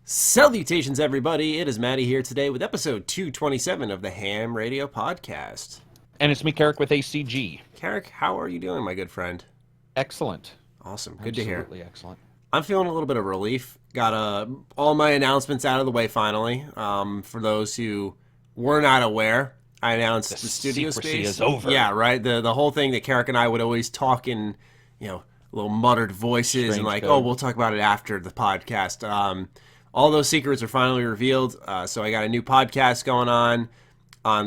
Salutations, everybody. It is Maddie here today with episode 227 of the H.A.M Radio Podcast. And it's me, Karak, with ACG. Karak, how are you doing, my good friend? Excellent. Awesome. Good to hear. Absolutely excellent. I'm feeling a little bit of relief. Got all my announcements out of the way finally. For those who were not aware, I announced the studio space is over. Yeah, right. The whole thing that Karak and I would always talk in, little muttered voices Strange and like, code. oh, we'll talk about it after the podcast. All those secrets are finally revealed. So I got a new podcast going on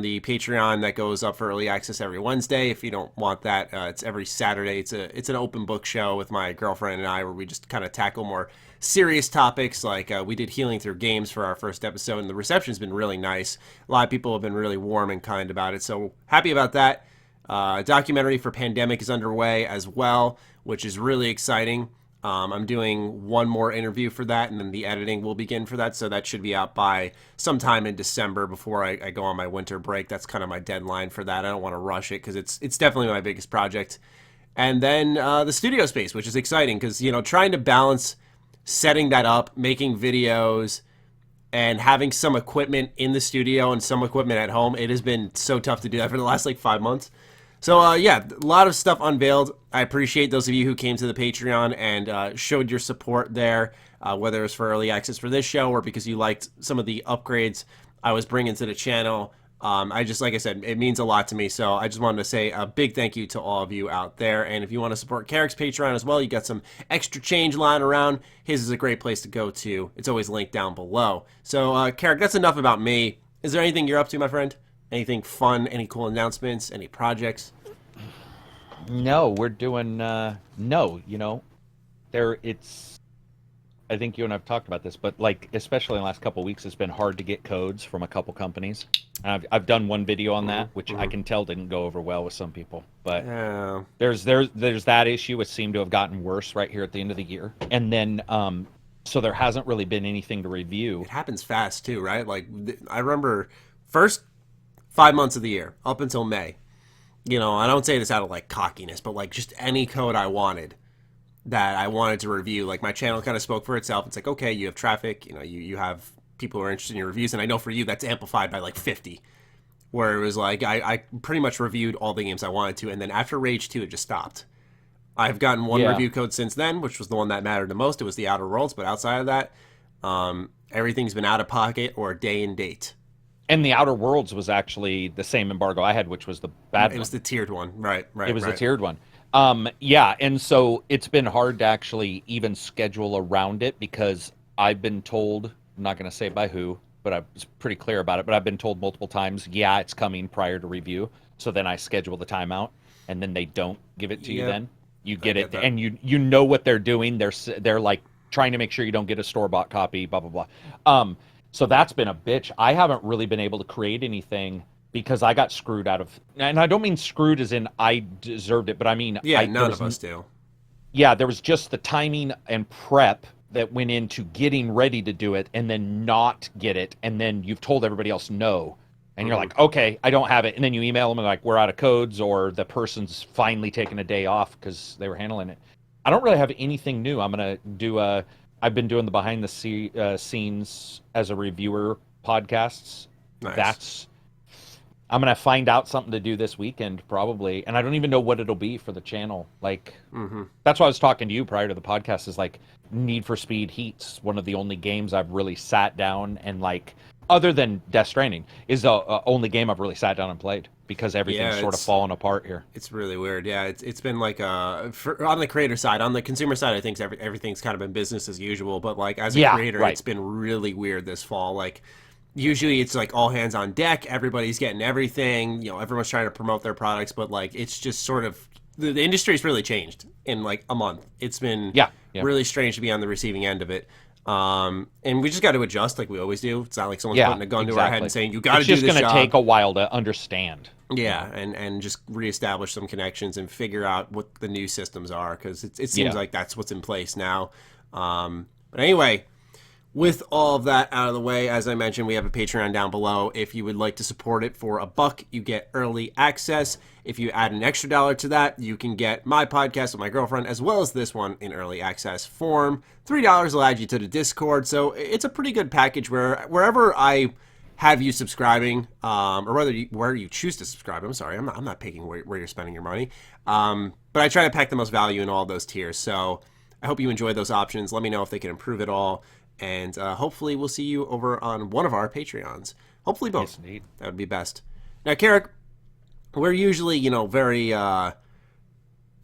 the Patreon that goes up for early access every Wednesday. If you don't want that, it's every Saturday. It's an open book show with my girlfriend and I where we just kind of tackle more serious topics. Like we did healing through games for our first episode, and the reception's been really nice. A lot of people have been really warm and kind about it, so happy about that. A documentary for Pandemic is underway as well, which is really exciting. I'm doing one more interview for that, and then the editing will begin for that, so that should be out by sometime in December before I go on my winter break. That's kind of my deadline for that. I don't want to rush it because it's definitely my biggest project. And then the studio space, which is exciting because, trying to balance setting that up, making videos, and having some equipment in the studio and some equipment at home, it has been so tough to do that for the last 5 months. So, a lot of stuff unveiled. I appreciate those of you who came to the Patreon and showed your support there, whether it's for early access for this show or because you liked some of the upgrades I was bringing to the channel. Like I said, it means a lot to me. So I just wanted to say a big thank you to all of you out there. And if you want to support Karak's Patreon as well, you got some extra change lying around. His is a great place to go to. It's always linked down below. So, Karak, that's enough about me. Is there anything you're up to, my friend? Anything fun? Any cool announcements? Any projects? No, we're doing, I think you and I've talked about this, but especially in the last couple of weeks, it's been hard to get codes from a couple companies. I've done one video on that, which I can tell didn't go over well with some people, but there's that issue. It seemed to have gotten worse right here at the end of the year. And then, so there hasn't really been anything to review. It happens fast too, right? I remember first 5 months of the year up until May. I don't say this out of cockiness, but just any code I wanted that I wanted to review, my channel kind of spoke for itself. It's okay, you have traffic, you have people who are interested in your reviews, and I know for you that's amplified by 50, where it was I pretty much reviewed all the games I wanted to, and then after Rage 2 it just stopped. I've gotten one review code since then, which was the one that mattered the most. It was the Outer Worlds, but outside of that, everything's been out of pocket or day and date. And the Outer Worlds was actually the same embargo I had, which was the bad one. It was the tiered one, right. It was the tiered one. And so it's been hard to actually even schedule around it because I've been told, I'm not going to say by who, but I was pretty clear about it, but I've been told multiple times, it's coming prior to review. So then I schedule the timeout, and then they don't give it to you then. You get it, and you know what they're doing. They're trying to make sure you don't get a store-bought copy, blah, blah, blah. So that's been a bitch. I haven't really been able to create anything because I got screwed out of, and I don't mean screwed as in I deserved it, but I mean, none of us do. Yeah, there was just the timing and prep that went into getting ready to do it and then not get it. And then you've told everybody else no. And you're like, okay, I don't have it. And then you email them and we're out of codes, or the person's finally taken a day off because they were handling it. I don't really have anything new. I'm going to do I've been doing the behind the scenes as a reviewer podcasts. Nice. I'm going to find out something to do this weekend probably. And I don't even know what it'll be for the channel. That's why I was talking to you prior to the podcast is Need for Speed Heat's one of the only games I've really sat down and other than Death Stranding is the only game I've really sat down and played because everything's sort of fallen apart here. It's really weird. Yeah, it's been on the creator side. On the consumer side, I think everything's kind of been business as usual. But as a creator, it's been really weird this fall. Usually it's all hands on deck. Everybody's getting everything. Everyone's trying to promote their products. But it's just sort of the industry's really changed in a month. It's been really strange to be on the receiving end of it. And we just got to adjust like we always do. It's not like someone's putting a gun to our head and saying, you got to do this job. It's just going to take a while to understand. Yeah, and just reestablish some connections and figure out what the new systems are, because it seems like that's what's in place now. But anyway, with all of that out of the way, as I mentioned, we have a Patreon down below. If you would like to support it for $1, you get early access. If you add an extra $1 to that, you can get my podcast with my girlfriend, as well as this one in early access form. $3 will add you to the Discord, so it's a pretty good package wherever I have you subscribing, or where you choose to subscribe. I'm sorry, I'm not picking where you're spending your money. But I try to pack the most value in all those tiers, so I hope you enjoy those options. Let me know if they can improve at all. And hopefully we'll see you over on one of our Patreons. Hopefully both. Yes, that would be best. Now, Karak, we're usually, very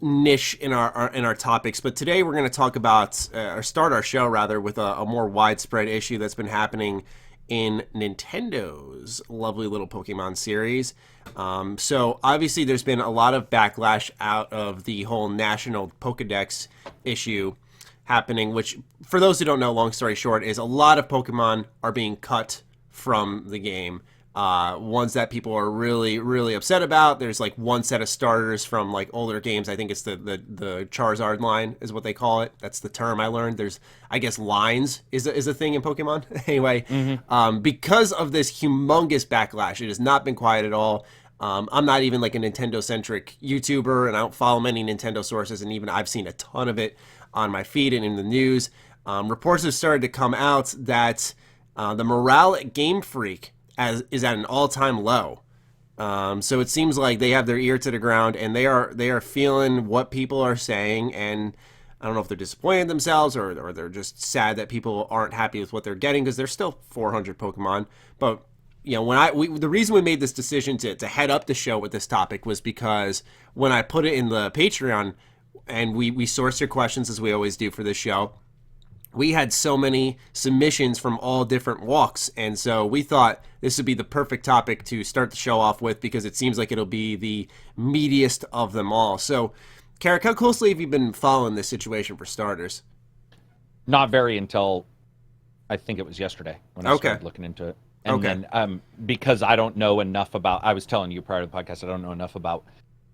niche in our topics, but today we're going to talk about, or start our show rather, with a more widespread issue that's been happening in Nintendo's lovely little Pokemon series. So obviously there's been a lot of backlash out of the whole National Pokedex issue happening, which, for those who don't know, long story short, is a lot of Pokemon are being cut from the game. Ones that people are really, really upset about. There's like one set of starters from like older games. I think it's the Charizard line is what they call it. That's the term I learned. There's, I guess, lines is a thing in Pokemon. Anyway, because of this humongous backlash, it has not been quiet at all. I'm not even like a Nintendo-centric YouTuber, and I don't follow many Nintendo sources, and even I've seen a ton of it on my feed and in the news. Reports have started to come out that the morale at Game Freak is at an all-time low. So it seems like they have their ear to the ground, and they are feeling what people are saying, and I don't know if they're disappointed in themselves or they're just sad that people aren't happy with what they're getting, because there's still 400 Pokemon. But the reason we made this decision to head up the show with this topic was because when I put it in the Patreon, and we sourced your questions as we always do for this show, we had so many submissions from all different walks, and so we thought this would be the perfect topic to start the show off with, because it seems like it'll be the meatiest of them all. So, Karak, how closely have you been following this situation for starters? Not very until I think it was yesterday when I started looking into it. And then because I don't know enough about, I was telling you prior to the podcast, I don't know enough about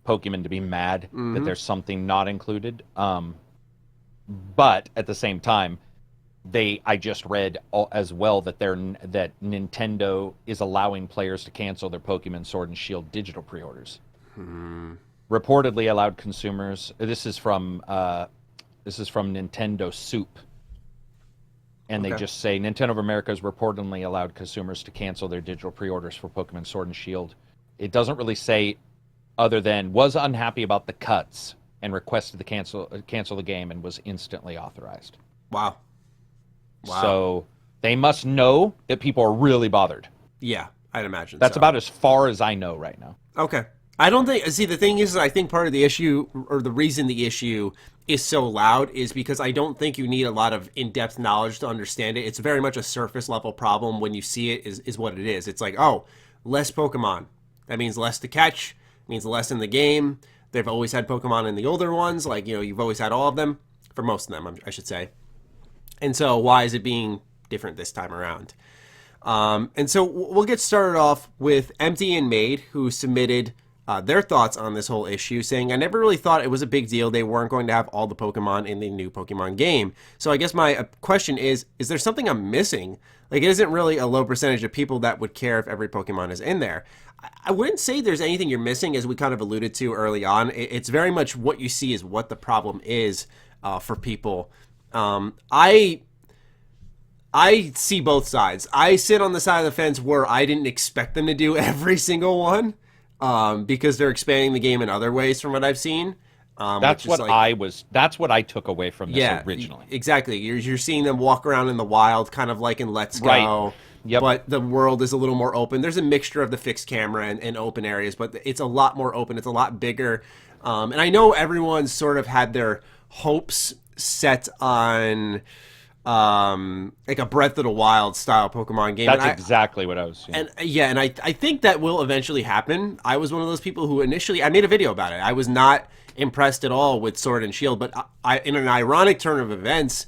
Pokemon to be mad that there's something not included. But at the same time, I just read as well that that Nintendo is allowing players to cancel their Pokemon Sword and Shield digital pre-orders. Reportedly allowed consumers. This is from Nintendo Soup, and they just say Nintendo of America has reportedly allowed consumers to cancel their digital pre-orders for Pokemon Sword and Shield. It doesn't really say, other than was unhappy about the cuts and requested to cancel the game and was instantly authorized. Wow. So they must know that people are really bothered. Yeah, I'd imagine that's about as far as I know right now. Okay. I don't think, see, the thing is, I think part of the issue, or the reason the issue is so loud, is because I don't think you need a lot of in-depth knowledge to understand it. It's very much a surface level problem. When you see it, is what it is. It's like, oh, less Pokemon. That means less to catch. It means less in the game. They've always had Pokemon in the older ones. Like, you've always had all of them. For most of them, I should say. And so why is it being different this time around? And so we'll get started off with Empty and Made, who submitted their thoughts on this whole issue, saying, I never really thought it was a big deal. They weren't going to have all the Pokemon in the new Pokemon game. So I guess my question is there something I'm missing? Like, it isn't really a low percentage of people that would care if every Pokemon is in there. I wouldn't say there's anything you're missing, as we kind of alluded to early on. It's very much what you see is what the problem is for people. I see both sides. I sit on the side of the fence where I didn't expect them to do every single one, because they're expanding the game in other ways from what I've seen. That's what I took away from this originally. Exactly. You're seeing them walk around in the wild, kind of like in Let's Go. Right. Yep. But the world is a little more open. There's a mixture of the fixed camera and open areas, but it's a lot more open. It's a lot bigger. And I know everyone sort of had their hopes set on like a Breath of the Wild style Pokemon game. That's exactly what I was saying. And I think that will eventually happen. I was one of those people who initially, I made a video about it. I was not impressed at all with Sword and Shield, but in an ironic turn of events,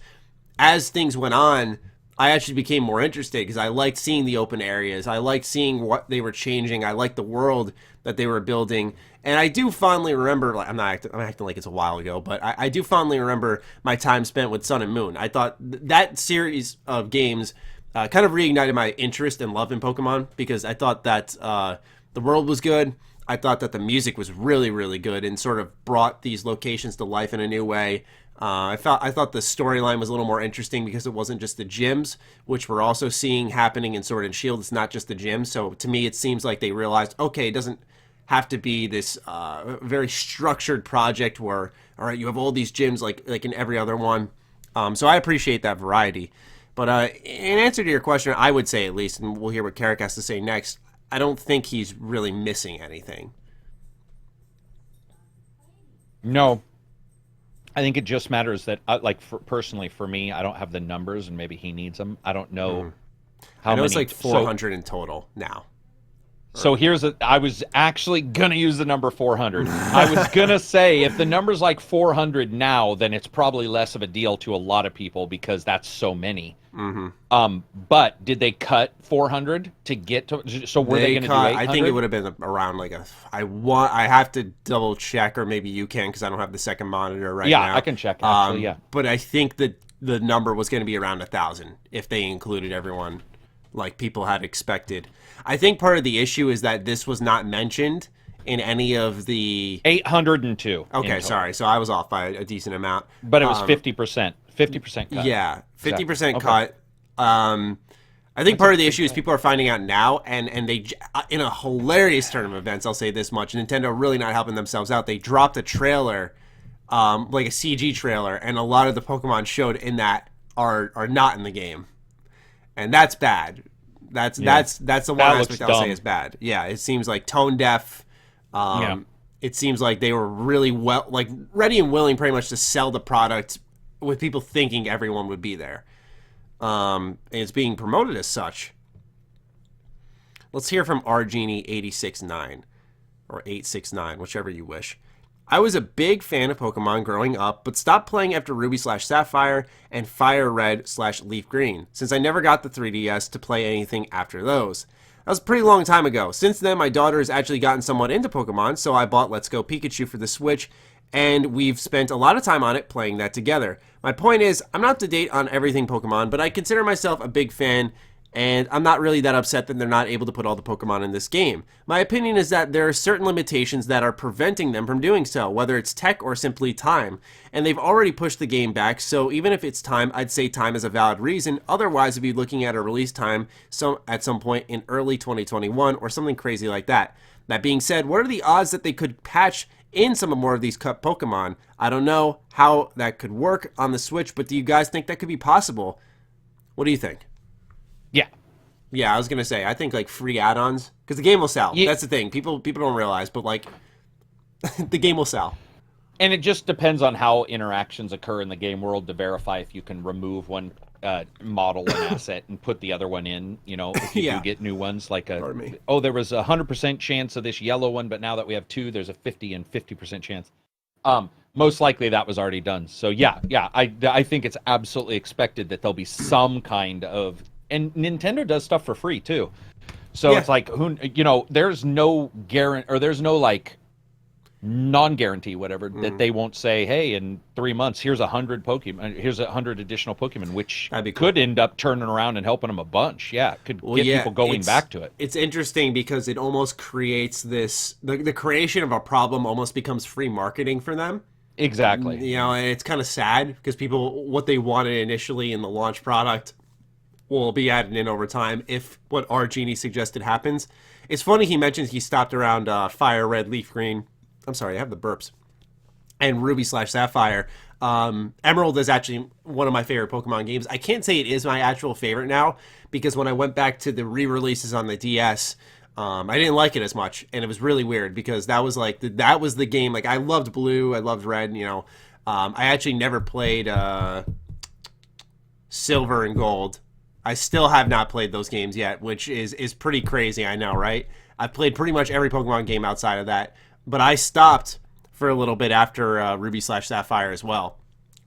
as things went on, I actually became more interested because I liked seeing the open areas. I liked seeing what they were changing. I liked the world that they were building. And I do fondly remember, like, I'm acting like it's a while ago, but I do fondly remember my time spent with Sun and Moon. I thought that series of games kind of reignited my interest and love in Pokemon because I thought that the world was good. I thought that the music was really, really good and sort of brought these locations to life in a new way. I thought the storyline was a little more interesting because it wasn't just the gyms, which we're also seeing happening in Sword and Shield. It's not just the gyms. So to me, it seems like they realized, okay, it doesn't have to be this very structured project where, all right, you have all these gyms like in every other one. So I appreciate that variety. But in answer to your question, I would say at least, and we'll hear what Karak has to say next, I don't think he's really missing anything. No. I think it just matters that, personally for me, I don't have the numbers, and maybe he needs them. I don't know how I know many. it's like 400 in total now. So I was actually going to use the number 400. I was going to say, if the number's like 400 now, then it's probably less of a deal to a lot of people because that's so many. Mm-hmm. But did they cut 400 to get to, so were they going to do 800? I think it would have been around like I have to double check, or maybe you can because I don't have the second monitor right now. Yeah, I can check actually, yeah. But I think that the number was going to be around 1,000 if they included everyone like people had expected. I think part of the issue is that this was not mentioned in any of the 802. Okay, sorry. So I was off by a decent amount. But it was 50%. 50% cut. Yeah, 50% Okay. cut. I think part of the issue is people are finding out now, and they, in a hilarious turn of events, I'll say this much, Nintendo really not helping themselves out. They dropped a trailer, like a CG trailer, and a lot of the Pokemon showed in that are not in the game. And that's bad. That's the one aspect I'll say is bad. Yeah, it seems like tone deaf. It seems like they were really ready and willing pretty much to sell the product with people thinking everyone would be there. And it's being promoted as such. Let's hear from RGenie869 or 869, whichever you wish. I was a big fan of Pokemon growing up, but stopped playing after Ruby/Sapphire and Fire Red/Leaf Green, since I never got the 3DS to play anything after those. That was a pretty long time ago. Since then, my daughter has actually gotten somewhat into Pokemon, so I bought Let's Go Pikachu for the Switch, and we've spent a lot of time on it playing that together. My point is, I'm not up to date on everything Pokemon, but I consider myself a big fan, and I'm not really that upset that they're not able to put all the Pokemon in this game. My opinion is that there are certain limitations that are preventing them from doing so, whether it's tech or simply time. And they've already pushed the game back, so even if it's time, I'd say time is a valid reason. Otherwise, I'd be looking at a release time at some point in early 2021 or something crazy like that. That being said, what are the odds that they could patch in some more of these cut Pokemon? I don't know how that could work on the Switch, but do you guys think that could be possible? What do you think? Yeah, I was going to say, I think like free add-ons, because the game will sell. Yeah. That's the thing. People don't realize, but like, the game will sell. And it just depends on how interactions occur in the game world to verify if you can remove one model and asset and put the other one in, if you do get new ones, like there was a 100% chance of this yellow one, but now that we have two, there's a 50 and 50% chance. Most likely that was already done. So I think it's absolutely expected that there'll be some kind of, and Nintendo does stuff for free too. So it's like, there's no guarantee, or there's no like non-guarantee, whatever, that they won't say, hey, in 3 months, here's 100 Pokemon, here's 100 additional Pokemon, which could end up turning around and helping them a bunch. Yeah, it could get people going back to it. It's interesting because it almost creates this, the creation of a problem almost becomes free marketing for them. Exactly. And it's kind of sad because people, what they wanted initially in the launch product will be added in over time if what our Genie suggested happens. It's funny he mentions he stopped around Fire Red, Leaf Green. I'm sorry, I have the burps. And Ruby/Sapphire. Emerald is actually one of my favorite Pokemon games. I can't say it is my actual favorite now because when I went back to the re-releases on the DS, I didn't like it as much, and it was really weird because that was like that was the game. Like I loved Blue, I loved Red. I actually never played Silver and Gold. I still have not played those games yet, which is pretty crazy. I know, right? I've played pretty much every Pokemon game outside of that, but I stopped for a little bit after Ruby/Sapphire as well,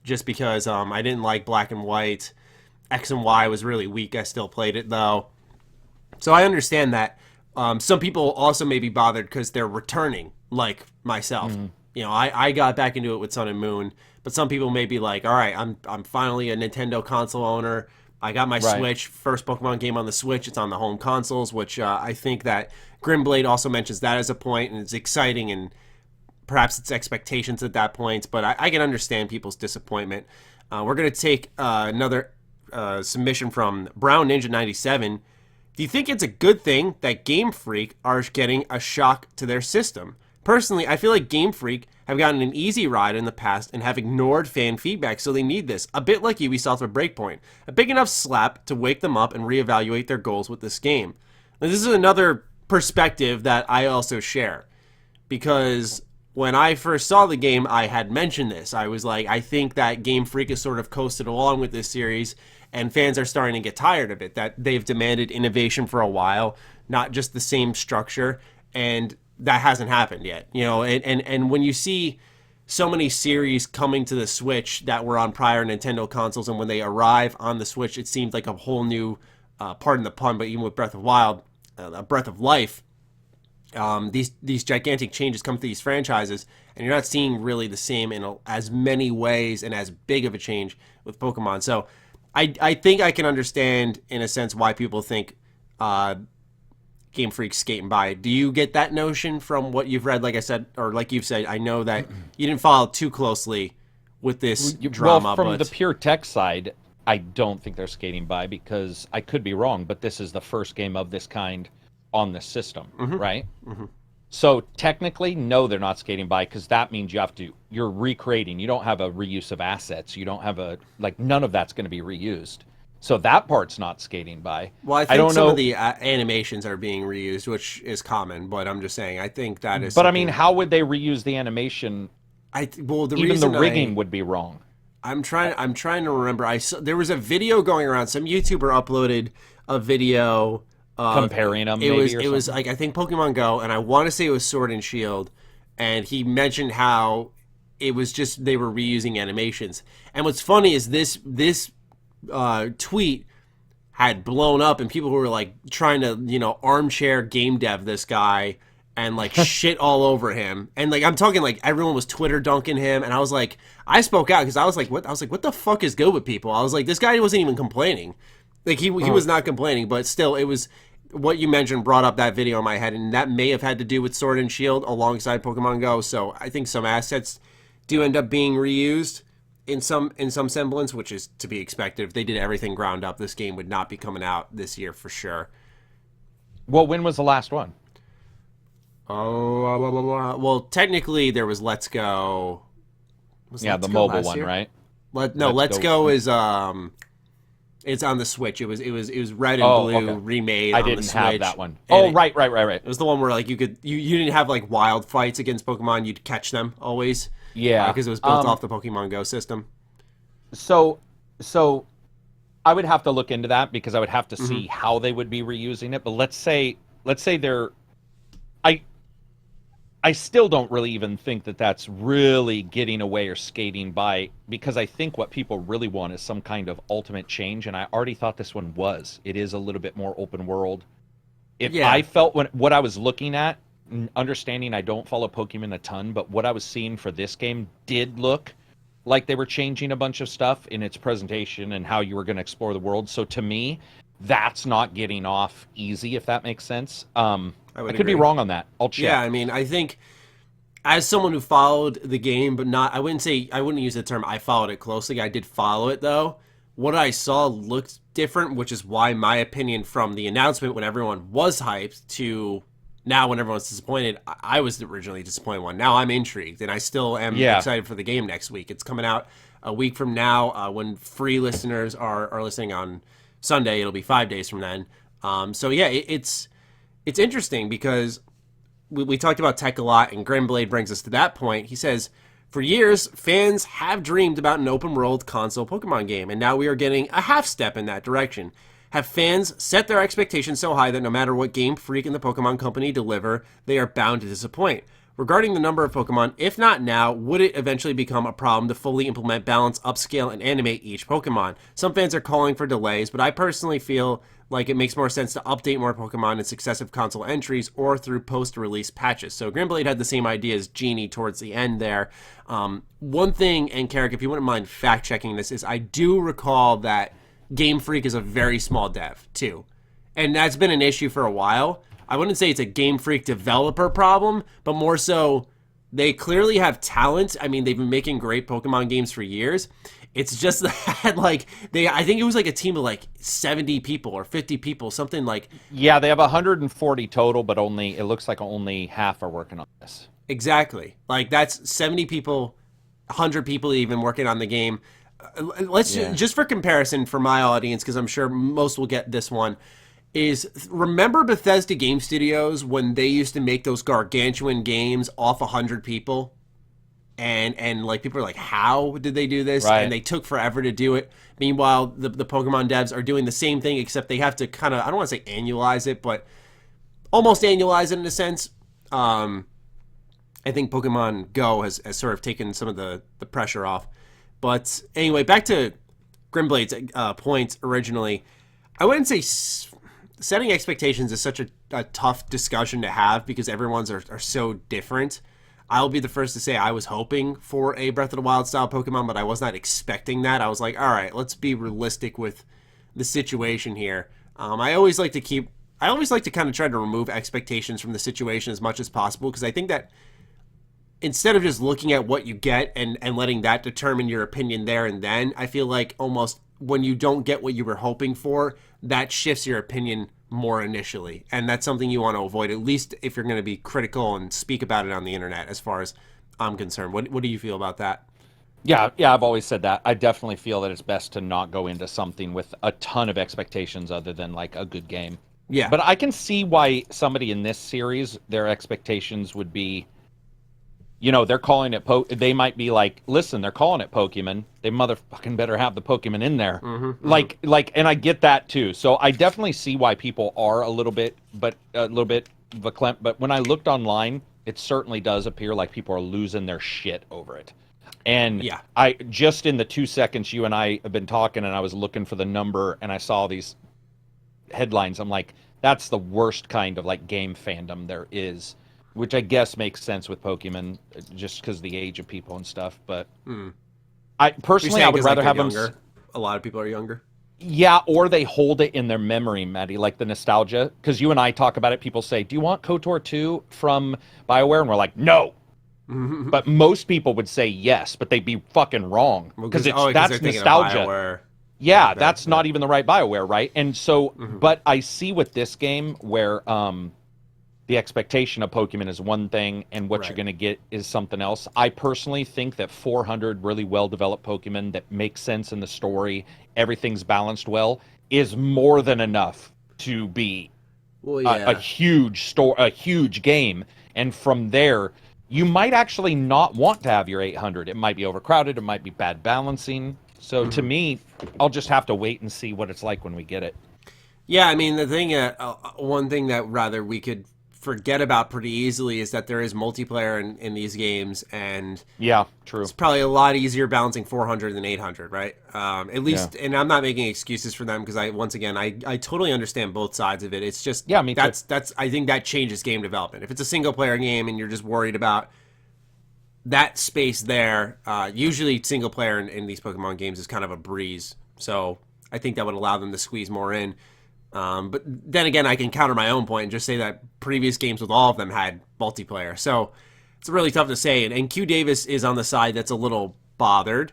just because I didn't like Black and White, X and Y was really weak. I still played it though. So I understand that. Some people also may be bothered because they're returning, like myself. You know, I got back into it with Sun and Moon, but some people may be like, all right, I'm finally a Nintendo console owner. I got my Switch, first Pokemon game on the Switch. It's on the home consoles, which I think that Grimblade also mentions that as a point, and it's exciting, and perhaps it's expectations at that point, but I can understand people's disappointment. We're going to take another submission from Brown Ninja 97. Do you think it's a good thing that Game Freak are getting a shock to their system? Personally, I feel like Game Freak have gotten an easy ride in the past and have ignored fan feedback, so they need this. A bit like Ubisoft or Breakpoint. A big enough slap to wake them up and reevaluate their goals with this game. Now, this is another perspective that I also share. Because when I first saw the game, I had mentioned this. I was like, I think that Game Freak has sort of coasted along with this series, and fans are starting to get tired of it, that they've demanded innovation for a while, not just the same structure, and that hasn't happened yet. You know, and when you see so many series coming to the Switch that were on prior Nintendo consoles, and when they arrive on the Switch, it seems like a whole new, pardon the pun, but even with Breath of Life, these gigantic changes come to these franchises, and you're not seeing really the same in as many ways and as big of a change with Pokemon. So I think I can understand, in a sense, why people think Game Freak's skating by. Do you get that notion from what you've read? Like I said, or like you've said, I know that you didn't follow too closely with this drama. Well, from the pure tech side, I don't think they're skating by, because I could be wrong, but this is the first game of this kind on the system, right? So technically, no, they're not skating by, because that means you're recreating. You don't have a reuse of assets. You don't have none of that's going to be reused. So that part's not skating by. Well, I think some of the animations are being reused, which is common, but I'm just saying, I think that is. But I mean, how would they reuse the animation? Even the rigging would be wrong. I'm trying to remember. There was a video going around. Some YouTuber uploaded a video comparing them. It was like, I think Pokemon Go, and I want to say it was Sword and Shield, and he mentioned how it was just they were reusing animations. And what's funny is this tweet had blown up, and people were like trying to armchair game dev this guy and like shit all over him, and like I'm talking like everyone was Twitter dunking him, and I was like, I spoke out because I was like, what the fuck is good with people? I was like, this guy wasn't even complaining, like he was not complaining, but still, it was what you mentioned brought up that video in my head, and that may have had to do with Sword and Shield alongside Pokemon Go. So I think some assets do end up being reused in some semblance, which is to be expected. If they did everything ground up, this game would not be coming out this year for sure. Well, when was the last one? Well, technically there was Let's Go. The mobile one, right? Let's Go is it's on the Switch. It was Red and Blue remade on the Switch. I didn't have that one. Oh, right. It was the one where like you didn't have like wild fights against Pokemon. You'd catch them always. Yeah, because it was built off the Pokemon Go system. So I would have to look into that, because I would have to see how they would be reusing it. But let's say they're, I still don't really even think that that's really getting away or skating by, because I think what people really want is some kind of ultimate change, and I already thought this one was. It is a little bit more open world. I felt what I was looking at, understanding I don't follow Pokemon a ton, but what I was seeing for this game did look like they were changing a bunch of stuff in its presentation and how you were going to explore the world. So to me, that's not getting off easy, if that makes sense. I could be wrong on that. I'll check. Yeah, I mean, I think as someone who followed the game, but I wouldn't use the term I followed it closely. I did follow it, though. What I saw looked different, which is why my opinion from the announcement when everyone was hyped to now when everyone's disappointed, I was the originally disappointed one. Now I'm intrigued, and I still am excited for the game next week. It's coming out a week from now. When free listeners are listening on Sunday, it'll be 5 days from then. So yeah, it's interesting because we talked about tech a lot, and Grimblade brings us to that point. He says, for years, fans have dreamed about an open-world console Pokemon game, and now we are getting a half step in that direction. Have fans set their expectations so high that no matter what Game Freak and the Pokemon Company deliver, they are bound to disappoint? Regarding the number of Pokemon, if not now, would it eventually become a problem to fully implement, balance, upscale, and animate each Pokemon? Some fans are calling for delays, but I personally feel like it makes more sense to update more Pokemon in successive console entries or through post-release patches. So Grimblade had the same idea as Genie towards the end there. One thing, and Karak, if you wouldn't mind fact-checking this, is I do recall that Game Freak is a very small dev, too. And that's been an issue for a while. I wouldn't say it's a Game Freak developer problem, but more so they clearly have talent. I mean, they've been making great Pokemon games for years. It's just that, like, I think it was like a team of like 70 people or 50 people, something like. Yeah, they have 140 total, but it looks like only half are working on this. Exactly. Like, that's 70 people, 100 people even working on the game. Just for comparison for my audience, because I'm sure most will get this one, is remember Bethesda Game Studios when they used to make those gargantuan games off 100 people? And like people are like, how did they do this? Right. And they took forever to do it. Meanwhile, the Pokemon devs are doing the same thing, except they have to kind of, I don't want to say annualize it, but almost annualize it in a sense. I think Pokemon Go has sort of taken some of the pressure off. But anyway, back to Grimblade's point originally. I wouldn't say setting expectations is such a tough discussion to have because everyone's are so different. I'll be the first to say I was hoping for a Breath of the Wild style Pokemon, but I was not expecting that. I was like, all right, let's be realistic with the situation here. I always like to kind of try to remove expectations from the situation as much as possible because I think that instead of just looking at what you get and letting that determine your opinion there and then, I feel like almost when you don't get what you were hoping for, that shifts your opinion more initially. And that's something you want to avoid, at least if you're going to be critical and speak about it on the internet, as far as I'm concerned. What do you feel about that? Yeah, I've always said that. I definitely feel that it's best to not go into something with a ton of expectations other than like a good game. Yeah. But I can see why somebody in this series, their expectations would be, they're calling it they might be like, listen, they're calling it Pokemon. They motherfucking better have the Pokemon in there. Like, and I get that too. So I definitely see why people are a little bit verklempt. But when I looked online, it certainly does appear like people are losing their shit over it. And yeah. I just in the 2 seconds you and I have been talking and I was looking for the number and I saw these headlines, I'm like, that's the worst kind of like game fandom there is. Which I guess makes sense with Pokemon, just because of the age of people and stuff. But I personally, I would rather have them. A lot of people are younger. Yeah, or they hold it in their memory, Maddie, like the nostalgia. Because you and I talk about it. People say, "Do you want KOTOR 2 from BioWare?" And we're like, "No." But most people would say yes, but they'd be fucking wrong because that's nostalgia. Yeah, that's not even the right BioWare, right? And so, but I see with this game where the expectation of Pokemon is one thing, and what you're going to get is something else. I personally think that 400 really well-developed Pokemon that make sense in the story, everything's balanced well, is more than enough to be a huge game. And from there, you might actually not want to have your 800. It might be overcrowded. It might be bad balancing. So to me, I'll just have to wait and see what it's like when we get it. Yeah, I mean, the thing, one thing that rather we could forget about pretty easily is that there is multiplayer in these games, and yeah, true. It's probably a lot easier balancing 400 than 800, right? At least, and I'm not making excuses for them because I totally understand both sides of it. It's just me too. That's I think that changes game development. If it's a single player game and you're just worried about that space there, usually single player in these Pokemon games is kind of a breeze. So I think that would allow them to squeeze more in. But then again, I can counter my own point and just say that previous games with all of them had multiplayer. So it's really tough to say. And Q Davis is on the side that's a little bothered.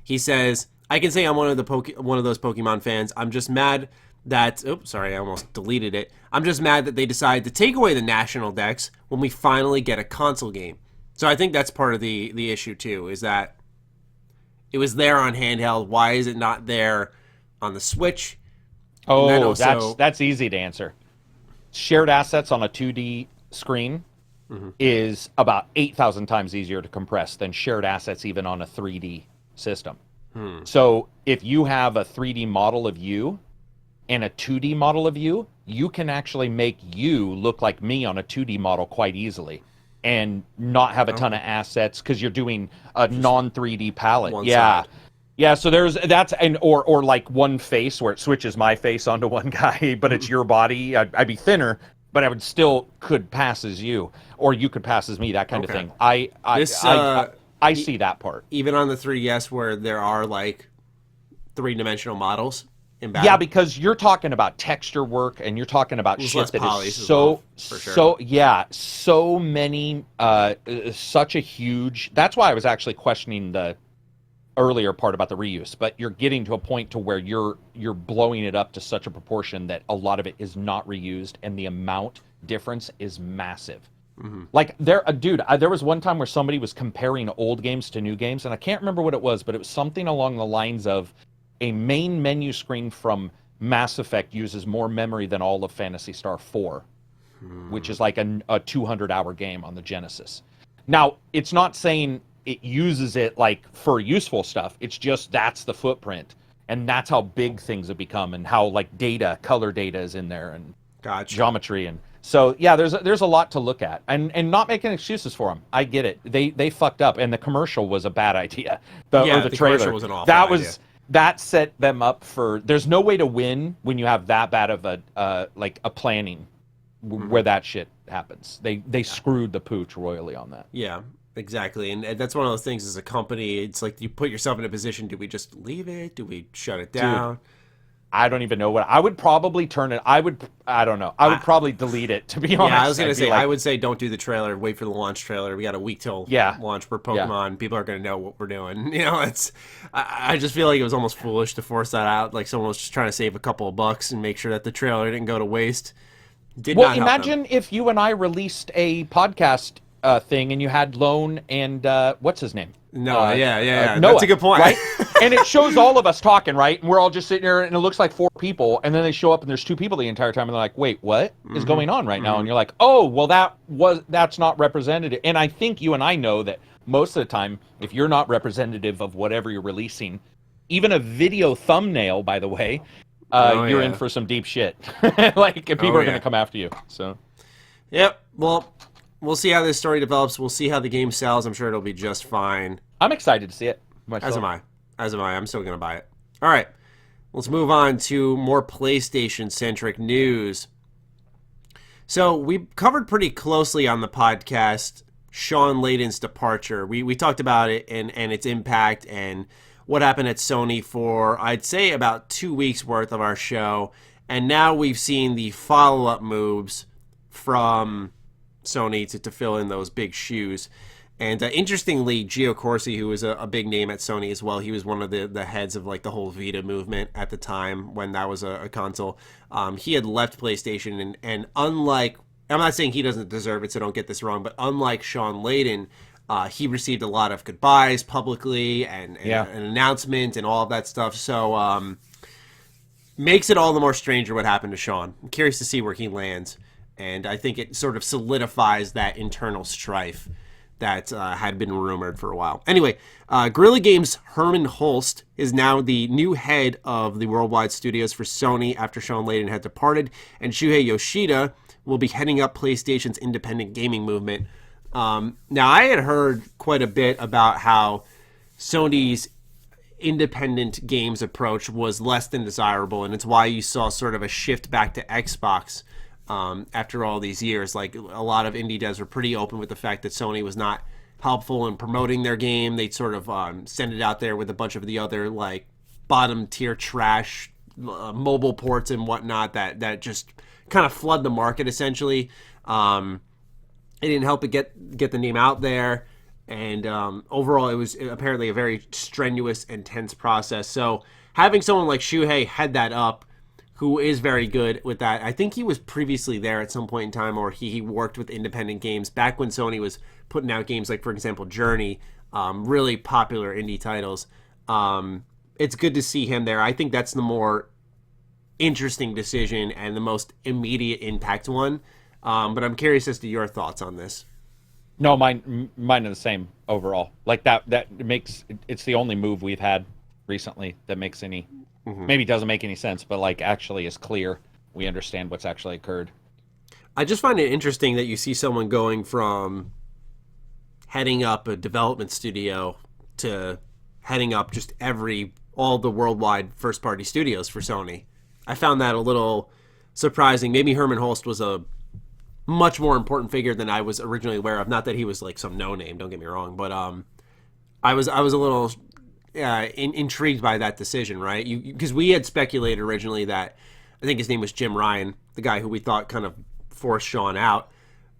He says, I can say I'm one of those Pokemon fans. I'm just mad that... Oops, sorry, I almost deleted it. I'm just mad that they decided to take away the national decks when we finally get a console game. So I think that's part of the issue, too, is that it was there on handheld. Why is it not there on the Switch? Oh, that's easy to answer. Shared assets on a 2D screen is about 8,000 times easier to compress than shared assets even on a 3D system. So if you have a 3D model of you and a 2D model of you, you can actually make you look like me on a 2D model quite easily. and not have a ton of assets because you're doing a non 3D palette. One Yeah. side. Yeah, so or like one face where it switches my face onto one guy, but it's your body. I'd be thinner, but I would still could pass as you, or you could pass as me. That kind of thing. I see that part. Even on the 3DS, where there are like 3-dimensional models in battle. Yeah, because you're talking about texture work, and you're talking about shit that is so many, such a huge. That's why I was actually questioning the earlier part about the reuse, but you're getting to a point to where you're blowing it up to such a proportion that a lot of it is not reused, and the amount difference is massive. Like there was one time where somebody was comparing old games to new games, and I can't remember what it was, but it was something along the lines of a main menu screen from Mass Effect uses more memory than all of Phantasy Star 4, which is like a 200-hour game on the Genesis. Now, it's not saying it uses it like for useful stuff. It's just that's the footprint, and that's how big things have become, and how like color data is in there, and geometry, and so yeah, there's a lot to look at, and not making excuses for them. I get it. They fucked up, and the commercial was a bad idea. The trailer commercial was an awful idea. That set them up for. There's no way to win when you have that bad of a planning where that shit happens. They screwed the pooch royally on that. Yeah. Exactly, and that's one of those things as a company, it's like you put yourself in a position, do we just leave it? Do we shut it down? Dude, I don't even know what... I would probably turn it... I don't know. I would probably delete it, to be honest. Yeah, I was going to say, I would say don't do the trailer, wait for the launch trailer. We got a week till launch for Pokemon. People are going to know what we're doing. You know, I just feel like it was almost foolish to force that out, like someone was just trying to save a couple of bucks and make sure that the trailer didn't go to waste. Imagine if you and I released a podcast thing, and you had Lone and what's his name? Noah. Noah, that's a good point. Right? And it shows all of us talking, right? And we're all just sitting there, and it looks like 4 people, and then they show up, and there's 2 people the entire time, and they're like, "Wait, what is going on right now?" And you're like, "Oh, well, that's not representative." And I think you and I know that most of the time, if you're not representative of whatever you're releasing, even a video thumbnail, by the way, you're in for some deep shit. Like, people are going to come after you. So, yep. Well. We'll see how this story develops. We'll see how the game sells. I'm sure it'll be just fine. I'm excited to see it myself. As am I. I'm still going to buy it. All right. Let's move on to more PlayStation-centric news. So we covered pretty closely on the podcast Shawn Layden's departure. We talked about it and its impact and what happened at Sony for, I'd say, about 2 weeks worth of our show. And now we've seen the follow-up moves from Sony to fill in those big shoes. And interestingly, Gio Corsi, who was a big name at Sony as well, he was one of the heads of like the whole Vita movement at the time when that was a console. He had left PlayStation, and unlike, I'm not saying he doesn't deserve it, so don't get this wrong, but unlike Shawn Layden, he received a lot of goodbyes publicly and an announcement and all of that stuff. So makes it all the more stranger what happened to Shawn. I'm curious to see where he lands. And I think it sort of solidifies that internal strife that had been rumored for a while. Anyway, Guerrilla Games' Herman Holst is now the new head of the worldwide studios for Sony after Shawn Layden had departed, and Shuhei Yoshida will be heading up PlayStation's independent gaming movement. Now, I had heard quite a bit about how Sony's independent games approach was less than desirable, and it's why you saw sort of a shift back to Xbox after all these years. Like, a lot of indie devs were pretty open with the fact that Sony was not helpful in promoting their game. They'd sort of send it out there with a bunch of the other like bottom tier trash mobile ports and whatnot that just kind of flood the market essentially. It didn't help it get the name out there, and overall it was apparently a very strenuous, intense process. So having someone like Shuhei head that up, who is very good with that. I think he was previously there at some point in time, or he worked with independent games back when Sony was putting out games like, for example, Journey, really popular indie titles. It's good to see him there. I think that's the more interesting decision and the most immediate impact one. But I'm curious as to your thoughts on this. No, mine are the same overall. Like that makes it's the only move we've had recently that makes any. Maybe doesn't make any sense, but like actually is clear. We understand what's actually occurred. I just find it interesting that you see someone going from heading up a development studio to heading up just all the worldwide first-party studios for Sony. I found that a little surprising. Maybe Herman Holst was a much more important figure than I was originally aware of. Not that he was like some no-name, don't get me wrong, but I was a little intrigued by that decision, right? Because we had speculated originally that, I think his name was Jim Ryan, the guy who we thought kind of forced Sean out.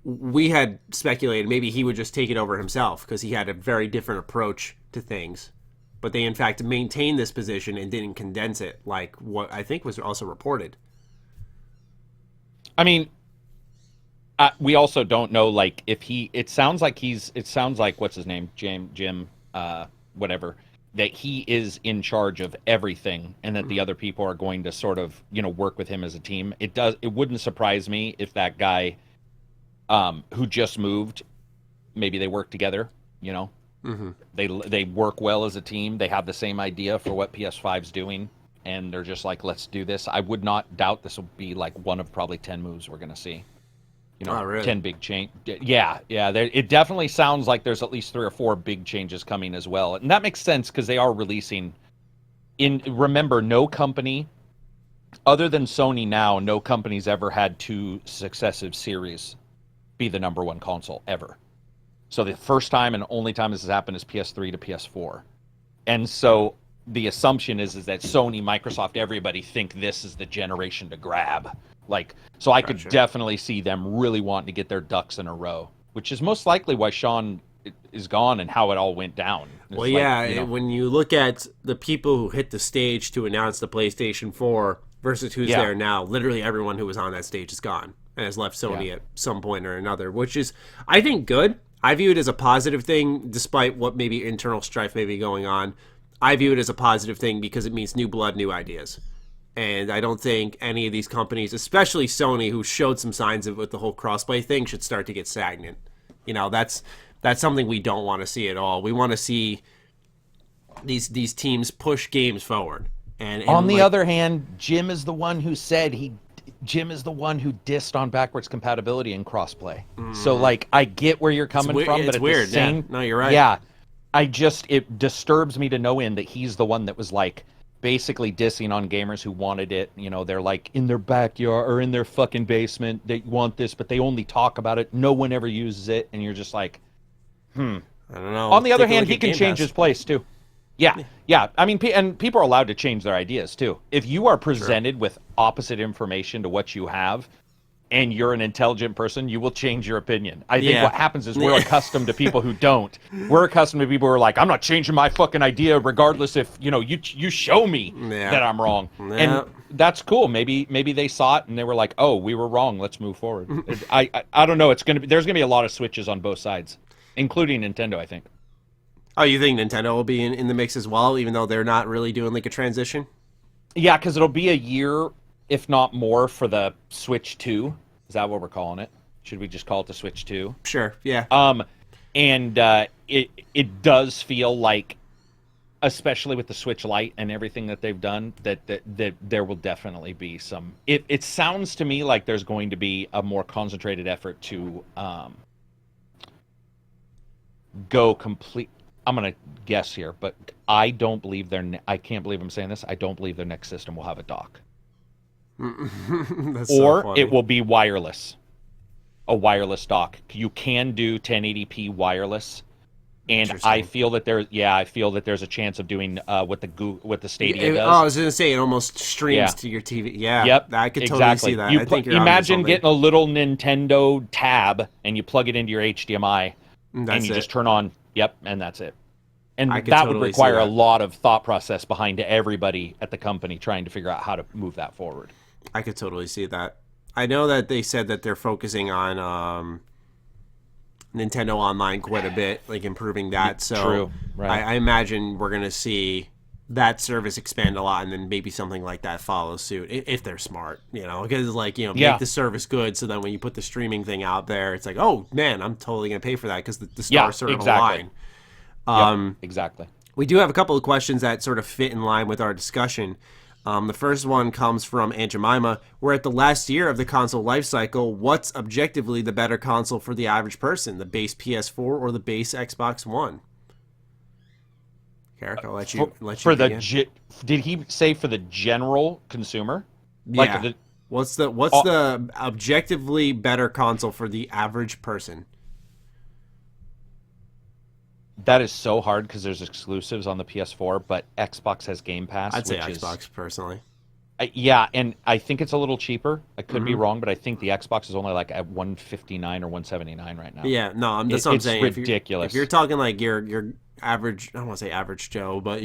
We had speculated maybe he would just take it over himself because he had a very different approach to things. But they, in fact, maintained this position and didn't condense it, like what I think was also reported. I mean, we also don't know, like, if it sounds like what's his name, Jim, whatever, that he is in charge of everything and that the other people are going to sort of, work with him as a team. It wouldn't surprise me if that guy, who just moved, maybe they work together, Mm-hmm. They work well as a team. They have the same idea for what PS5's doing, and they're just like, let's do this. I would not doubt this will be like one of probably 10 moves we're going to see. Really? 10 big change. Yeah. It definitely sounds like there's at least 3 or 4 big changes coming as well, and that makes sense because they are releasing. Remember, no company other than Sony now, no company's ever had 2 successive series be the number 1 console ever. So the first time and only time this has happened is PS3 to PS4. And so the assumption is that Sony, Microsoft, everybody think this is the generation to grab. So I could definitely see them really wanting to get their ducks in a row, which is most likely why Sean is gone and how it all went down. It's when you look at the people who hit the stage to announce the PlayStation 4 versus who's there now, literally everyone who was on that stage is gone and has left Sony at some point or another, which is, I think, good. I view it as a positive thing, despite what maybe internal strife may be going on. I view it as a positive thing because it means new blood, new ideas. And I don't think any of these companies, especially Sony, who showed some signs of it with the whole crossplay thing, should start to get stagnant. That's something we don't want to see at all. We want to see these teams push games forward. And on the other hand, Jim is the one who dissed on backwards compatibility and crossplay. So I get where you're coming from, but it's weird. No, you're right. Yeah, it disturbs me to no end that he's the one that was basically dissing on gamers who wanted it. They're in their backyard or in their fucking basement. They want this, but they only talk about it. No one ever uses it, and you're just I don't know. On the other hand, he can change his place too. Yeah. I mean, and people are allowed to change their ideas too. If you are presented with opposite information to what you have, and you're an intelligent person, you will change your opinion. I think what happens is we're accustomed to people who don't. We're accustomed to people who are I'm not changing my fucking idea regardless if, you show me that I'm wrong. Yeah. And that's cool. Maybe they saw it and they were like, oh, we were wrong. Let's move forward. I don't know. There's going to be a lot of switches on both sides, including Nintendo, I think. Oh, you think Nintendo will be in the mix as well, even though they're not really doing a transition? Yeah, because it'll be a year, if not more, for the Switch 2. Is that what we're calling it? Should we just call it the Switch 2? Sure, yeah. And it does feel like, especially with the Switch Lite and everything that they've done, that there will definitely be some... It sounds to me like there's going to be a more concentrated effort to go complete... I'm going to guess here, but I don't believe I can't believe I'm saying this. I don't believe their next system will have a dock. That's or so funny. It will be wireless. A wireless dock. You can do 1080p wireless. And I feel that there's a chance of doing what the Stadia does. Oh, I was going to say it almost streams to your TV. Yeah. Yep. I could totally see that. I think you're imagine getting a little Nintendo tab and you plug it into your HDMI and you just turn on. Yep, and that's it. And that would require a lot of thought process behind everybody at the company trying to figure out how to move that forward. I could totally see that. I know that they said that they're focusing on Nintendo Online quite a bit, improving that. So true. Right. I imagine we're going to see that service expand a lot, and then maybe something like that follows suit if they're smart, because make the service good. So then when you put the streaming thing out there, it's oh man, I'm totally going to pay for that because the stars sort of align. Exactly. We do have a couple of questions that sort of fit in line with our discussion. The first one comes from Aunt Jemima. We're at the last year of the console life cycle. What's objectively the better console for the average person, the base PS4 or the base Xbox One? Karak, I'll let you begin. Did he say for the general consumer? Yeah. What's the objectively better console for the average person? That is so hard because there's exclusives on the PS4, but Xbox has Game Pass. I'd say Xbox personally. Yeah, and I think it's a little cheaper. I could be wrong, but I think the Xbox is only like at $159 or $179 right now. Yeah, no, that's what I'm saying. It's ridiculous. If you're talking like your average, I don't want to say average Joe, but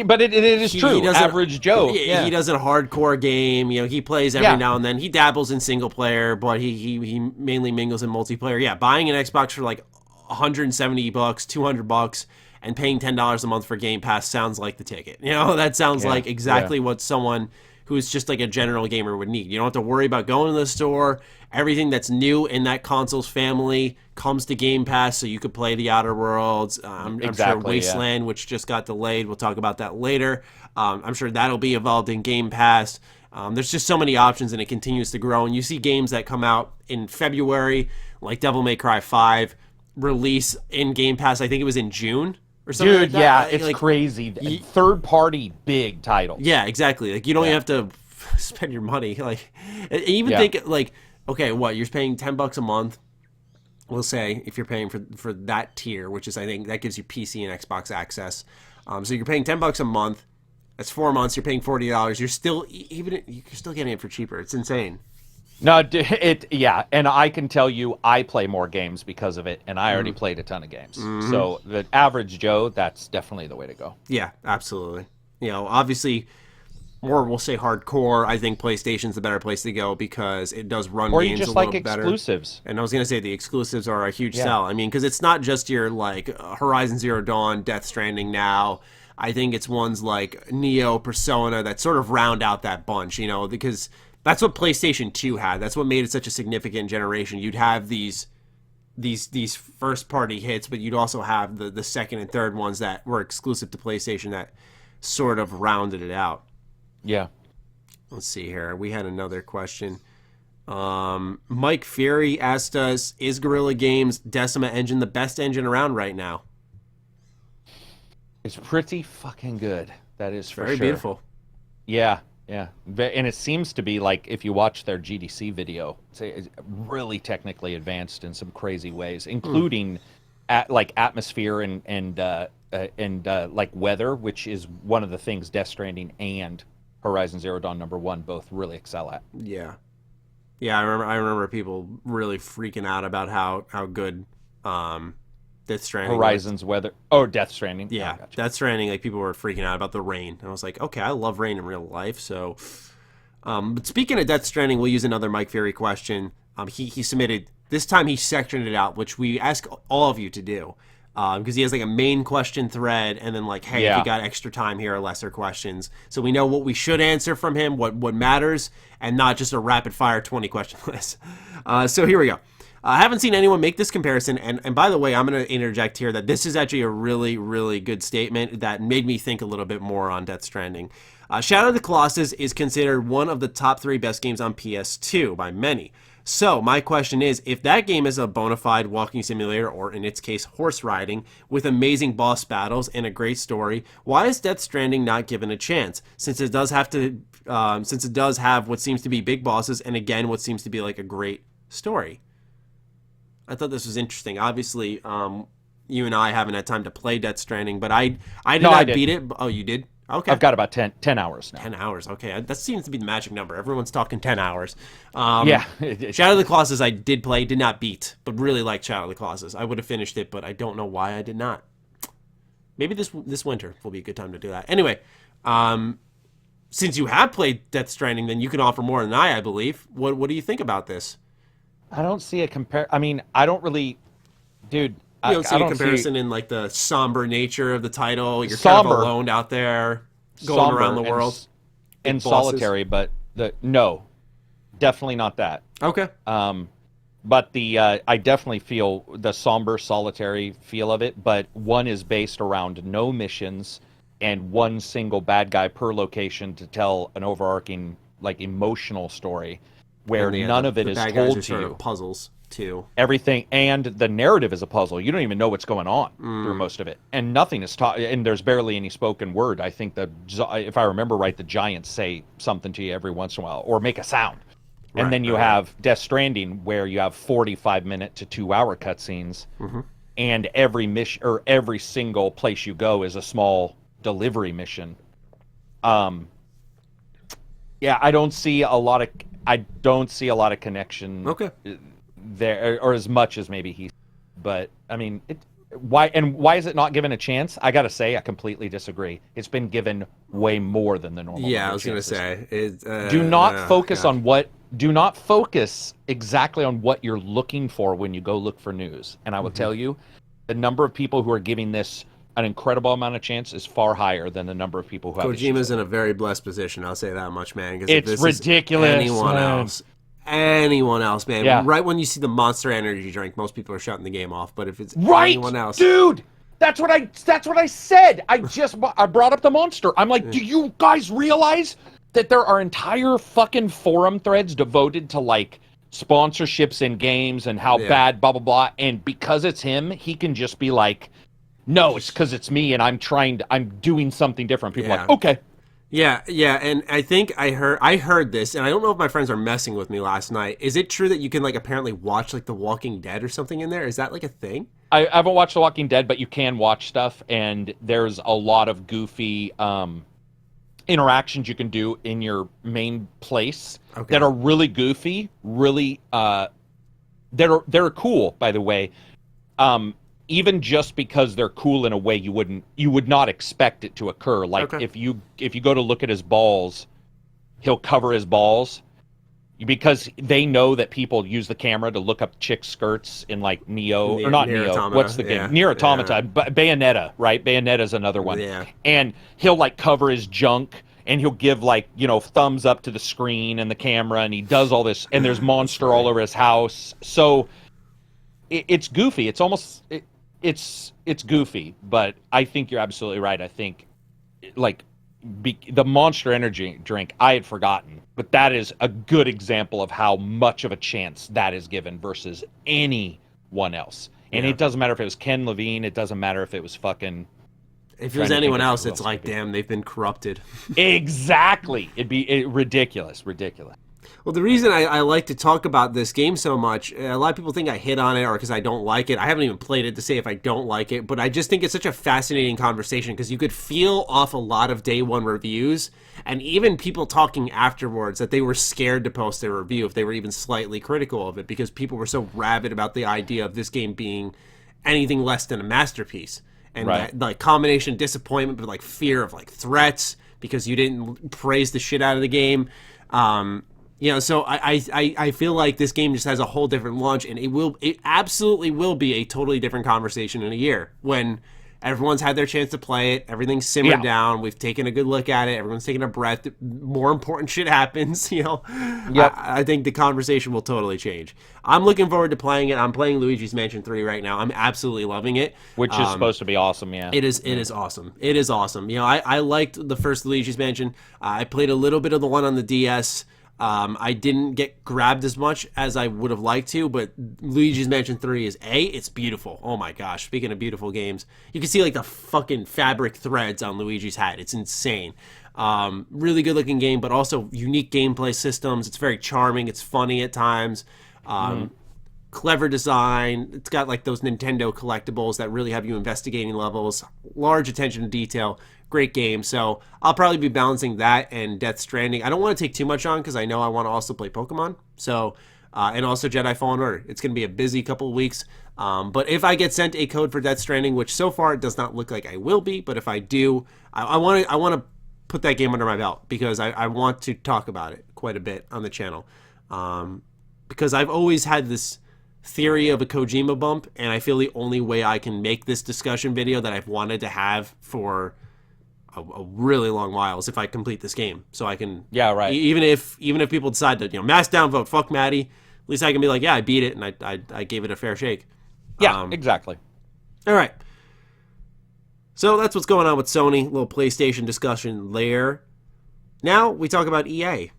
but it is true. Average Joe. He does a hardcore game. He plays every now and then. He dabbles in single player, but he mainly mingles in multiplayer. Yeah, buying an Xbox for like $170, $200, and paying $10 a month for Game Pass sounds like the ticket. That sounds like exactly what someone who's just like a general gamer would need. You don't have to worry about going to the store. Everything that's new in that console's family comes to Game Pass, so you could play the Outer Worlds. I'm sure Wasteland, which just got delayed. We'll talk about that later. I'm sure that'll be involved in Game Pass. There's just so many options, and it continues to grow. And you see games that come out in February, like Devil May Cry 5, release in Game Pass. I think it was in June or something. Dude, like that. Yeah, it's crazy. Third-party big titles. Yeah, exactly. Like you don't have to spend your money. Like even think like, okay, what you're paying $10 a month. We'll say if you're paying for that tier, which is I think that gives you PC and Xbox access. So you're paying $10 a month. That's 4 months. You're paying $40. You're still getting it for cheaper. It's insane. No, and I can tell you I play more games because of it, and I already played a ton of games. So the average Joe, that's definitely the way to go. Yeah, absolutely. Obviously, or we'll say hardcore, I think PlayStation's the better place to go because it does run games a little better. Exclusives. And I was going to say the exclusives are a huge sell. I mean, because it's not just your like Horizon Zero Dawn, Death Stranding now. I think it's ones like Neo, Persona that sort of round out that bunch, because that's what PlayStation 2 had. That's what made it such a significant generation. You'd have these first party hits, but you'd also have the second and third ones that were exclusive to PlayStation that sort of rounded it out. Yeah. Let's see here. We had another question. Mike Fury asked us, is Guerrilla Games' Decima engine the best engine around right now? It's pretty fucking good. That is for sure. Very beautiful. Yeah. Yeah, and it seems to be like if you watch their GDC video, it's really technically advanced in some crazy ways, including like atmosphere and like weather, which is one of the things Death Stranding and Horizon Zero Dawn #1 both really excel at. Yeah, I remember people really freaking out about how good Death Stranding. Horizon's weather. Oh, Death Stranding. Yeah, gotcha. Death Stranding. Like people were freaking out about the rain. And I was like, okay, I love rain in real life. So, but speaking of Death Stranding, we'll use another Mike Fury question. He submitted this time. He sectioned it out, which we ask all of you to do, because he has like a main question thread, and then like, hey, if you got extra time, here are lesser questions, so we know what we should answer from him, what matters, and not just a rapid fire 20 question list. So here we go. I haven't seen anyone make this comparison, and by the way, I'm going to interject here that this is actually a really, really good statement that made me think a little bit more on Death Stranding. Shadow of the Colossus is considered one of the top 3 best games on PS2 by many. So my question is, if that game is a bona fide walking simulator, or in its case, horse riding, with amazing boss battles and a great story, why is Death Stranding not given a chance? Since it does have what seems to be big bosses, and again, what seems to be like a great story. I thought this was interesting. Obviously, you and I haven't had time to play Death Stranding, but I did beat it. Oh, you did? Okay. I've got about 10 hours now. 10 hours, okay. That seems to be the magic number. Everyone's talking 10 hours. Yeah. Shadow of the Colossus I did play, did not beat, but really liked Shadow of the Colossus. I would have finished it, but I don't know why I did not. Maybe this winter will be a good time to do that. Anyway, since you have played Death Stranding, then you can offer more than I believe. What do you think about this? I don't see a I mean, I don't really, dude. You don't see a comparison in like the somber nature of the title. You're kind of alone out there, going around the world, and solitary. But no, definitely not that. Okay. But I definitely feel the somber, solitary feel of it. But one is based around no missions, and one single bad guy per location to tell an overarching, like, emotional story where none of it is told to sort you. of puzzles too. Everything, and the narrative is a puzzle. You don't even know what's going on through most of it, and nothing is taught. And there's barely any spoken word. I think if I remember right, the giants say something to you every once in a while, or make a sound. And then you have Death Stranding, where you have 45-minute to 2-hour cutscenes, and every mission or every single place you go is a small delivery mission. Yeah, I don't see a lot of connection. Okay. There, or as much as maybe he, but I mean, why is it not given a chance? I gotta say, I completely disagree. It's been given way more than the normal. Yeah, I was gonna say. Do not focus exactly on what you're looking for when you go look for news. And I will tell you, the number of people who are giving this an incredible amount of chance is far higher than the number of people who have. Kojima's in a very blessed position. I'll say that much, man. It's ridiculous. Anyone else, man. Yeah. Right when you see the Monster Energy drink, most people are shutting the game off. But if it's anyone else, dude, that's what I said. I brought up the Monster. I'm like, do you guys realize that there are entire fucking forum threads devoted to like sponsorships in games and how bad blah blah blah, and because it's him, he can just be like, no, it's because it's me and I'm doing something different. People are like, okay. Yeah, and I think I heard this, and I don't know if my friends are messing with me last night. Is it true that you can like apparently watch like The Walking Dead or something in there? Is that like a thing? I haven't watched The Walking Dead, but you can watch stuff, and there's a lot of goofy interactions you can do in your main place that are really goofy, really they're cool, by the way. Even just because they're cool in a way you would not expect it to occur. Like if you go to look at his balls, he'll cover his balls because they know that people use the camera to look up chicks' skirts in like Neo or not Neo. Automata. What's the game? Nier Automata. Bayonetta, right? Bayonetta's another one. Yeah. And he'll like cover his junk and he'll give like, thumbs up to the screen and the camera, and he does all this, and there's monster all over his house. So it's goofy. It's almost it's goofy, but I think you're absolutely right. I think like the Monster Energy drink, I had forgotten, but that is a good example of how much of a chance that is given versus anyone else. And it doesn't matter if it was Ken Levine. It doesn't matter if it was fucking. If it was anyone else, it's like, damn, they've been corrupted. Exactly. It'd be ridiculous. Well, the reason I like to talk about this game so much, a lot of people think I hit on it or because I don't like it. I haven't even played it to say if I don't like it, but I just think it's such a fascinating conversation because you could feel off a lot of day one reviews and even people talking afterwards that they were scared to post their review if they were even slightly critical of it because people were so rabid about the idea of this game being anything less than a masterpiece. And that like combination disappointment but like fear of like threats because you didn't praise the shit out of the game. So I feel like this game just has a whole different launch, and it absolutely will be a totally different conversation in a year when everyone's had their chance to play it, everything's simmered down, we've taken a good look at it, everyone's taking a breath, more important shit happens, I think the conversation will totally change. I'm looking forward to playing it. I'm playing Luigi's Mansion 3 right now. I'm absolutely loving it. Which is supposed to be awesome, yeah. It is awesome. It is awesome. I liked the first Luigi's Mansion. I played a little bit of the one on the DS. I didn't get grabbed as much as I would have liked to, but Luigi's Mansion 3 it's beautiful. Oh my gosh, speaking of beautiful games, you can see like the fucking fabric threads on Luigi's hat. It's insane. Really good looking game, but also unique gameplay systems. It's very charming. It's funny at times. Clever design. It's got like those Nintendo collectibles that really have you investigating levels. Large attention to detail. Great game. So I'll probably be balancing that and Death Stranding. I don't want to take too much on because I know I want to also play Pokemon. So, and also Jedi Fallen Order. It's going to be a busy couple of weeks. But if I get sent a code for Death Stranding, which so far it does not look like I will be, but if I do, I want to put that game under my belt because I want to talk about it quite a bit on the channel. Because I've always had this theory of a Kojima bump, and I feel the only way I can make this discussion video that I've wanted to have for a really long while is if I complete this game, so I can even if people decide to mass downvote, fuck Maddie, at least I can be like, I beat it and I gave it a fair shake. Exactly. All right, So that's what's going on with Sony. A little PlayStation discussion there. Now we talk about EA.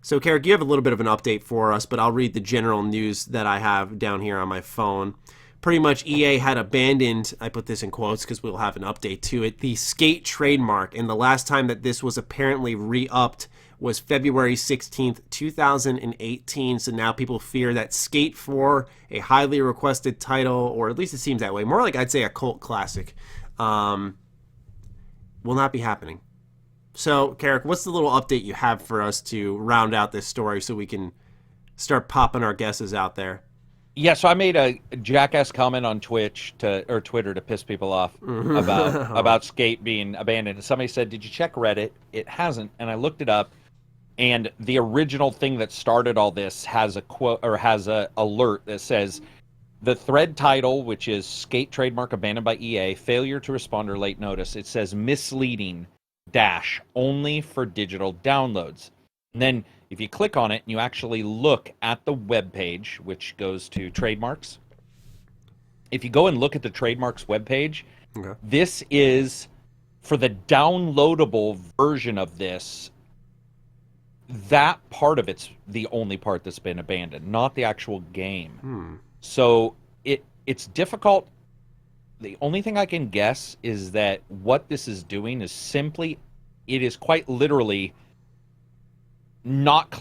So, Karak, you have a little bit of an update for us, but I'll read the general news that I have down here on my phone. Pretty much EA had abandoned, I put this in quotes because we'll have an update to it, the Skate trademark. And the last time that this was apparently re-upped was February 16th, 2018. So now people fear that Skate 4, a highly requested title, or at least it seems that way, more like I'd say a cult classic, will not be happening. So, Karak, what's the little update you have for us to round out this story so we can start popping our guesses out there? Yeah, so I made a jackass comment on Twitter to piss people off about Skate being abandoned. And somebody said, "Did you check Reddit?" It hasn't, and I looked it up, and the original thing that started all this has a quote or has a alert that says, "The thread title, which is Skate trademark abandoned by EA, failure to respond or late notice." It says misleading. Only for digital downloads. And then if you click on it and you actually look at the web page, which goes to Trademarks, if you go and look at the Trademarks web page, this is for the downloadable version of this. That part of it's the only part that's been abandoned, not the actual game. So it's difficult. The only thing I can guess is that what this is doing is simply, it is quite literally not.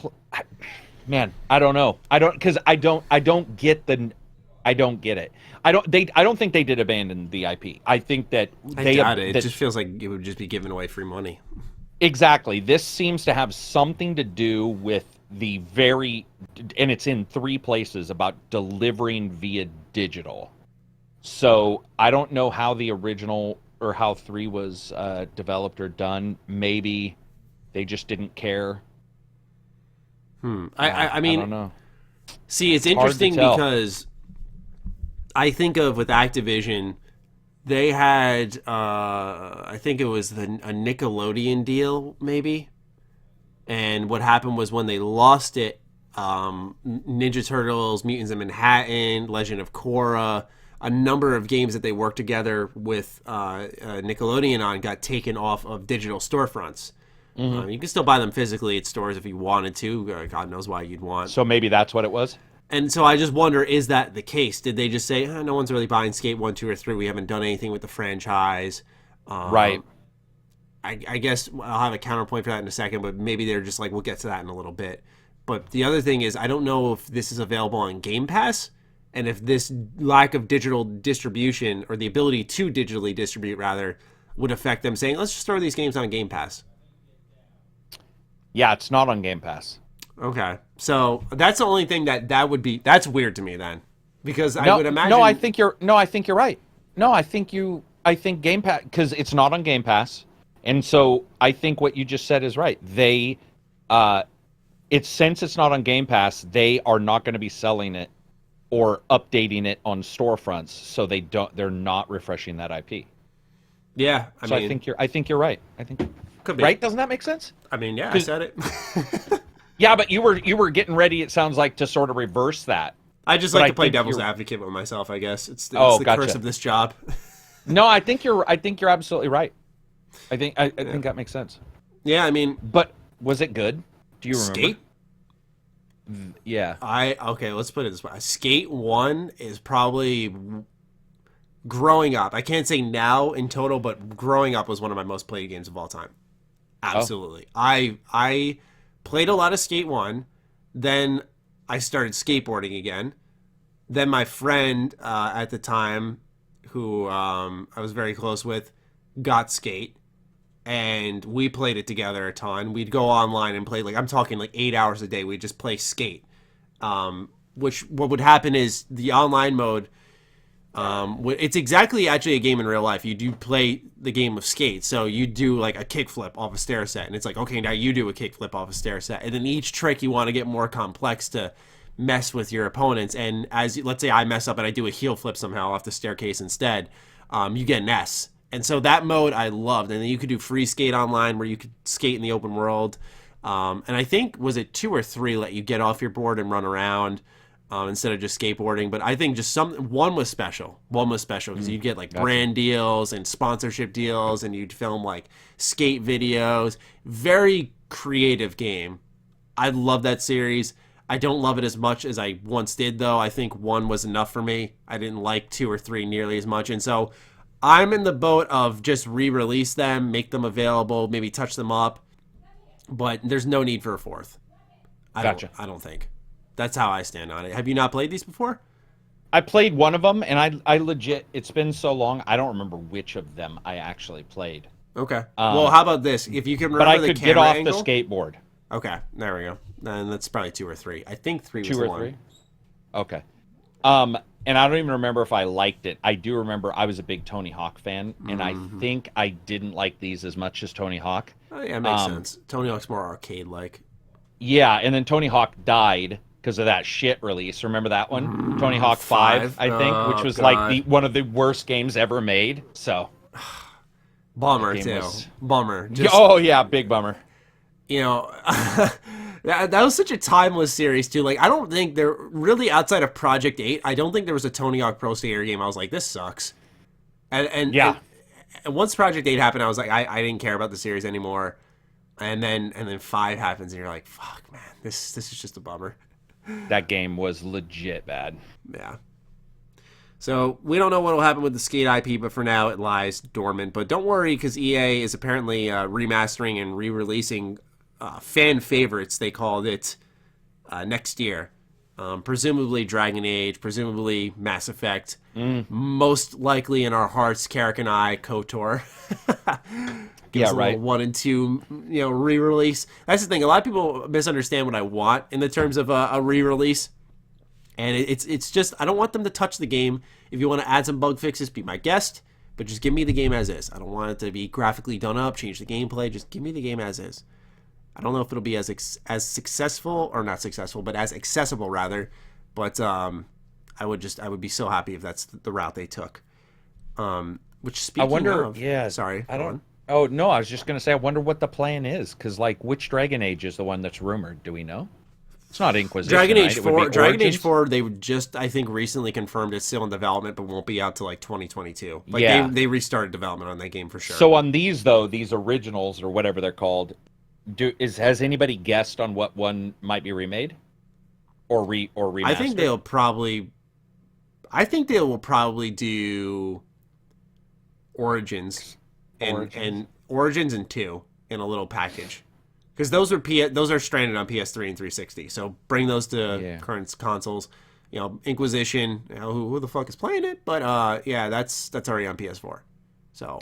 Man, I don't know. I don't get it. I don't think they did abandon the IP. I think that I doubt it. It just feels like it would just be giving away free money. Exactly. This seems to have something to do with the and it's in 3 places about delivering via digital. So I don't know how the original or how 3 was developed or done. Maybe they just didn't care. I mean, I don't know. See, it's interesting because I think of with Activision, they had I think it was a Nickelodeon deal maybe, and what happened was when they lost it, Ninja Turtles, Mutants in Manhattan, Legend of Korra, a number of games that they worked together with Nickelodeon on got taken off of digital storefronts. You can still buy them physically at stores if you wanted to. God knows why you'd want. So maybe that's what it was? And so I just wonder, is that the case? Did they just say, no one's really buying Skate 1, 2, or 3. We haven't done anything with the franchise. Right. I guess I'll have a counterpoint for that in a second, but maybe they're just like, we'll get to that in a little bit. But the other thing is, I don't know if this is available on Game Pass, and if this lack of digital distribution, or the ability to digitally distribute, rather, would affect them saying, let's just throw these games on Game Pass. Yeah, it's not on Game Pass. Okay. So that's the only thing that would be, that's weird to me then. Because I would imagine. I think you're right. I think Game Pass, because it's not on Game Pass. And so I think what you just said is right. Since it's not on Game Pass, they are not going to be selling it or updating it on storefronts, so they're not refreshing that IP. Yeah, I think you're right. I think could be. Right? Doesn't that make sense? I mean, yeah, I said it. Yeah, but you were getting ready, it sounds like, to sort of reverse that. I just like to play devil's advocate with myself, I guess. It's the curse of this job. No, I think you're absolutely right. I think that makes sense. Yeah, I mean, but was it good? Do you remember? Skate? Yeah. Okay, let's put it this way. Skate 1 is probably, growing up, I can't say now in total, but growing up was one of my most played games of all time. Absolutely. Oh. I played a lot of Skate 1, then I started skateboarding again. Then my friend at the time, who I was very close with, got Skate, and we played it together a ton. We'd go online and play, I'm talking 8 hours a day. We'd just play Skate. What would happen is the online mode, it's exactly actually a game in real life. You do play the game of Skate. So you do a kickflip off a stair set, and it's okay, now you do a kickflip off a stair set. And then each trick you want to get more complex to mess with your opponents. And let's say I mess up and I do a heel flip somehow off the staircase instead, you get an S. And so that mode I loved. And then you could do free skate online where you could skate in the open world. And I think, was it 2 or 3 let you get off your board and run around? instead of just skateboarding. But I think just one was special. One was special because you'd get like Gotcha. brand deals and sponsorship deals, and you'd film like skate videos. Very creative game. I love that series. I don't love it as much as I once did, though. I think 1 was enough for me. I didn't like 2 or 3 nearly as much. And so I'm in the boat of just re-release them, make them available, maybe touch them up. But there's no need for a 4th. Gotcha. I don't think. That's how I stand on it. Have you not played these before? I played one of them, and I legit, it's been so long, I don't remember which of them I actually played. Okay. Well, how about this? If you can remember But I the could camera get off angle, the skateboard. Okay, there we go. Then that's probably 2 or 3. I think 3 was 2 the or one. 3? Okay. And I don't even remember if I liked it. I do remember I was a big Tony Hawk fan, and I think I didn't like these as much as Tony Hawk. Oh, yeah, makes sense. Tony Hawk's more arcade-like. Yeah, and then Tony Hawk died because of that shit release. Remember that one? Tony Hawk 5, I think, which was like one of the worst games ever made. So Bummer, too. Bummer. Just, oh, yeah, big bummer. You know, that was such a timeless series, too. Like, I don't think there, really outside of Project 8, I don't think there was a Tony Hawk Pro Skater game I was like, this sucks. And once Project 8 happened, I was like, I didn't care about the series anymore. And then 5 happens, and you're like, fuck, man, this is just a bummer. That game was legit bad. Yeah. So we don't know what will happen with the Skate IP, but for now it lies dormant. But don't worry, because EA is apparently remastering and re-releasing fan favorites, they called it, next year. Presumably Dragon Age, presumably Mass Effect. Most likely in our hearts, Karak and I, KOTOR. Yeah, right. 1 and 2, re-release. That's the thing. A lot of people misunderstand what I want in the terms of a re-release. And it's just, I don't want them to touch the game. If you want to add some bug fixes, be my guest. But just give me the game as is. I don't want it to be graphically done up, change the gameplay. Just give me the game as is. I don't know if it'll be as successful, or not successful, but as accessible, rather. But I would be so happy if that's the route they took. Which, speaking I wonder, of... yeah. Sorry, I go don't... on. Oh, no, I was just going to say, I wonder what the plan is. Because, like, which Dragon Age is the one that's rumored? Do we know? It's not Inquisition, Dragon Age right? 4. Dragon Age 4. They just, I think, recently confirmed it's still in development, but won't be out till like 2022. Like Yeah. they restarted development on that game for sure. So on these, though, these originals or whatever they're called, has anybody guessed on what one might be remade or remastered? I think they will probably do Origins and Origins and 2 in a little package. Because those are stranded on PS3 and 360. So bring those to current consoles. Inquisition. Who the fuck is playing it? But that's already on PS4. So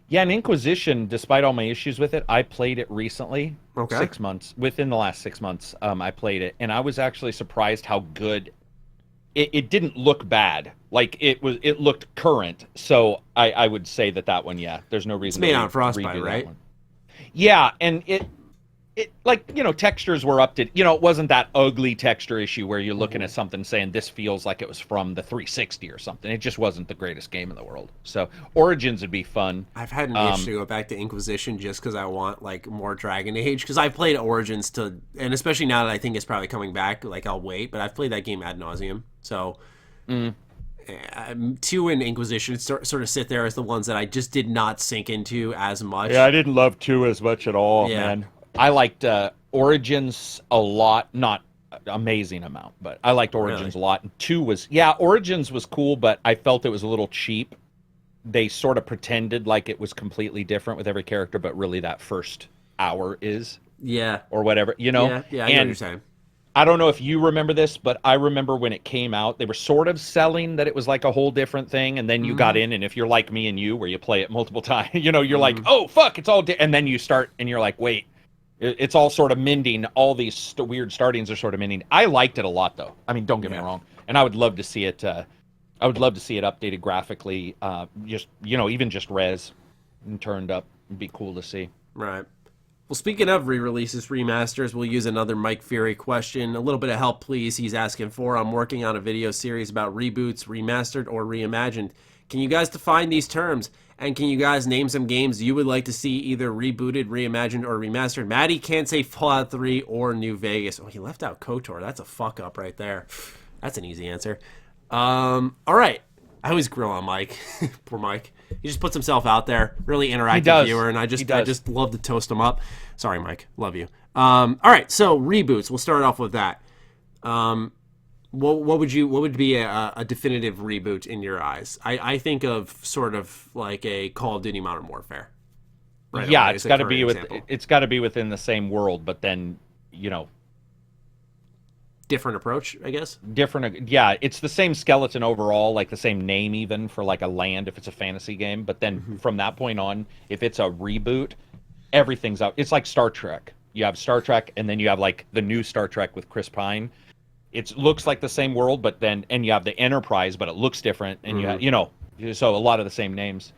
yeah, and Inquisition, despite all my issues with it, I played it recently. Okay. 6 months within the last 6 months. I played it, and I was actually surprised how good. It didn't look bad. Like it looked current. So I would say that one. Yeah, there's no reason. It's made to on Frostbite, redo that right? one. Yeah, and it like, textures were up to, it wasn't that ugly texture issue where you're looking at something saying this feels like it was from the 360 or something. It just wasn't the greatest game in the world. So Origins would be fun. I've had an itch to go back to Inquisition just because I want like more Dragon Age, because I've played Origins and especially now that I think it's probably coming back, like I'll wait, but I've played that game ad nauseum. So 2 and Inquisition sort of sit there as the ones that I just did not sink into as much. Yeah, I didn't love 2 as much at all, man. I liked Origins a lot, not amazing amount, but I liked Origins a lot. And 2 was, Origins was cool, but I felt it was a little cheap. They sort of pretended like it was completely different with every character, but really that first hour is. Yeah. Or whatever, Yeah, I know what you're saying. I don't know if you remember this, but I remember when it came out, they were sort of selling that it was like a whole different thing, and then you got in, and if you're like me and you, where you play it multiple times, you're like, oh, fuck, it's all and then you start, and you're like, wait. It's all sort of mending. All these weird startings are sort of mending. I liked it a lot, though. I mean, don't get me wrong. And I would love to see it. I would love to see it updated graphically. Just even just res and turned up. It'd be cool to see. Right. Well, speaking of re-releases, remasters, we'll use another Mike Fury question. A little bit of help, please. He's asking for. I'm working on a video series about reboots, remastered, or reimagined. Can you guys define these terms? And can you guys name some games you would like to see either rebooted, reimagined, or remastered? Maddie can't say Fallout 3 or New Vegas. Oh, he left out KOTOR. That's a fuck up right there. That's an easy answer. All right. I always grill on Mike. Poor Mike. He just puts himself out there, really interactive viewer, and I just love to toast him up. Sorry, Mike. Love you. All right. So reboots. We'll start off with that. What would be a definitive reboot in your eyes? I think of sort of like a Call of Duty Modern Warfare. Right, yeah, it's got to be within the same world, but then, you know, different approach, I guess. Different, yeah. It's the same skeleton overall, like the same name even for like a land if it's a fantasy game. But then from that point on, if it's a reboot, everything's out. It's like Star Trek. You have Star Trek, and then you have like the new Star Trek with Chris Pine. It looks like the same world, but then you have the Enterprise, but it looks different, and you have, so a lot of the same names.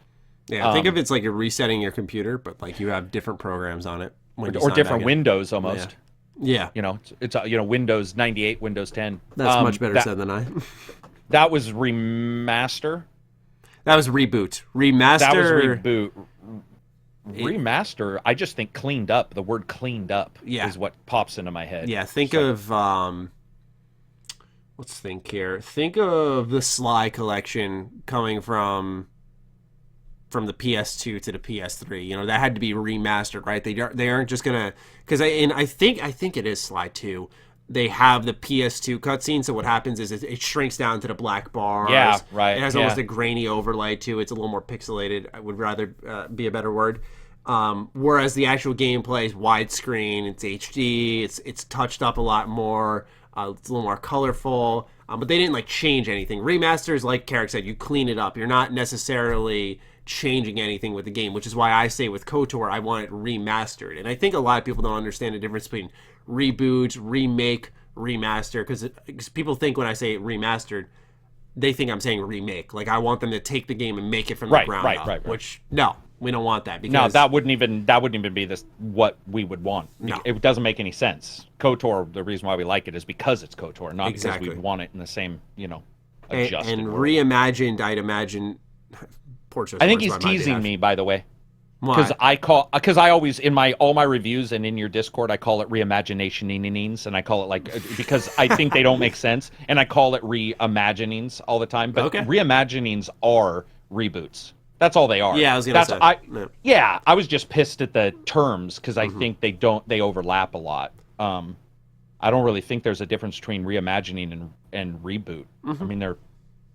Yeah, think of it's like you're resetting your computer, but like you have different programs on it, or different Windows almost. Yeah. It's Windows 98, Windows 10. That's much better said than I. That was remaster. That was reboot. Remaster. That was reboot. Remaster. I just think cleaned up. The word cleaned up is what pops into my head. Yeah. Think of let's think here. Think of the Sly collection coming from the PS2 to the PS3. That had to be remastered, right? They aren't just gonna, because I think it is Sly 2. They have the PS2 cutscene, so what happens is it shrinks down to the black bars. Yeah, right. It has almost a grainy overlay too. It's a little more pixelated. I would rather be a better word. Whereas the actual gameplay is widescreen. It's HD. It's touched up a lot more. It's a little more colorful. But they didn't change anything. Remasters, like Karak said, you clean it up. You're not necessarily changing anything with the game, which is why I say with KOTOR I want it remastered. And I think a lot of people don't understand the difference between reboot, remake, remaster, because people think when I say remastered, they think I'm saying remake. Like I want them to take the game and make it from the ground up. Right. Which no, we don't want that. Because no, that wouldn't even be what we would want. No. It doesn't make any sense. KOTOR, the reason why we like it is because it's KOTOR, not because we want it in the same, adjusted and world. Reimagined, I'd imagine. I think he's teasing me, by the way, because I always in all my reviews and in your Discord I call it reimagination-ings, and I call it because I think they don't make sense, and I call it reimaginings all the time. But reimaginings are reboots. That's all they are. Yeah, I was gonna say. Yeah, I was just pissed at the terms because I think they overlap a lot. I don't really think there's a difference between reimagining and reboot. I mean, they're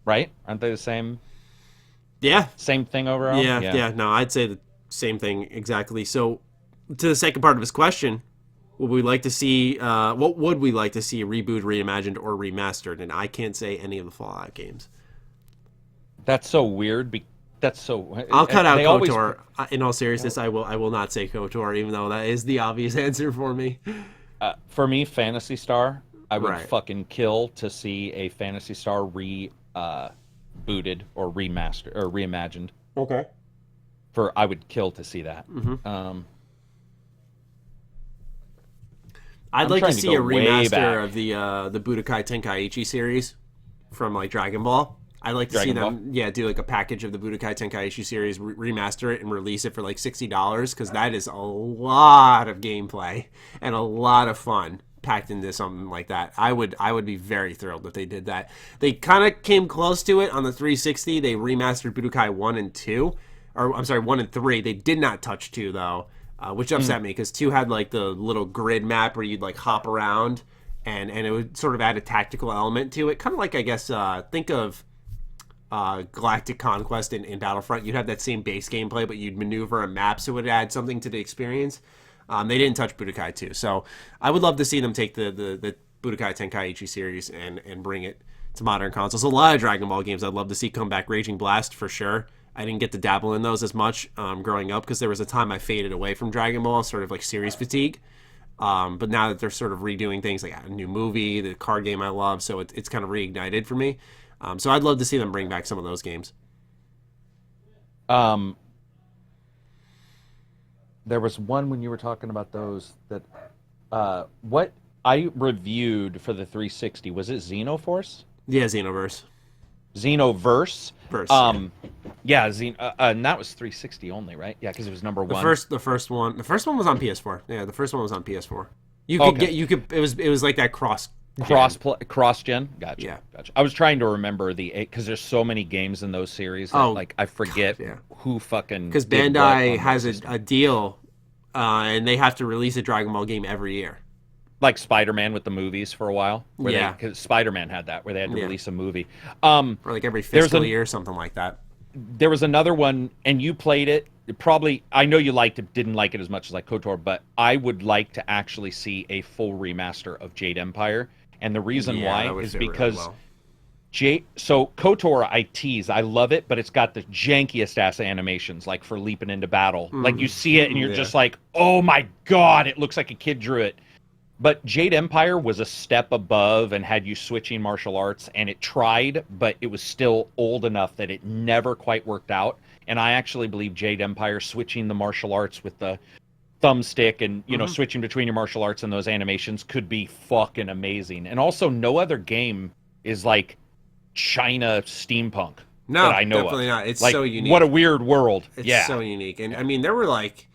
right, aren't they the same? Yeah. Same thing overall? Yeah. No, I'd say the same thing exactly. So, to the second part of his question, what would we like to see reboot, reimagined, or remastered? And I can't say any of the Fallout games. That's so weird. I'll cut out KOTOR. In all seriousness, I will not say KOTOR, even though that is the obvious answer for me. For me, Phantasy Star, I would fucking kill to see a Phantasy Star booted or remastered or reimagined. Okay. I would kill to see that. I'd like to see a remaster of the Budokai Tenkaichi series from Dragon Ball. I'd like to see them do a package of the Budokai Tenkaichi series, remaster it and release it for $60, because that is a lot of gameplay and a lot of fun packed into something like that. I would be very thrilled if they did that. They kind of came close to it on the 360. They remastered Budokai 1 and 2, or I'm sorry, 1 and 3. They did not touch 2 though, which upset me, because 2 had the little grid map where you'd hop around, and it would sort of add a tactical element to it, kind of I guess think of Galactic Conquest in Battlefront. You'd have that same base gameplay, but you'd maneuver a map, so it would add something to the experience. They didn't touch Budokai 2, so I would love to see them take the Budokai Tenkaichi series and bring it to modern consoles. A lot of Dragon Ball games I'd love to see come back. Raging Blast, for sure. I didn't get to dabble in those as much growing up, because there was a time I faded away from Dragon Ball, sort of series fatigue. But now that they're sort of redoing things, a new movie, the card game I love, so it's kind of reignited for me. So I'd love to see them bring back some of those games. There was one when you were talking about those that what I reviewed for the 360, was it Xenoforce? Yeah, Xenoverse. Xenoverse. And that was 360 only, right? Yeah, because it was number 1. The first one was on PS4. Yeah, the first one was on PS4. It was like that cross Cross gen. Gotcha. Yeah. Gotcha. I was trying to remember because there's so many games in those series that like I forget who fucking. Because Bandai has a deal, and they have to release a Dragon Ball game every year. Like Spider-Man with the movies for a while. Because Spider-Man had that where they had to release a movie. Or like every fiscal year, something like that. There was another one, and you played it. Probably, I know you didn't like it as much as like KOTOR, but I would like to actually see a full remaster of Jade Empire. And the reason why is because so KOTOR, I tease, I love it, but it's got the jankiest ass animations, like for leaping into battle. Like you see it and you're just like, oh my god, it looks like a kid drew it. But Jade Empire was a step above and had you switching martial arts, and it tried, but it was still old enough that it never quite worked out. And I actually believe Jade Empire switching the martial arts with the thumbstick and, you know, switching between your martial arts and those animations could be fucking amazing. And also, no other game is like China steampunk that I know definitely of. not. It's like, so unique. What a weird world. It's so unique. And, I mean, there were like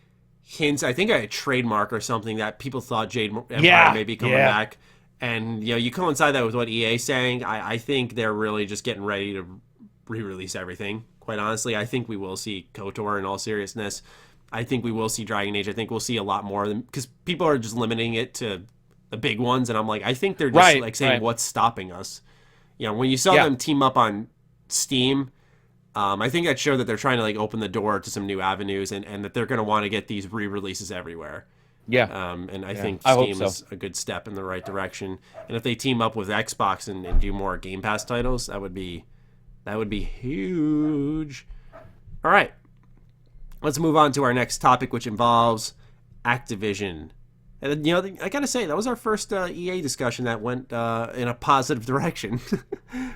hints. I think I had Trademark or something that people thought Jade Empire may be coming back. And, you know, you coincide that with what EA's saying. I think they're really just getting ready to re-release everything. Quite honestly, I think we will see KOTOR in all seriousness. I think we will see Dragon Age. I think we'll see a lot more of them because people are just limiting it to the big ones. And I'm like, I think they're just like saying, what's stopping us? You know, when you saw them team up on Steam, I think that showed that they're trying to like open the door to some new avenues and that they're going to want to get these re-releases everywhere. Yeah. And I think Steam is a good step in the right direction. And if they team up with Xbox and do more Game Pass titles, that would be huge. All right. Let's move on to our next topic, which involves Activision. And, you know, I got to say, that was our first EA discussion that went in a positive direction.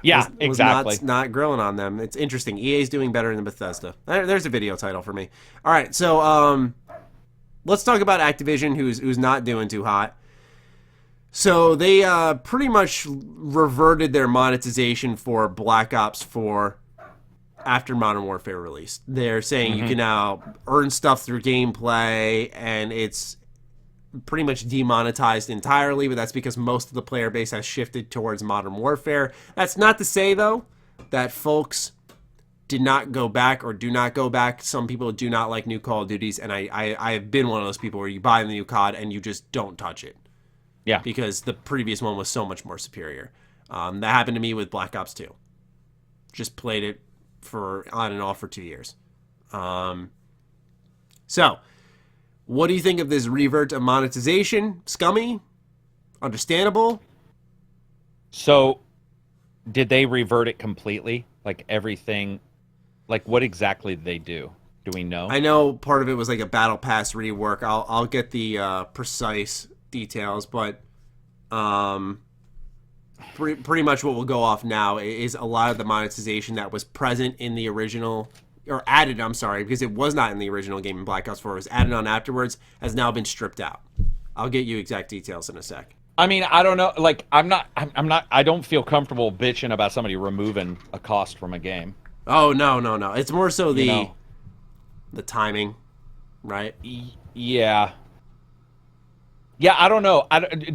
Exactly. Not grilling on them. It's interesting. EA's doing better than Bethesda. There's a video title for me. All right, so let's talk about Activision, who's not doing too hot. So they pretty much reverted their monetization for Black Ops 4 after Modern Warfare released. They're saying you can now earn stuff through gameplay, and it's pretty much demonetized entirely, but that's because most of the player base has shifted towards Modern Warfare. That's not to say, though, that folks did not go back or do not go back. Some people do not like new Call of Duties, and I have been one of those people where you buy the new COD and you just don't touch it. Yeah. Because the previous one was so much more superior. That happened to me with Black Ops 2. Just played it for on and off for 2 years. So, what do you think of this revert of monetization? Scummy? Understandable? So, did they revert it completely? Like everything? Like what exactly did they do? Do we know? I know part of it was like a Battle Pass rework. I'll get the precise details, but pretty much what will go off now is a lot of the monetization that was present in the original, or added, I'm sorry, because it was not in the original game in Black Ops 4, it was added on afterwards, has now been stripped out. I'll get you exact details in a sec. I mean, I don't know, like, I don't feel comfortable bitching about somebody removing a cost from a game. Oh, no. It's more so the timing, right? Yeah. Yeah, I don't know.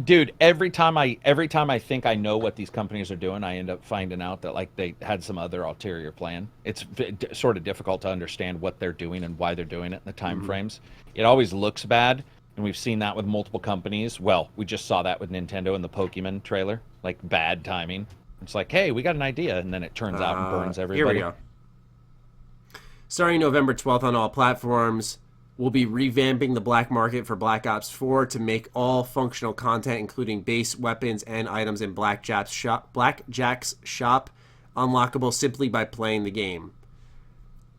Dude, every time I think I know what these companies are doing, I end up finding out that like they had some other ulterior plan. It's sort of difficult to understand what they're doing and why they're doing it in the time frames. It always looks bad, and we've seen that with multiple companies. Well, we just saw that with Nintendo in the Pokemon trailer, like bad timing. It's like, hey, we got an idea, and then it turns out and burns everybody. Here we go. Starting November 12th on all platforms, we'll be revamping the black market for Black Ops 4 to make all functional content, including base weapons and items in Blackjack's shop, unlockable simply by playing the game.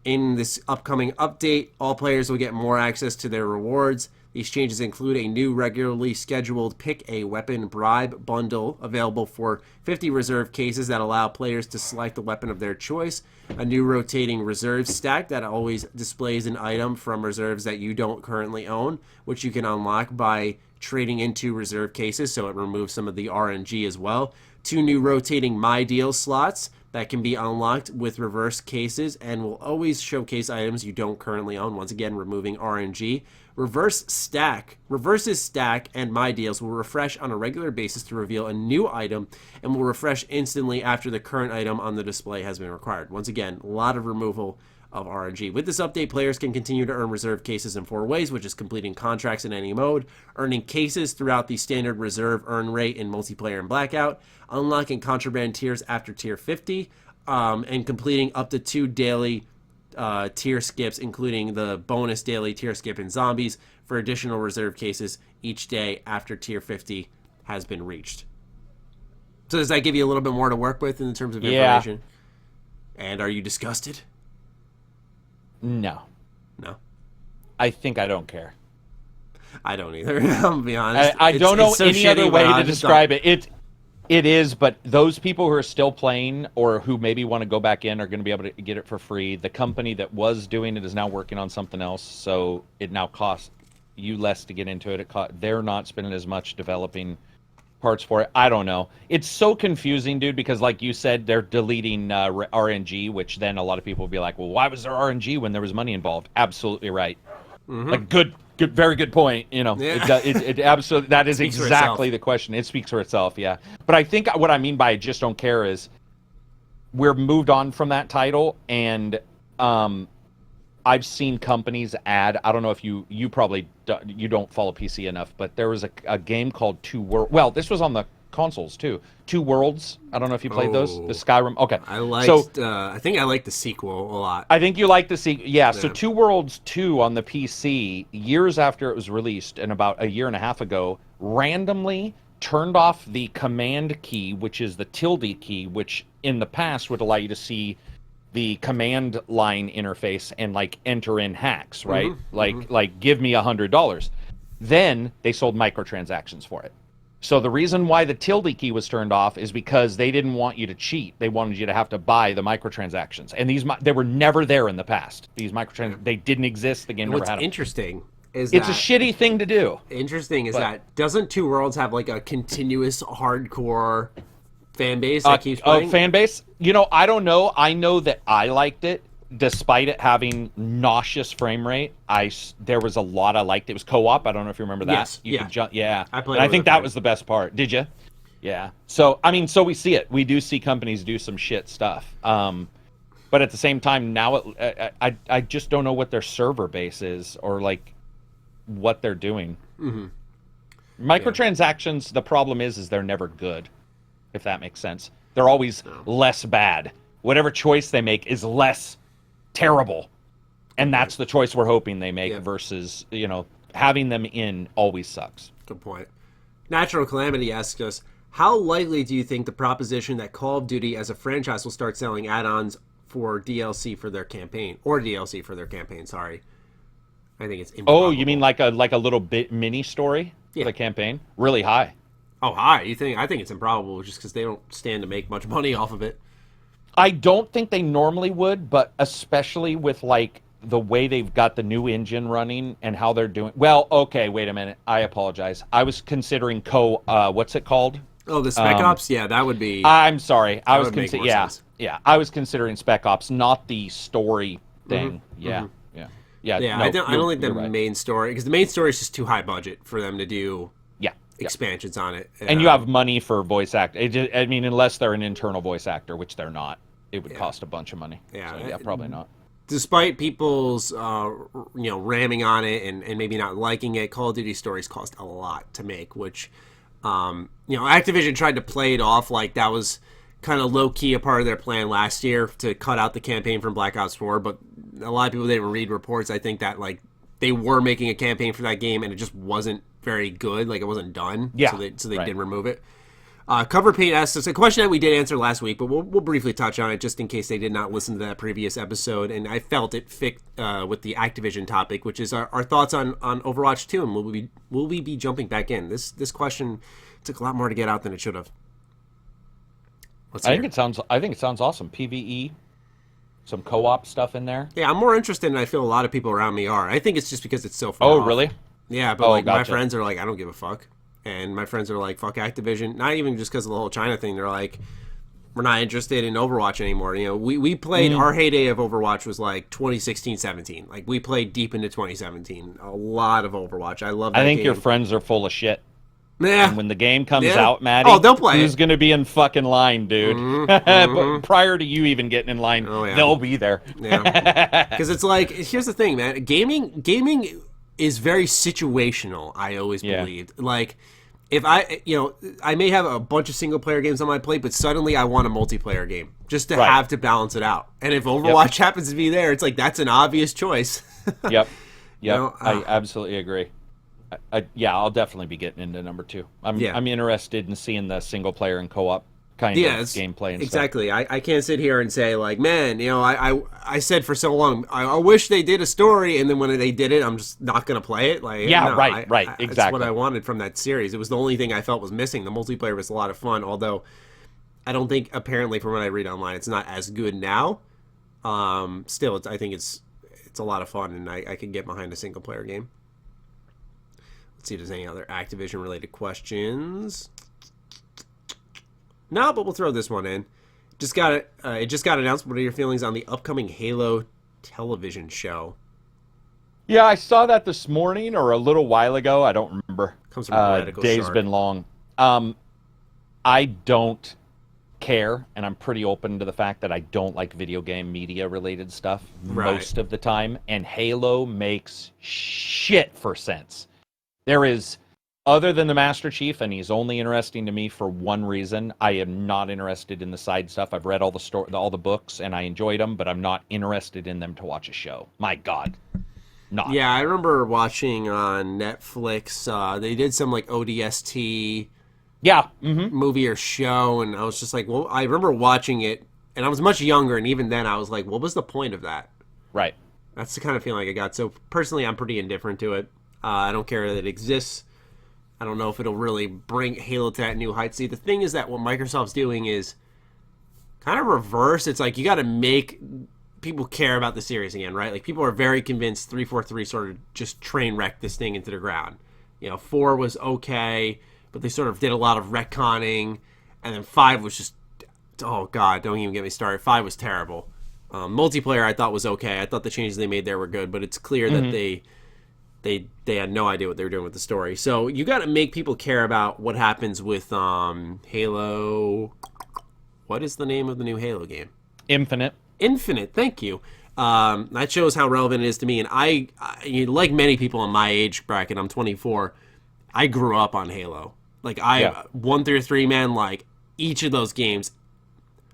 In this upcoming update, all players will get more access to their rewards. These changes include a new regularly scheduled Pick a Weapon Bribe bundle available for 50 reserve cases that allow players to select a weapon of their choice, a new rotating reserves stack that always displays an item from reserves that you don't currently own, which you can unlock by trading into reserve cases, so it removes some of the RNG as well. 2 new rotating My Deal slots that can be unlocked with reverse cases and will always showcase items you don't currently own, once again removing RNG. Reverses stack and My Deals will refresh on a regular basis to reveal a new item and will refresh instantly after the current item on the display has been required. Once again, a lot of removal of RNG. With this update, players can continue to earn reserve cases in 4 ways, which is completing contracts in any mode, earning cases throughout the standard reserve earn rate in multiplayer and Blackout, unlocking contraband tiers after tier 50, and completing up to 2 daily tier skips, including the bonus daily tier skip in Zombies, for additional reserve cases each day after tier 50 has been reached. So does that give you a little bit more to work with in terms of information? Yeah. And are you disgusted? No. I think I don't care. I don't either. I'll be honest. I don't know any other way to describe it. It is, but those people who are still playing or who maybe want to go back in are going to be able to get it for free. The company that was doing it is now working on something else, so it now costs you less to get into it. They're not spending as much developing parts for it. I don't know. It's so confusing, dude, because like you said, they're deleting RNG, which then a lot of people will be like, well, why was there RNG when there was money involved? Absolutely right. Like, good, very good point. You know, it absolutely, that is exactly the question. It speaks for itself, yeah. But I think what I mean by I just don't care is we're moved on from that title, and I've seen companies add, I don't know if you probably you don't follow PC enough, but there was a game called Two Worlds. Well, this was on the consoles too. Two Worlds. I don't know if you played those. The Skyrim. Okay. I think I liked the sequel a lot. I think you liked the sequel. Yeah. So Two Worlds 2 on the PC, years after it was released, and about a year and a half ago, randomly turned off the command key, which is the tilde key, which in the past would allow you to see the command line interface and like enter in hacks, right? Like give me $100. Then they sold microtransactions for it. So the reason why the tilde key was turned off is because they didn't want you to cheat. They wanted you to have to buy the microtransactions, and they were never there in the past. These microtransactions, they didn't exist. The game never had them. What's interesting is it's a shitty thing to do. Interesting is that doesn't Two Worlds have like a continuous hardcore fan base that keeps playing? Fan base? You know, I don't know. I know that I liked it, despite it having nauseous frame rate. There was a lot I liked. It was co-op. I don't know if you remember that. Yes. You could jump, yeah. I played. And I think that was the best part. Did you? Yeah. So I mean, so we see it. We do see companies do some shit stuff. But at the same time, now I just don't know what their server base is or like what they're doing. Microtransactions. The problem is they're never good. If that makes sense. They're always less bad. Whatever choice they make is less terrible. And that's the choice we're hoping they make versus, you know, having them in always sucks. Good point. Natural Calamity asks us, how likely do you think the proposition that Call of Duty as a franchise will start selling add-ons for DLC for their campaign, or DLC for their campaign, sorry. I think it's improbable. Oh, you mean like a little bit mini story for the campaign? Really high. Oh, high. You think? I think it's improbable just because they don't stand to make much money off of it. I don't think they normally would, but especially with like the way they've got the new engine running and how they're doing. Well, okay, wait a minute. I apologize. I was considering what's it called? Oh, the Spec Ops? Yeah, that would be. I'm sorry. I was considering. Yeah. I was considering Spec Ops, not the story thing. Yeah. No, I don't think the main story, because the main story is just too high budget for them to do. Expansions on it, and you have money for voice actor. I mean, unless they're an internal voice actor, which they're not, it would cost a bunch of money. So, probably not. Despite people's ramming on it and maybe not liking it, Call of Duty stories cost a lot to make, which Activision tried to play it off like that was kind of low key a part of their plan last year to cut out the campaign from Black Ops 4, but a lot of people didn't read reports. I think that like they were making a campaign for that game and it just wasn't very good, like it wasn't done. So they did remove it. Cover Paint asks us a question that we did answer last week, but we'll briefly touch on it just in case they did not listen to that previous episode. And I felt it fit with the Activision topic, which is our thoughts on Overwatch 2, and will we be jumping back in? This question took a lot more to get out than it should have. I think it sounds awesome. PvE, some co-op stuff in there. Yeah, I'm more interested, and I feel a lot of people around me are. I think it's just because it's so far off. Really? Yeah, but Oh, like my gotcha. friends are like, I don't give a fuck, and my friends are like, fuck Activision. Not even just because of the whole China thing. They're like, we're not interested in Overwatch anymore. You know, we played our heyday of Overwatch was like 2016, 17. Like we played deep into 2017. A lot of Overwatch. I love that I think game. your friends are full of shit. Yeah. And when the game comes Yeah. out, Maddie, Oh, they'll play who's it. going to be in fucking line, dude? But prior to you even getting in line, Oh, yeah. they'll be there. Yeah. Because it's like, here's the thing, man. Gaming is very situational. I always Yeah. believed. Like, if I may have a bunch of single player games on my plate, but suddenly I want a multiplayer game just to Right. have to balance it out. And if Overwatch happens to be there, it's like that's an obvious choice. Yep. You know, I absolutely agree. I'll definitely be getting into number 2. I'm interested in seeing the single player and co-op kind of gameplay and exactly. stuff. I can't sit here and say like, man, I said for so long, I wish they did a story, and then when they did it, I'm just not gonna play it. Like, Yeah, no, right, That's exactly. what I wanted from that series. It was the only thing I felt was missing. The multiplayer was a lot of fun, although I don't think, apparently from what I read online, it's not as good now. Still, I think it's a lot of fun, and I can get behind a single player game. Let's see if there's any other Activision related questions. No, but we'll throw this one in. It just got announced. What are your feelings on the upcoming Halo television show? Yeah, I saw that this morning or a little while ago. I don't remember. Comes from a radical Day's shark. been long. I don't care, and I'm pretty open to the fact that I don't like video game media related stuff most of the time, and Halo makes shit for sense. There is, other than the Master Chief, and he's only interesting to me for one reason. I am not interested in the side stuff. I've read all the books, and I enjoyed them, but I'm not interested in them to watch a show. My God, not. Yeah, I remember watching on Netflix. They did some like ODST movie or show, and I was just like, well, I remember watching it, and I was much younger, and even then I was like, what was the point of that? Right. That's the kind of feeling I got. So personally, I'm pretty indifferent to it. I don't care that it exists. I don't know if it'll really bring Halo to that new height. See, the thing is that what Microsoft's doing is kind of reverse. It's like you got to make people care about the series again, right? Like people are very convinced 343 sort of just train wrecked this thing into the ground. 4 was okay, but they sort of did a lot of retconning, and then 5 was just, oh god, don't even get me started. 5 was terrible. Multiplayer I thought was okay. I thought the changes they made there were good, but it's clear that they had no idea what they were doing with the story. So you got to make people care about what happens with Halo. What is the name of the new Halo game? Infinite. Thank you. That shows how relevant it is to me. And I like many people in my age bracket, I'm 24. I grew up on Halo. Like 1 through 3, man. Like each of those games,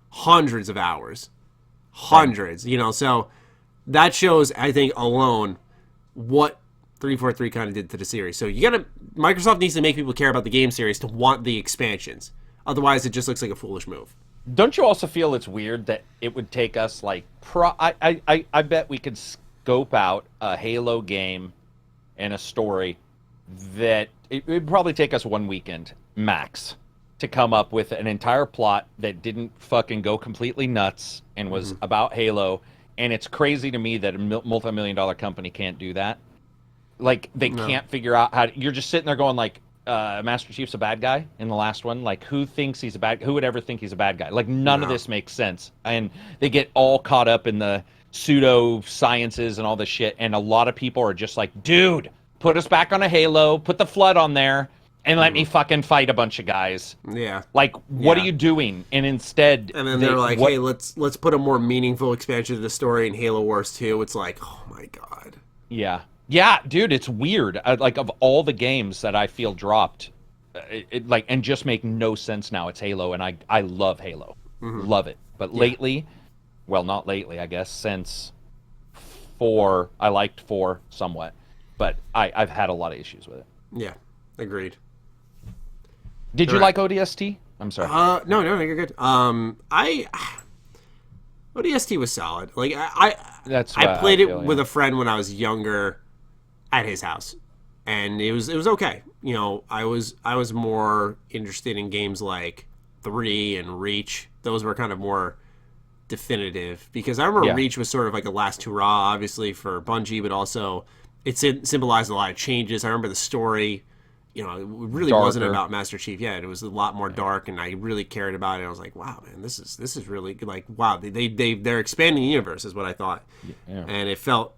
hundreds of hours, hundreds. So that shows, I think, alone what 343 kind of did to the series. So Microsoft needs to make people care about the game series to want the expansions. Otherwise, it just looks like a foolish move. Don't you also feel it's weird that it would take us like I bet we could scope out a Halo game and a story that it would probably take us one weekend max to come up with an entire plot that didn't fucking go completely nuts and was about Halo. And it's crazy to me that a multi-million-dollar company can't do that. Like, they can't figure out how to... You're just sitting there going, like, Master Chief's a bad guy in the last one. Like, who would ever think he's a bad guy? Like, none of this makes sense. And they get all caught up in the pseudo-sciences and all this shit. And a lot of people are just like, dude, put us back on a Halo, put the Flood on there, and let me fucking fight a bunch of guys. Yeah. Like, what are you doing? And instead... And then they're like, hey, let's put a more meaningful expansion to the story in Halo Wars 2. It's like, oh my god. Yeah. Yeah, dude, it's weird. Like, of all the games that I feel dropped, and just make no sense now, it's Halo, and I love Halo. Love it. But lately, well, not lately, I guess, since 4, I liked 4 somewhat, but I've had a lot of issues with it. Yeah, agreed. Did you like ODST? I'm sorry. No, you're good. ODST was solid. Like I played it with a friend when I was younger at his house, and it was okay. I was more interested in games like 3 and Reach. Those were kind of more definitive because I remember Reach was sort of like a last hurrah, obviously for Bungie, but also it symbolized a lot of changes. I remember the story. You know, it really Darker. wasn't about Master Chief. Yeah, it was a lot more dark, and I really cared about it. I was like, wow, man, this is really good. Like, wow, they're expanding the universe, is what I thought, and it felt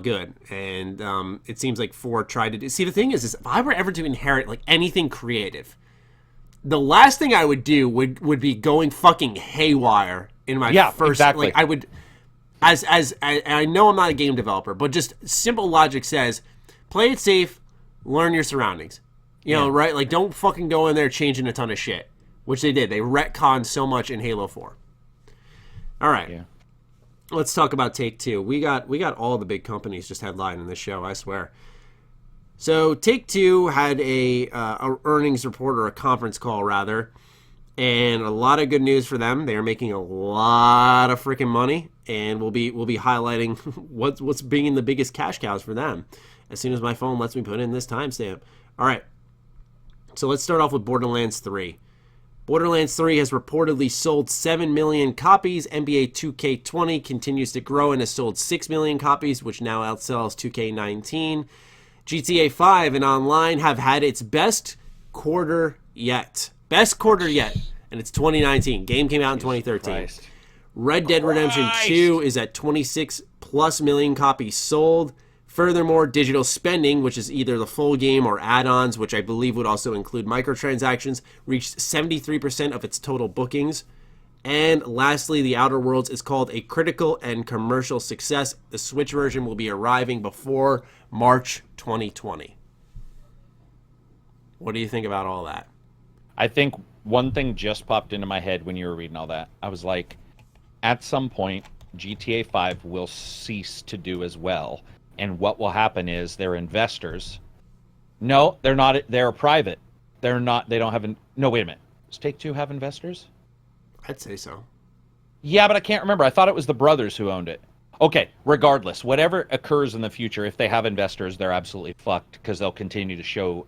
good. And it seems like 4 tried to do. See, the thing is if I were ever to inherit like anything creative, the last thing I would do would be going fucking haywire in my first. Exactly. Like I would, as I know I'm not a game developer, but just simple logic says, play it safe, learn your surroundings. You know, right? Like, don't fucking go in there changing a ton of shit, which they did. They retconned so much in Halo 4. All right. Yeah. Let's talk about Take-Two. We got all the big companies just headlining this show, I swear. So Take-Two had a earnings report, or a conference call, rather, and a lot of good news for them. They are making a lot of freaking money, and we'll be highlighting what's being the biggest cash cows for them as soon as my phone lets me put in this timestamp. All right. So let's start off with Borderlands 3. Borderlands 3 has reportedly sold 7 million copies. NBA 2K20 continues to grow and has sold 6 million copies, which now outsells 2K19. GTA 5 and online have had its best quarter yet. Best quarter yet. And it's 2019. Game came out in 2013. Christ. Red Dead Redemption 2 is at 26 plus million copies sold. Furthermore, digital spending, which is either the full game or add-ons, which I believe would also include microtransactions, reached 73% of its total bookings. And lastly, The Outer Worlds is called a critical and commercial success. The Switch version will be arriving before March 2020. What do you think about all that? I think one thing just popped into my head when you were reading all that. I was like, at some point, GTA 5 will cease to do as well. And what will happen is their investors. No, they're not. They're private. They're not. They don't have. No, wait a minute. Does Take-Two have investors? I'd say so. Yeah, but I can't remember. I thought it was the brothers who owned it. Okay, regardless, whatever occurs in the future, if they have investors, they're absolutely fucked because they'll continue to show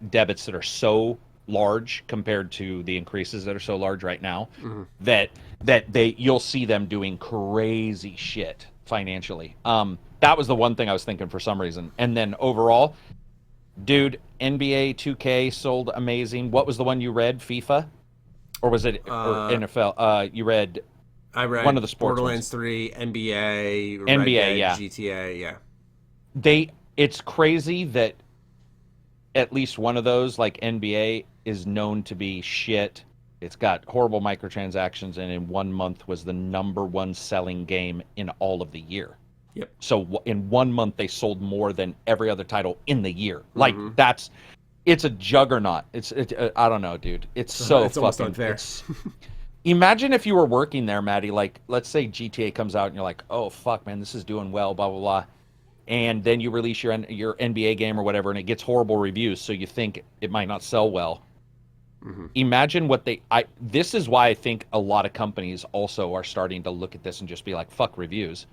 debits that are so large compared to the increases that are so large right now that you'll see them doing crazy shit financially. That was the one thing I was thinking for some reason. And then overall, dude, NBA 2K sold amazing. What was the one you read? FIFA? Or was it or NFL? You read... I read one of the sports Borderlands ones. 3, NBA, Red NBA, Dead, yeah. GTA, yeah. It's crazy that at least one of those, like NBA, is known to be shit. It's got horrible microtransactions, and in 1 month was the #1 selling game in all of the year. Yep. So in 1 month, they sold more than every other title in the year. Like, it's a juggernaut. It's I don't know, dude. It's almost fucking unfair. Imagine if you were working there, Maddie, like, let's say GTA comes out and you're like, oh, fuck, man, this is doing well, blah, blah, blah. And then you release your NBA game or whatever, and it gets horrible reviews, so you think it might not sell well. Imagine what this is why I think a lot of companies also are starting to look at this and just be like, fuck reviews.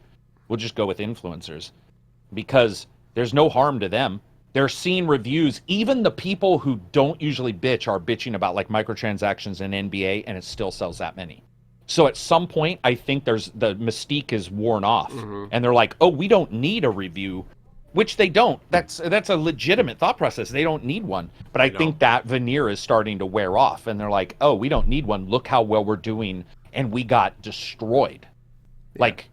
We'll just go with influencers. Because there's no harm to them. They're seeing reviews. Even the people who don't usually bitch are bitching about like microtransactions in NBA, and it still sells that many. So at some point, I think the mystique is worn off, and they're like, "Oh, we don't need a review," which they don't. That's a legitimate thought process. They don't need one, but I think that veneer is starting to wear off, and they're like, "Oh, we don't need one. Look how well we're doing, and we got destroyed." Yeah. Like,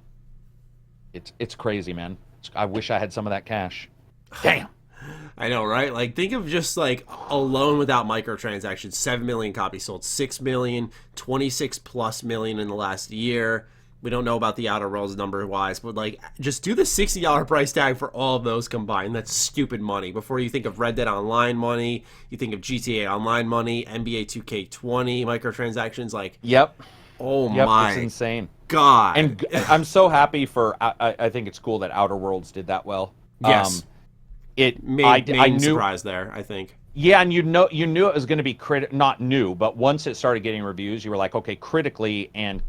it's crazy, man. I wish I had some of that cash. Damn. I know, right? Like, think of just, like, alone without microtransactions, 7 million copies sold, 6 million, 26 plus million in the last year. We don't know about the Outer Worlds number-wise, but, like, just do the $60 price tag for all of those combined. That's stupid money. Before you think of Red Dead Online money, you think of GTA Online money, NBA 2K20 microtransactions, like... Yep. Oh, my... It's insane. God. And I'm so happy for... I think it's cool that Outer Worlds did that well. Yes. It made surprise there, I think. Yeah, and you knew it was going to be not new, but once it started getting reviews, you were like, okay, critically and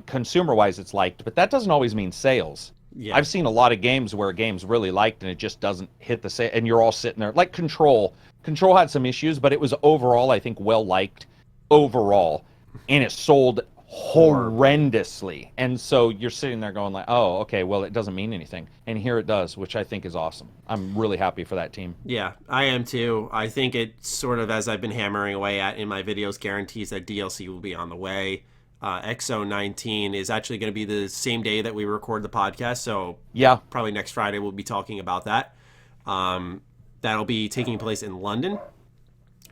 consumer-wise, it's liked, but that doesn't always mean sales. Yeah. I've seen a lot of games where a game's really liked and it just doesn't hit the sale, and you're all sitting there like Control. Control had some issues, but it was overall, I think, well liked overall, and it sold horrendously. And so you're sitting there going like, oh, okay, well, it doesn't mean anything. And here it does, which I think is awesome. I'm really happy for that team. Yeah, I am too. I think it sort of, as I've been hammering away at in my videos, guarantees that DLC will be on the way. XO19 is actually going to be the same day that we record the podcast, so yeah, probably next Friday we'll be talking about that. That'll be taking place in London.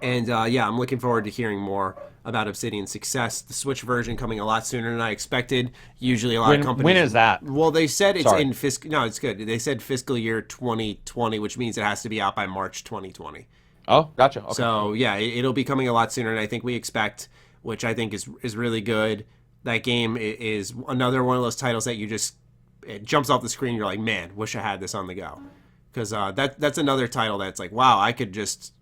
And yeah, I'm looking forward to hearing more about Obsidian's success. The Switch version coming a lot sooner than I expected. Usually a lot of companies... When is that? Well, they said it's in fiscal... No, it's good. They said fiscal year 2020, which means it has to be out by March 2020. Oh, gotcha. Okay. So, yeah, it'll be coming a lot sooner than I think we expect, which I think is really good. That game is another one of those titles that you just... It jumps off the screen, you're like, man, wish I had this on the go. Because that's another title that's like, wow, I could just...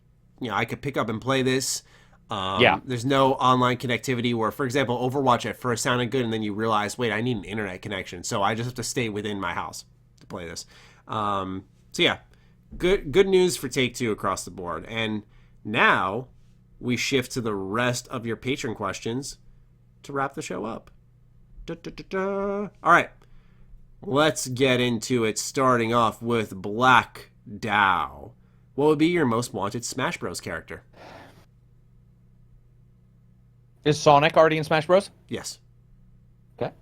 I could pick up and play this. There's no online connectivity where, for example, Overwatch at first sounded good, and then you realize, wait, I need an internet connection, so I just have to stay within my house to play this. So yeah, good news for Take-Two across the board. And now we shift to the rest of your patron questions to wrap the show up. All right, let's get into it, starting off with Black Dow. What would be your most wanted Smash Bros. Character? Is Sonic already in Smash Bros? Yes. Okay.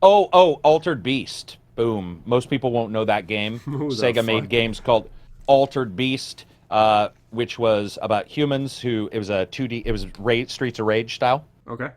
Altered Beast. Boom. Most people won't know that game. Sega made games called Altered Beast, which was about humans who... It was a 2D... It was Streets of Rage style. Okay.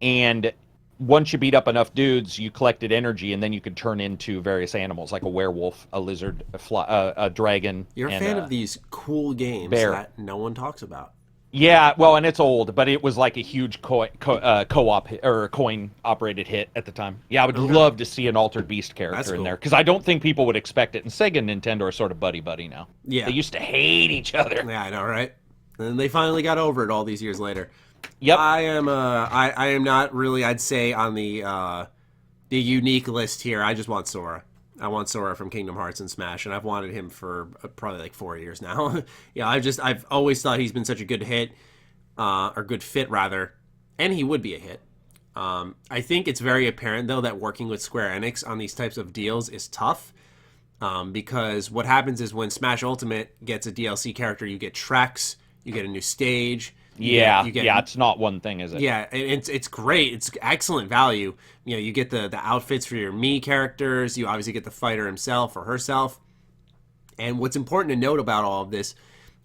And once you beat up enough dudes, you collected energy, and then you could turn into various animals, like a werewolf, a lizard, a dragon. You're a fan of these cool games that no one talks about. Yeah, well, and it's old, but it was like a huge co-op or coin-operated hit at the time. Yeah, I would love to see an Altered Beast character in there, because I don't think people would expect it. And Sega and Nintendo are sort of buddy-buddy now. Yeah. They used to hate each other. Yeah, I know, right? And they finally got over it all these years later. Yep. I am not really, I'd say, on the unique list here. I just want Sora. I want Sora from Kingdom Hearts and Smash, and I've wanted him for probably like 4 years now. Yeah, I've always thought he's been such a good hit, or good fit rather, and he would be a hit. I think it's very apparent though that working with Square Enix on these types of deals is tough, because what happens is when Smash Ultimate gets a DLC character, you get tracks, you get a new stage. Yeah, it's not one thing, is it? Yeah, it's great. It's excellent value. You get the outfits for your Mii characters. You obviously get the fighter himself or herself. And what's important to note about all of this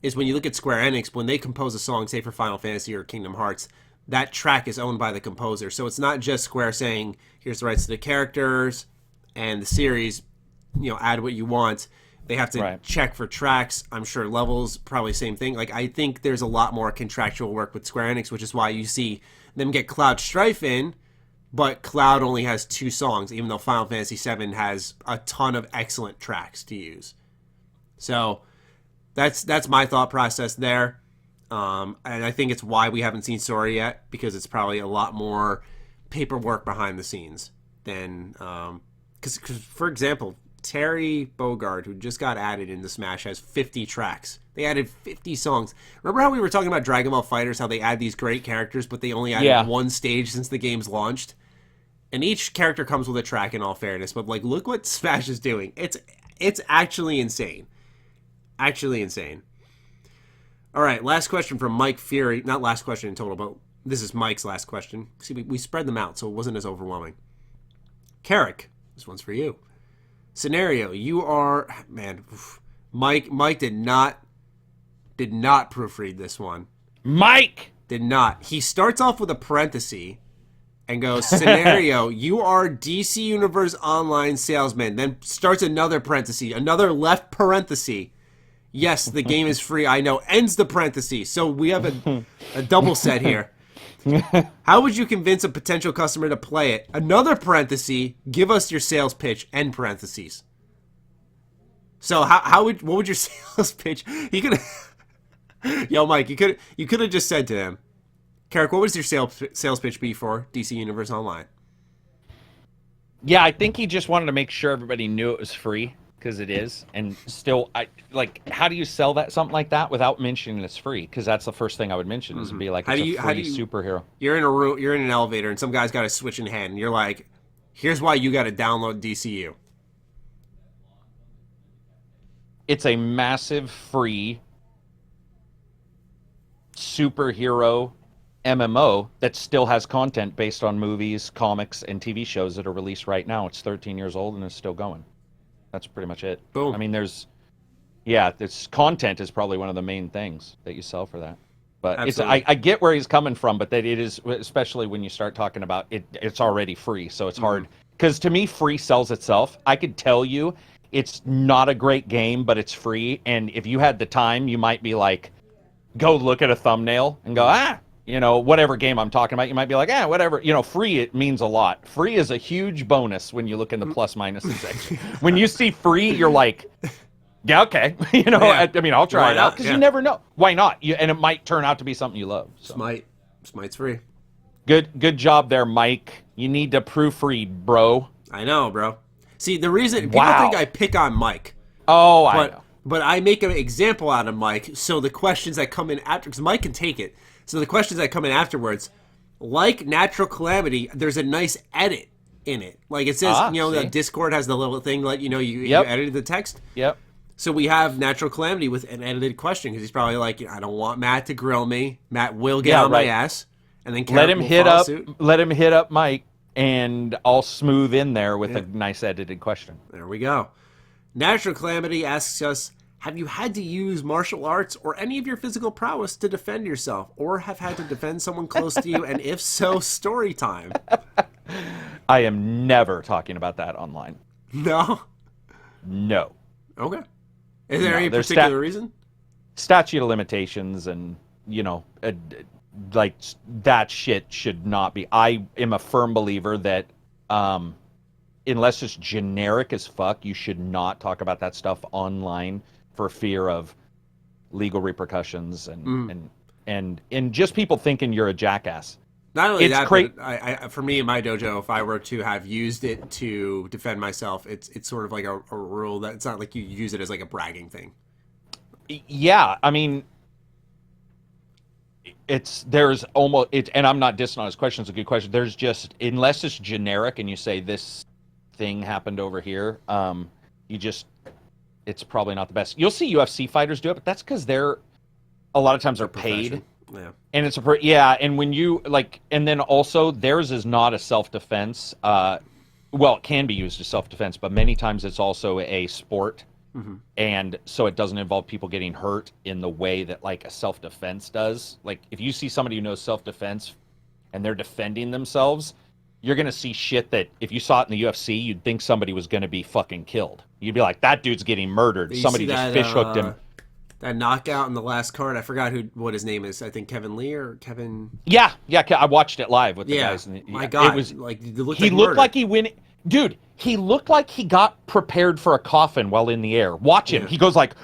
is when you look at Square Enix, when they compose a song, say for Final Fantasy or Kingdom Hearts, that track is owned by the composer. So it's not just Square saying, here's the rights to the characters and the series, add what you want. They have to check for tracks. I'm sure levels, probably same thing. Like, I think there's a lot more contractual work with Square Enix, which is why you see them get Cloud Strife in, but Cloud only has 2 songs, even though Final Fantasy VII has a ton of excellent tracks to use. So that's my thought process there. And I think it's why we haven't seen Sora yet, because it's probably a lot more paperwork behind the scenes than... Because, for example... Terry Bogard, who just got added into Smash, has 50 tracks. They added 50 songs. Remember how we were talking about Dragon Ball FighterZ, how they add these great characters, but they only added one stage since the game's launched? And each character comes with a track, in all fairness, but look what Smash is doing. It's actually insane. Actually insane. All right, last question from Mike Fury. Not last question in total, but this is Mike's last question. See, we spread them out, so it wasn't as overwhelming. Karak, this one's for you. Scenario, you are... Man, Mike did not proofread this one. Mike! Did not. He starts off with a parenthesis and goes, scenario, you are DC Universe Online salesman. Then starts another parenthesis, another left parenthesis. Yes, the game is free, I know. Ends the parenthesis. So we have a double set here. How would you convince a potential customer to play it? Another parenthesis, give us your sales pitch, end parentheses. So what would your sales pitch? He could Yo, Mike, you could have just said to him, Karak, what would your sales pitch be for DC Universe Online? Yeah, I think he just wanted to make sure everybody knew it was free, because it is, and still, how do you sell something like that without mentioning it's free? Because that's the first thing I would mention is be like, it's a free superhero. You're in a room, you're in an elevator, and some guy's got a Switch in hand, and you're like, here's why you got to download DCU. It's a massive free superhero MMO that still has content based on movies, comics, and TV shows that are released right now. It's 13 years old and it's still going. That's pretty much it. Boom. I mean, this content is probably one of the main things that you sell for that. But it's, I get where he's coming from, but that it is, especially when you start talking about it, it's already free, so it's hard. Because to me, free sells itself. I could tell you it's not a great game, but it's free, and if you had the time, you might be like, go look at a thumbnail and go, whatever game I'm talking about, you might be like, whatever. Free, it means a lot. Free is a huge bonus when you look in the plus minus section. When you see free, you're like, yeah, okay. I mean, I'll try it out because you never know. Why not? And it might turn out to be something you love. So. Smite's free. Good job there, Mike. You need to proofread, bro. I know, bro. See, the reason people think I pick on Mike. Oh, I know. But I make an example out of Mike, so the questions that come in after, because Mike can take it, so the questions that come in afterwards, like Natural Calamity, there's a nice edit in it. Like it says, the Discord has the little thing that, you edited the text. Yep. So we have Natural Calamity with an edited question, because he's probably like, I don't want Matt to grill me. Matt will get on my ass. And then let him hit up Mike, and I'll smooth in there with a nice edited question. There we go. Natural Calamity asks us, have you had to use martial arts or any of your physical prowess to defend yourself, or have had to defend someone close to you, and if so, story time? I am never talking about that online. No? No. Okay. Is there any particular reason? Statute of limitations and, like that shit should not be. I am a firm believer that unless it's generic as fuck, you should not talk about that stuff online for fear of legal repercussions and just people thinking you're a jackass. Not only that, but I, for me in my dojo, if I were to have used it to defend myself, it's sort of like a rule that it's not like you use it as like a bragging thing. Yeah, I mean, and I'm not dissing on his question, it's a good question. There's just, unless it's generic and you say this thing happened over here, it's probably not the best. You'll see UFC fighters do it, but that's because a lot of times they're paid. Yeah. And and when you and then also theirs is not a self-defense. Well, it can be used as self-defense, but many times it's also a sport. Mm-hmm. And so it doesn't involve people getting hurt in the way that like a self-defense does. Like if you see somebody who knows self-defense and they're defending themselves, you're going to see shit that if you saw it in the UFC, you'd think somebody was going to be fucking killed. You'd be like, that dude's getting murdered. Somebody just fish hooked him. That knockout in the last card, I forgot what his name is. I think Kevin Lee or Kevin. Yeah, I watched it live with the guys. My God, it was like he looked like he went. Dude, he looked like he got prepared for a coffin while in the air. Watch him. Yeah. He goes like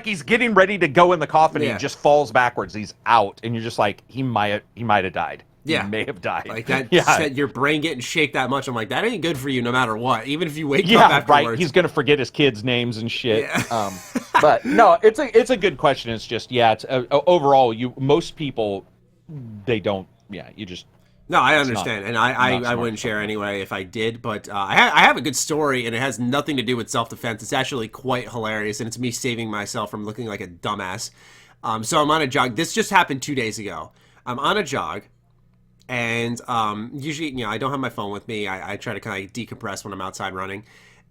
he's getting ready to go in the coffin. And he just falls backwards. He's out, and you're just like, he might have died. Yeah, he may have died. Like that. Your brain getting shake that much. I'm like, that ain't good for you, no matter what. Even if you wake up afterwards. Right. He's gonna forget his kids' names and shit. Yeah. But no, it's a good question. It's just it's overall, most people they don't. Yeah, you just. No, I understand, and I wouldn't share anyway if I did, but I have a good story, and it has nothing to do with self-defense. It's actually quite hilarious, and it's me saving myself from looking like a dumbass. So I'm on a jog. This just happened 2 days ago. I'm on a jog, and usually, I don't have my phone with me. I try to kind of decompress when I'm outside running,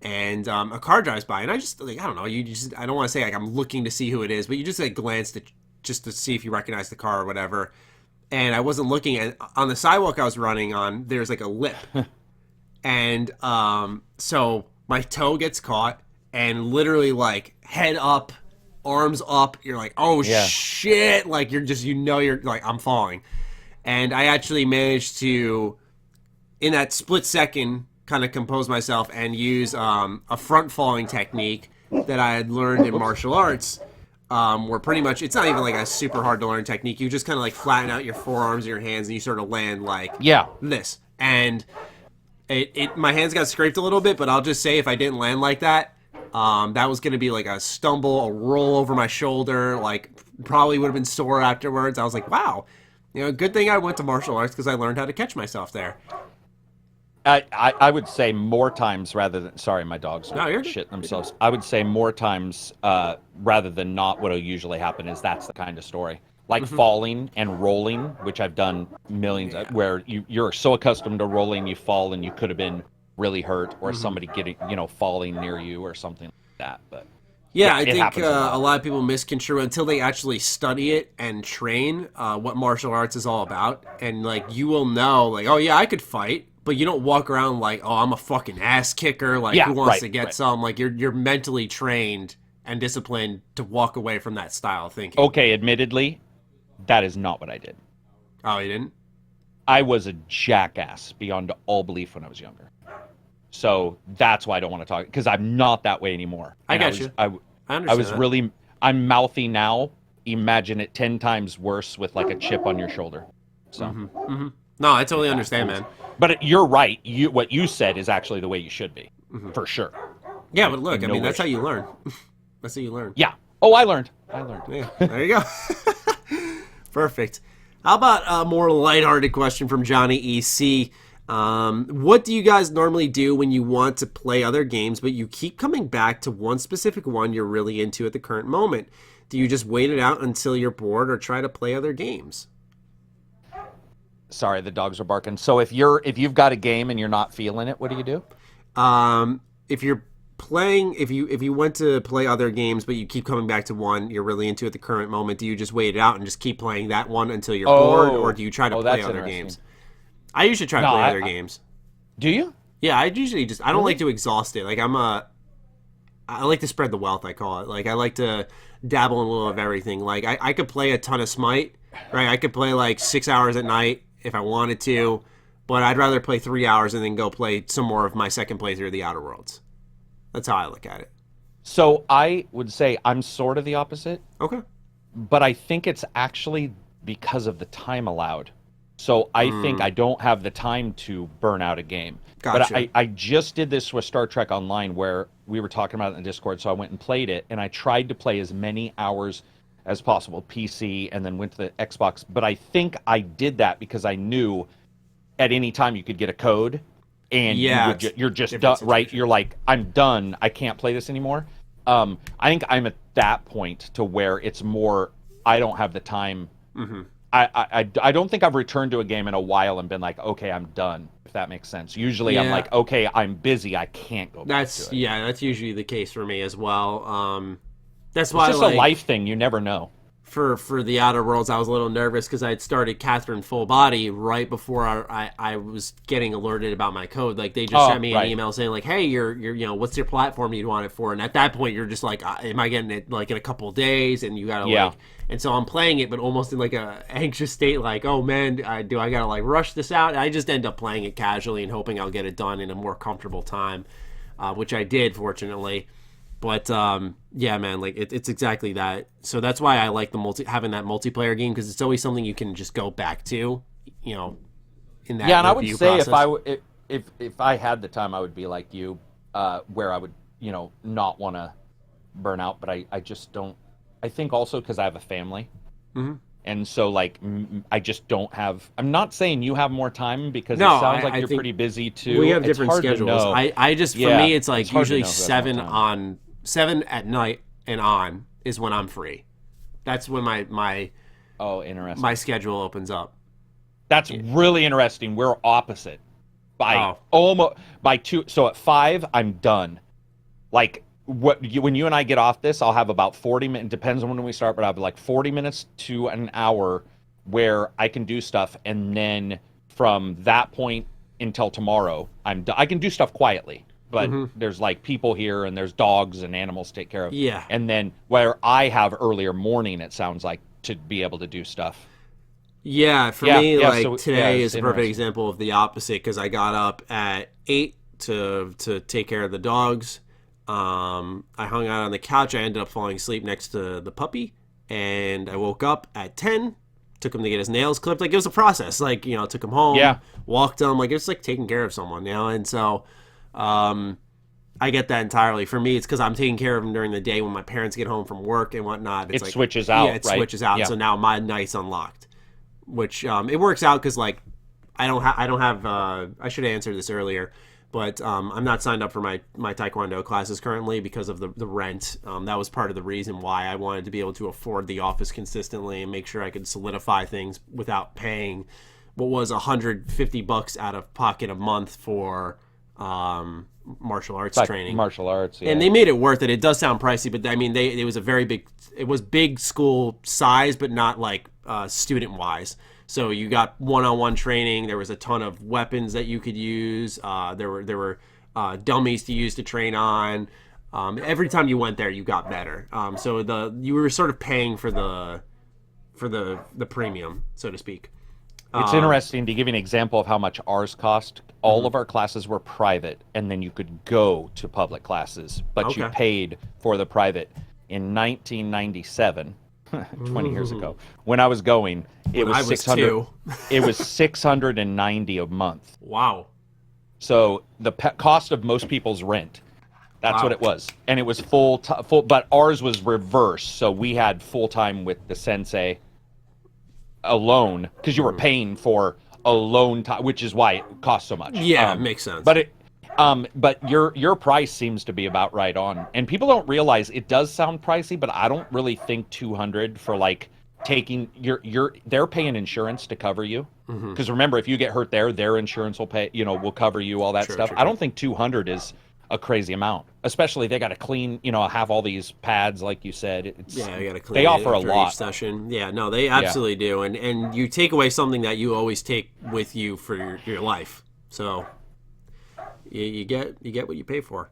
and a car drives by, and I just, I don't know, I don't want to say like I'm looking to see who it is, but you just glance just to see if you recognize the car or whatever. And I wasn't looking, and on the sidewalk I was running on, there's like a lip. And so my toe gets caught, and literally like head up, arms up, you're like, oh shit, like you're just, you're like, I'm falling. And I actually managed to, in that split second, kind of compose myself and use a front falling technique that I had learned in martial arts. Where pretty much, it's not even like a super hard to learn technique. You just kind of like flatten out your forearms and your hands, and you sort of land like this. And my hands got scraped a little bit, but I'll just say if I didn't land like that, That was going to be like a stumble, a roll over my shoulder, like probably would have been sore afterwards. I was like, wow, good thing I went to martial arts because I learned how to catch myself there. I would say more times rather than, sorry, my dogs are shitting themselves. I would say more times rather than not what will usually happen is that's the kind of story. Like falling and rolling, which I've done millions where you're so accustomed to rolling, you fall and you could have been really hurt, or somebody getting, falling near you or something like that. But yeah, I think a lot of people misconstrue until they actually study it and train what martial arts is all about. And like, you will know, like, oh yeah, I could fight. But you don't walk around like, oh, I'm a fucking ass kicker. Like, who wants to get some? Like, you're mentally trained and disciplined to walk away from that style of thinking. Okay, admittedly, that is not what I did. Oh, you didn't? I was a jackass beyond all belief when I was younger. So that's why I don't want to talk, because I'm not that way anymore. I got you. I understand. I'm mouthy now. Imagine it 10 times worse with like a chip on your shoulder. So. No, I totally understand, man. But you're right. What you said is actually the way you should be, for sure. Yeah, but look, I mean, that's how you learn. That's how you learn. Yeah. Oh, I learned. Yeah, there you go. Perfect. How about a more lighthearted question from Johnny EC? What do you guys normally do when you want to play other games, but you keep coming back to one specific one you're really into at the current moment? Do you just wait it out until you're bored or try to play other games? Sorry, the dogs are barking. So if you've got a game and you're not feeling it, what do you do? If you're playing, if you went to play other games, but you keep coming back to one you're really into at the current moment, do you just wait it out and just keep playing that one until you're bored, or do you try to play other games? I usually try to play other games. Do you? Yeah, I usually just, I don't like to exhaust it. Like I like to spread the wealth, I call it. Like, I like to dabble in a little of everything. Like, I could play a ton of Smite, right? I could play like 6 hours at night if I wanted to, but I'd rather play 3 hours and then go play some more of my second playthrough of the Outer Worlds. That's how I look at it. So I would say I'm sort of the opposite. Okay. But I think it's actually because of the time allowed. So I think I don't have the time to burn out a game. Gotcha. But I just did this with Star Trek Online where we were talking about it in the Discord, so I went and played it, and I tried to play as many hours as possible, PC, and then went to the Xbox. But I think I did that because I knew at any time you could get a code, and you're just done, right? You're like, I'm done. I can't play this anymore. I think I'm at that point to where it's more, I don't have the time. I don't think I've returned to a game in a while and been like, okay, I'm done, if that makes sense. Usually I'm like, okay, I'm busy. I can't go back to it. Yeah, that's usually the case for me as well. That's It's why just a life thing. You never know. For the Outer Worlds, I was a little nervous because I had started Catherine Full Body right before I was getting alerted about my code. Like, they just sent me an email saying like, hey, you're what's your platform you'd want it for? And at that point, you're just like, am I getting it like in a couple of days? And you gotta like, and so I'm playing it, but almost in like a anxious state, like, oh man, do I gotta like rush this out? And I just end up playing it casually and hoping I'll get it done in a more comfortable time, which I did, fortunately. But yeah, man, like it's exactly that. So that's why I like having that multiplayer game, because it's always something you can just go back to, in that. Yeah, and I would say process. if I had the time, I would be like you, where I would not want to burn out, but I just don't. I think also because I have a family, and so like I just don't have. I'm not saying you have more time, because it sounds like you're pretty busy too. We have different schedules. I just for me it's like usually 7 at night and on is when I'm free. That's when my interesting. My schedule opens up. That's really interesting. We're opposite. Almost by 2. So at 5, I'm done. Like when you and I get off this, I'll have about 40 minutes. Depends on when we start, but I'll have like 40 minutes to an hour where I can do stuff, and then from that point until tomorrow, I'm done. I can do stuff quietly. But there's like people here, and there's dogs and animals to take care of. Yeah. And then where I have earlier morning, it sounds like, to be able to do stuff. Yeah, for me, today is a perfect example of the opposite, because I got up at 8 to take care of the dogs. I hung out on the couch. I ended up falling asleep next to the puppy, and I woke up at 10. Took him to get his nails clipped. Like, it was a process. Like, took him home. Yeah. Walked him. Like, it was like taking care of someone. And so. I get that entirely. For me, it's because I'm taking care of them during the day when my parents get home from work and whatnot. It's it switches out, yeah, it switches out. Yeah. So now my night's unlocked, which it works out because like I don't have. I should have answered this earlier, but I'm not signed up for my Taekwondo classes currently because of the rent. That was part of the reason why I wanted to be able to afford the office consistently and make sure I could solidify things without paying what was $150 out of pocket a month for martial arts training. Martial arts, yeah. And they made it worth it. It does sound pricey, but I mean, it was a very big. It was big school size, but not like student wise. So you got one-on-one training. There was a ton of weapons that you could use. There were dummies to use to train on. Every time you went there, you got better. So you were sort of paying for the premium, so to speak. It's interesting to give you an example of how much ours cost. All of our classes were private, and then you could go to public classes, but you paid for the private. In 1997, 20 years ago, when I was going, it was 600. It was 690 a month. Wow. So the cost of most people's rent. That's what it was, and it was full. But ours was reverse, so we had full time with the sensei alone because you were paying for alone time, which is why it costs so much. Yeah, it makes sense. But your price seems to be about right on, and people don't realize it does sound pricey, but I don't really think 200 for like taking they're paying insurance to cover you because remember, if you get hurt there, their insurance will pay, will cover you, all that stuff. I don't think 200 is a crazy amount, especially they got to clean, have all these pads like you said. You got to clean. They offer a lot. Each session. Yeah, no, they absolutely do, and you take away something that you always take with you for your life. So you get what you pay for.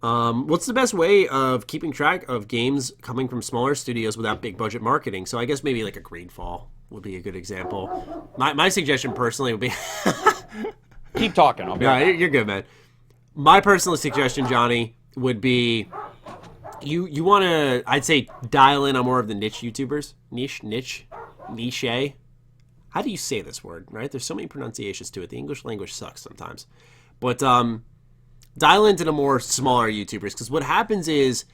What's the best way of keeping track of games coming from smaller studios without big budget marketing? So I guess maybe like a Greedfall would be a good example. My suggestion personally would be keep talking. You're good, man. My personal suggestion, Johnny, would be you want to, I'd say, dial in on more of the niche YouTubers. Niche. How do you say this word, right? There's so many pronunciations to it. The English language sucks sometimes. But dial into the more smaller YouTubers, because what happens is,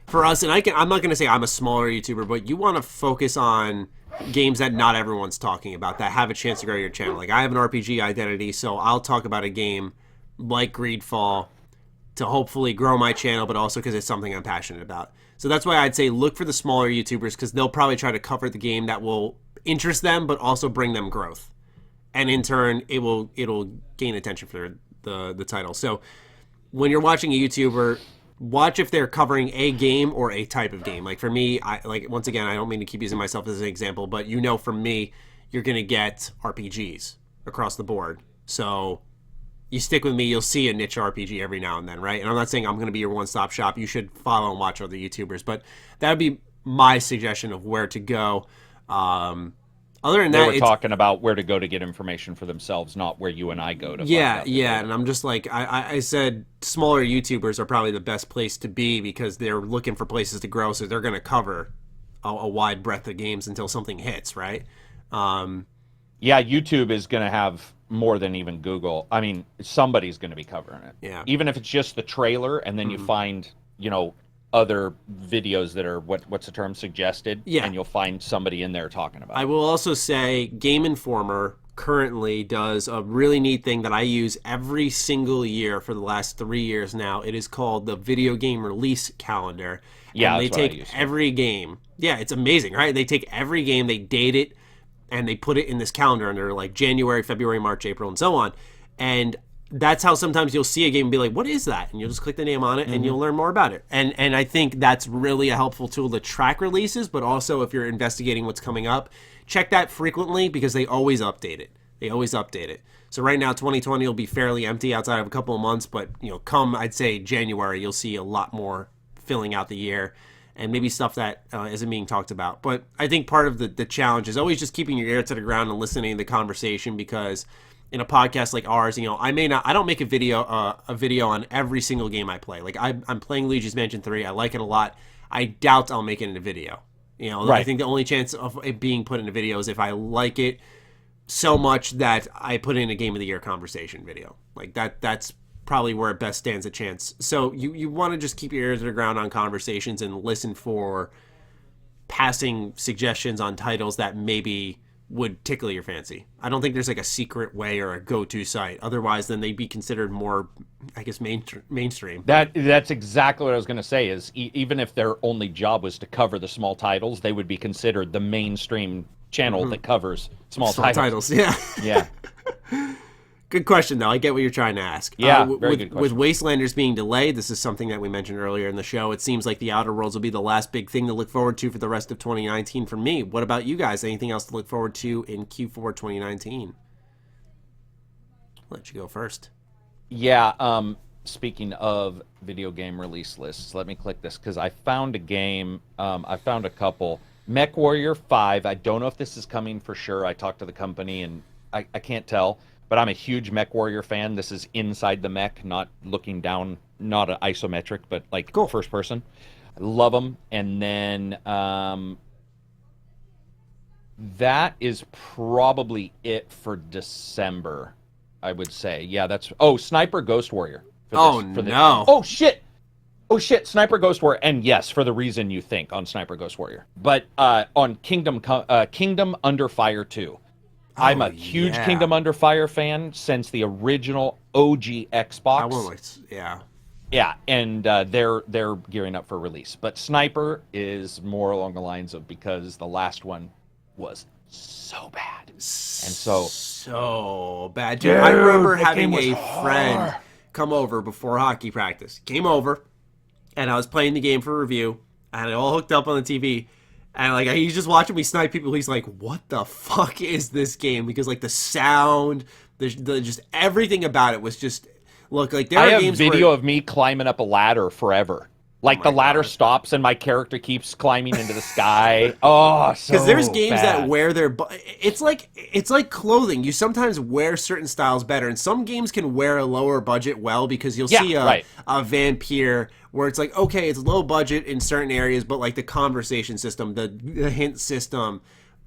for us, and I'm not going to say I'm a smaller YouTuber, but you want to focus on games that not everyone's talking about, that have a chance to grow your channel. Like, I have an RPG identity, so I'll talk about a game like Greedfall to hopefully grow my channel, but also because it's something I'm passionate about. So that's why I'd say look for the smaller YouTubers, because they'll probably try to cover the game that will interest them, but also bring them growth. And in turn, it'll gain attention for the title. So when you're watching a YouTuber, watch if they're covering a game or a type of game. Like for me, once again, I don't mean to keep using myself as an example, but for me, you're going to get RPGs across the board. So you stick with me, you'll see a niche RPG every now and then, right? And I'm not saying I'm going to be your one-stop shop. You should follow and watch other YouTubers, but that would be my suggestion of where to go. Other than that, we're talking about where to go to get information for themselves, not where you and I go to. Yeah. And I'm just like, I said smaller YouTubers are probably the best place to be because they're looking for places to grow, so they're going to cover a wide breadth of games until something hits, right? Yeah, YouTube is going to have more than even Google. I mean, somebody's going to be covering it. Yeah. Even if it's just the trailer, and then you find, other videos that are what's the term, suggested, and you'll find somebody in there talking about it. I will also say Game Informer currently does a really neat thing that I use every single year for the last 3 years now. It is called the Video Game Release Calendar. Yeah, and they take every game. Yeah, it's amazing, right? They take every game, they date it, and they put it in this calendar under like January, February, March, April, and so on. And that's how sometimes you'll see a game and be like, what is that? And you'll just click the name on it and you'll learn more about it. And I think that's really a helpful tool to track releases, but also if you're investigating what's coming up, check that frequently because they always update it. So right now, 2020 will be fairly empty outside of a couple of months, but come, I'd say January, you'll see a lot more filling out the year and maybe stuff that isn't being talked about. But I think part of the challenge is always just keeping your ear to the ground and listening to the conversation, because in a podcast like ours, I don't make a video on every single game I play. Like I'm playing Luigi's Mansion 3. I like it a lot. I doubt I'll make it in a video. Right. I think the only chance of it being put in a video is if I like it so much that I put in a Game of the Year conversation video. Like that's probably where it best stands a chance. So you want to just keep your ears to the ground on conversations and listen for passing suggestions on titles that maybe would tickle your fancy. I don't think there's like a secret way or a go-to site. Otherwise, then they'd be considered more, I guess, mainstream. That's exactly what I was going to say. Is even if their only job was to cover the small titles, they would be considered the mainstream channel that covers small titles. Yeah. Yeah. Good question, though. I get what you're trying to ask. Yeah, very good question. With Wastelanders being delayed, this is something that we mentioned earlier in the show. It seems like the Outer Worlds will be the last big thing to look forward to for the rest of 2019 for me. What about you guys? Anything else to look forward to in Q4 2019? I'll let you go first. Yeah, speaking of video game release lists, let me click this because I found a game. I found a couple. MechWarrior 5. I don't know if this is coming for sure. I talked to the company, and I can't tell. But I'm a huge MechWarrior fan. This is inside the mech, not looking down, not an isometric, but like first person. I love them. And then that is probably it for December, I would say. Yeah, that's... Oh, Sniper Ghost Warrior. No. Oh, shit. Oh, shit. Sniper Ghost Warrior. And yes, for the reason you think on Sniper Ghost Warrior. But on Kingdom Under Fire 2. I'm a huge Kingdom Under Fire fan since the original OG Xbox. Yeah, and they're gearing up for release. But Sniper is more along the lines of because the last one was so bad. And so bad. Dude, I remember having a friend come over before hockey practice. Came over, and I was playing the game for review. I had it all hooked up on the TV. And like he's just watching me snipe people. He's like, "What the fuck is this game?" Because like the sound, the just everything about it was just look like there. I have video of me climbing up a ladder forever. Like the ladder stops and my character keeps climbing into the sky. Oh, so because there's games bad. that wear their. It's like clothing. You sometimes wear certain styles better, and some games can wear a lower budget well because you'll see a Vampire. Where it's like, okay, it's low budget in certain areas, but like the conversation system, the hint system,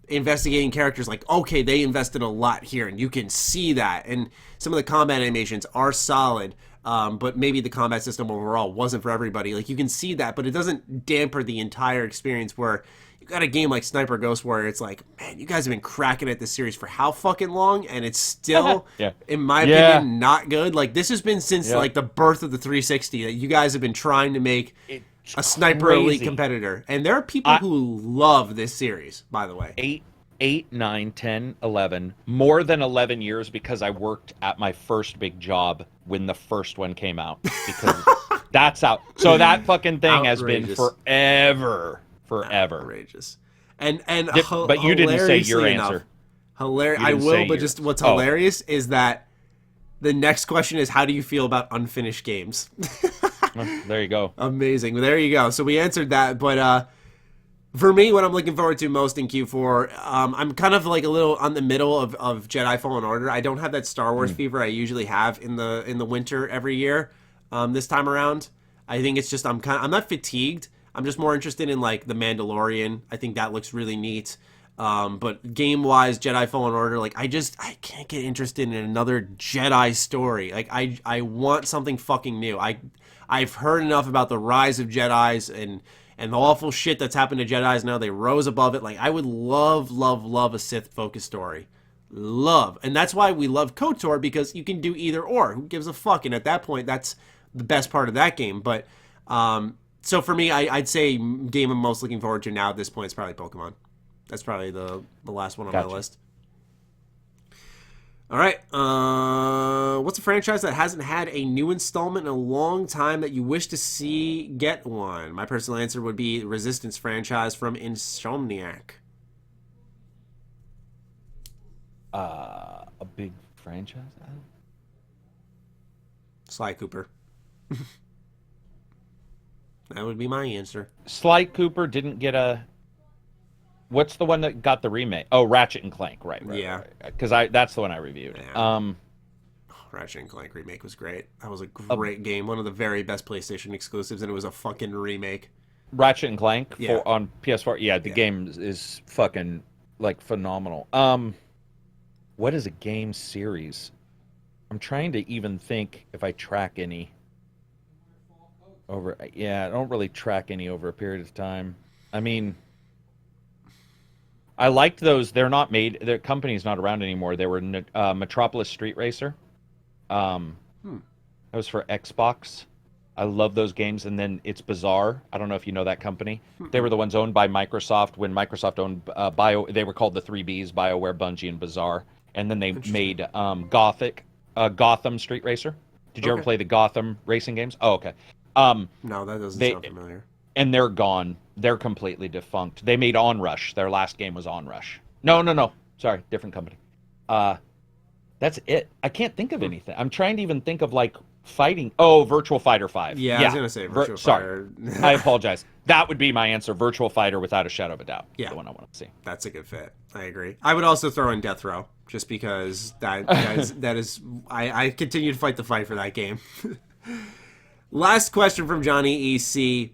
investigating characters, like, okay, they invested a lot here, and you can see that. And some of the combat animations are solid, but maybe the combat system overall wasn't for everybody. Like, you can see that, but it doesn't damper the entire experience where you got a game like Sniper Ghost Warrior, it's like, man, you guys have been cracking at this series for how fucking long, and it's still, in my opinion, not good. Like, this has been since, like, the birth of the 360 that you guys have been trying to make a Sniper Elite competitor. And there are people who love this series, by the way. 8, 9, 10, 11, more than 11 years because I worked at my first big job when the first one came out. Because that's out. So that fucking thing has been forever. Outrageous. And but you didn't say your answer. Hilarious. I will, but just what's hilarious is that the next question is, how do you feel about unfinished games? There you go. Amazing. There you go. So we answered that, but for me, what I'm looking forward to most in Q4, I'm kind of like a little on the middle of Jedi Fallen Order. I don't have that Star Wars fever I usually have in the winter every year. This time around, I think it's just I'm not fatigued. I'm just more interested in like The Mandalorian. I think that looks really neat. But game-wise, Jedi Fallen Order, like I can't get interested in another Jedi story. Like I want something fucking new. I've heard enough about the rise of Jedis and the awful shit that's happened to Jedis now. They rose above it. Like I would love a Sith-focused story. And that's why we love KOTOR, because you can do either or. Who gives a fuck? And at that point, that's the best part of that game. But so for me, I'd say game I'm most looking forward to now at this point is probably Pokemon. That's probably the last one on my list. All right. What's a franchise that hasn't had a new installment in a long time that you wish to see get one? My personal answer would be Resistance franchise from Insomniac. A big franchise? Sly Cooper. That would be my answer. Sly Cooper didn't get a... What's the one that got the remake? Oh, Ratchet and Clank, right. Yeah. Because that's the one I reviewed. Yeah. Ratchet and Clank remake was great. That was a great game. One of the very best PlayStation exclusives, and it was a fucking remake. Ratchet and Clank on PS4. Yeah, the game is fucking, like, phenomenal. What is a game series? I'm trying to even think if I track any over. Yeah, I don't really track any over a period of time. I mean, I liked those. They're not made. Their company's not around anymore. They were Metropolis Street Racer. That was for Xbox. I love those games. And then it's Bizarre. I don't know if you know that company. They were the ones owned by Microsoft when Microsoft owned They were called the three Bs: BioWare, Bungie, and Bizarre. And then they made Gotham Street Racer. Did you ever play the Gotham racing games? Oh, okay. No, that doesn't sound familiar. And they're gone. They're completely defunct. They made Onrush. Their last game was Onrush. No. Sorry, different company. That's it. I can't think of anything. I'm trying to even think of like fighting. Oh, Virtual Fighter 5. Yeah, I was going to say Virtual Fighter. Sorry. I apologize. That would be my answer. Virtual Fighter, without a shadow of a doubt. Yeah. The one I want to see. That's a good fit. I agree. I would also throw in Death Row, just because that is I continue to fight the fight for that game. Last question from Johnny EC.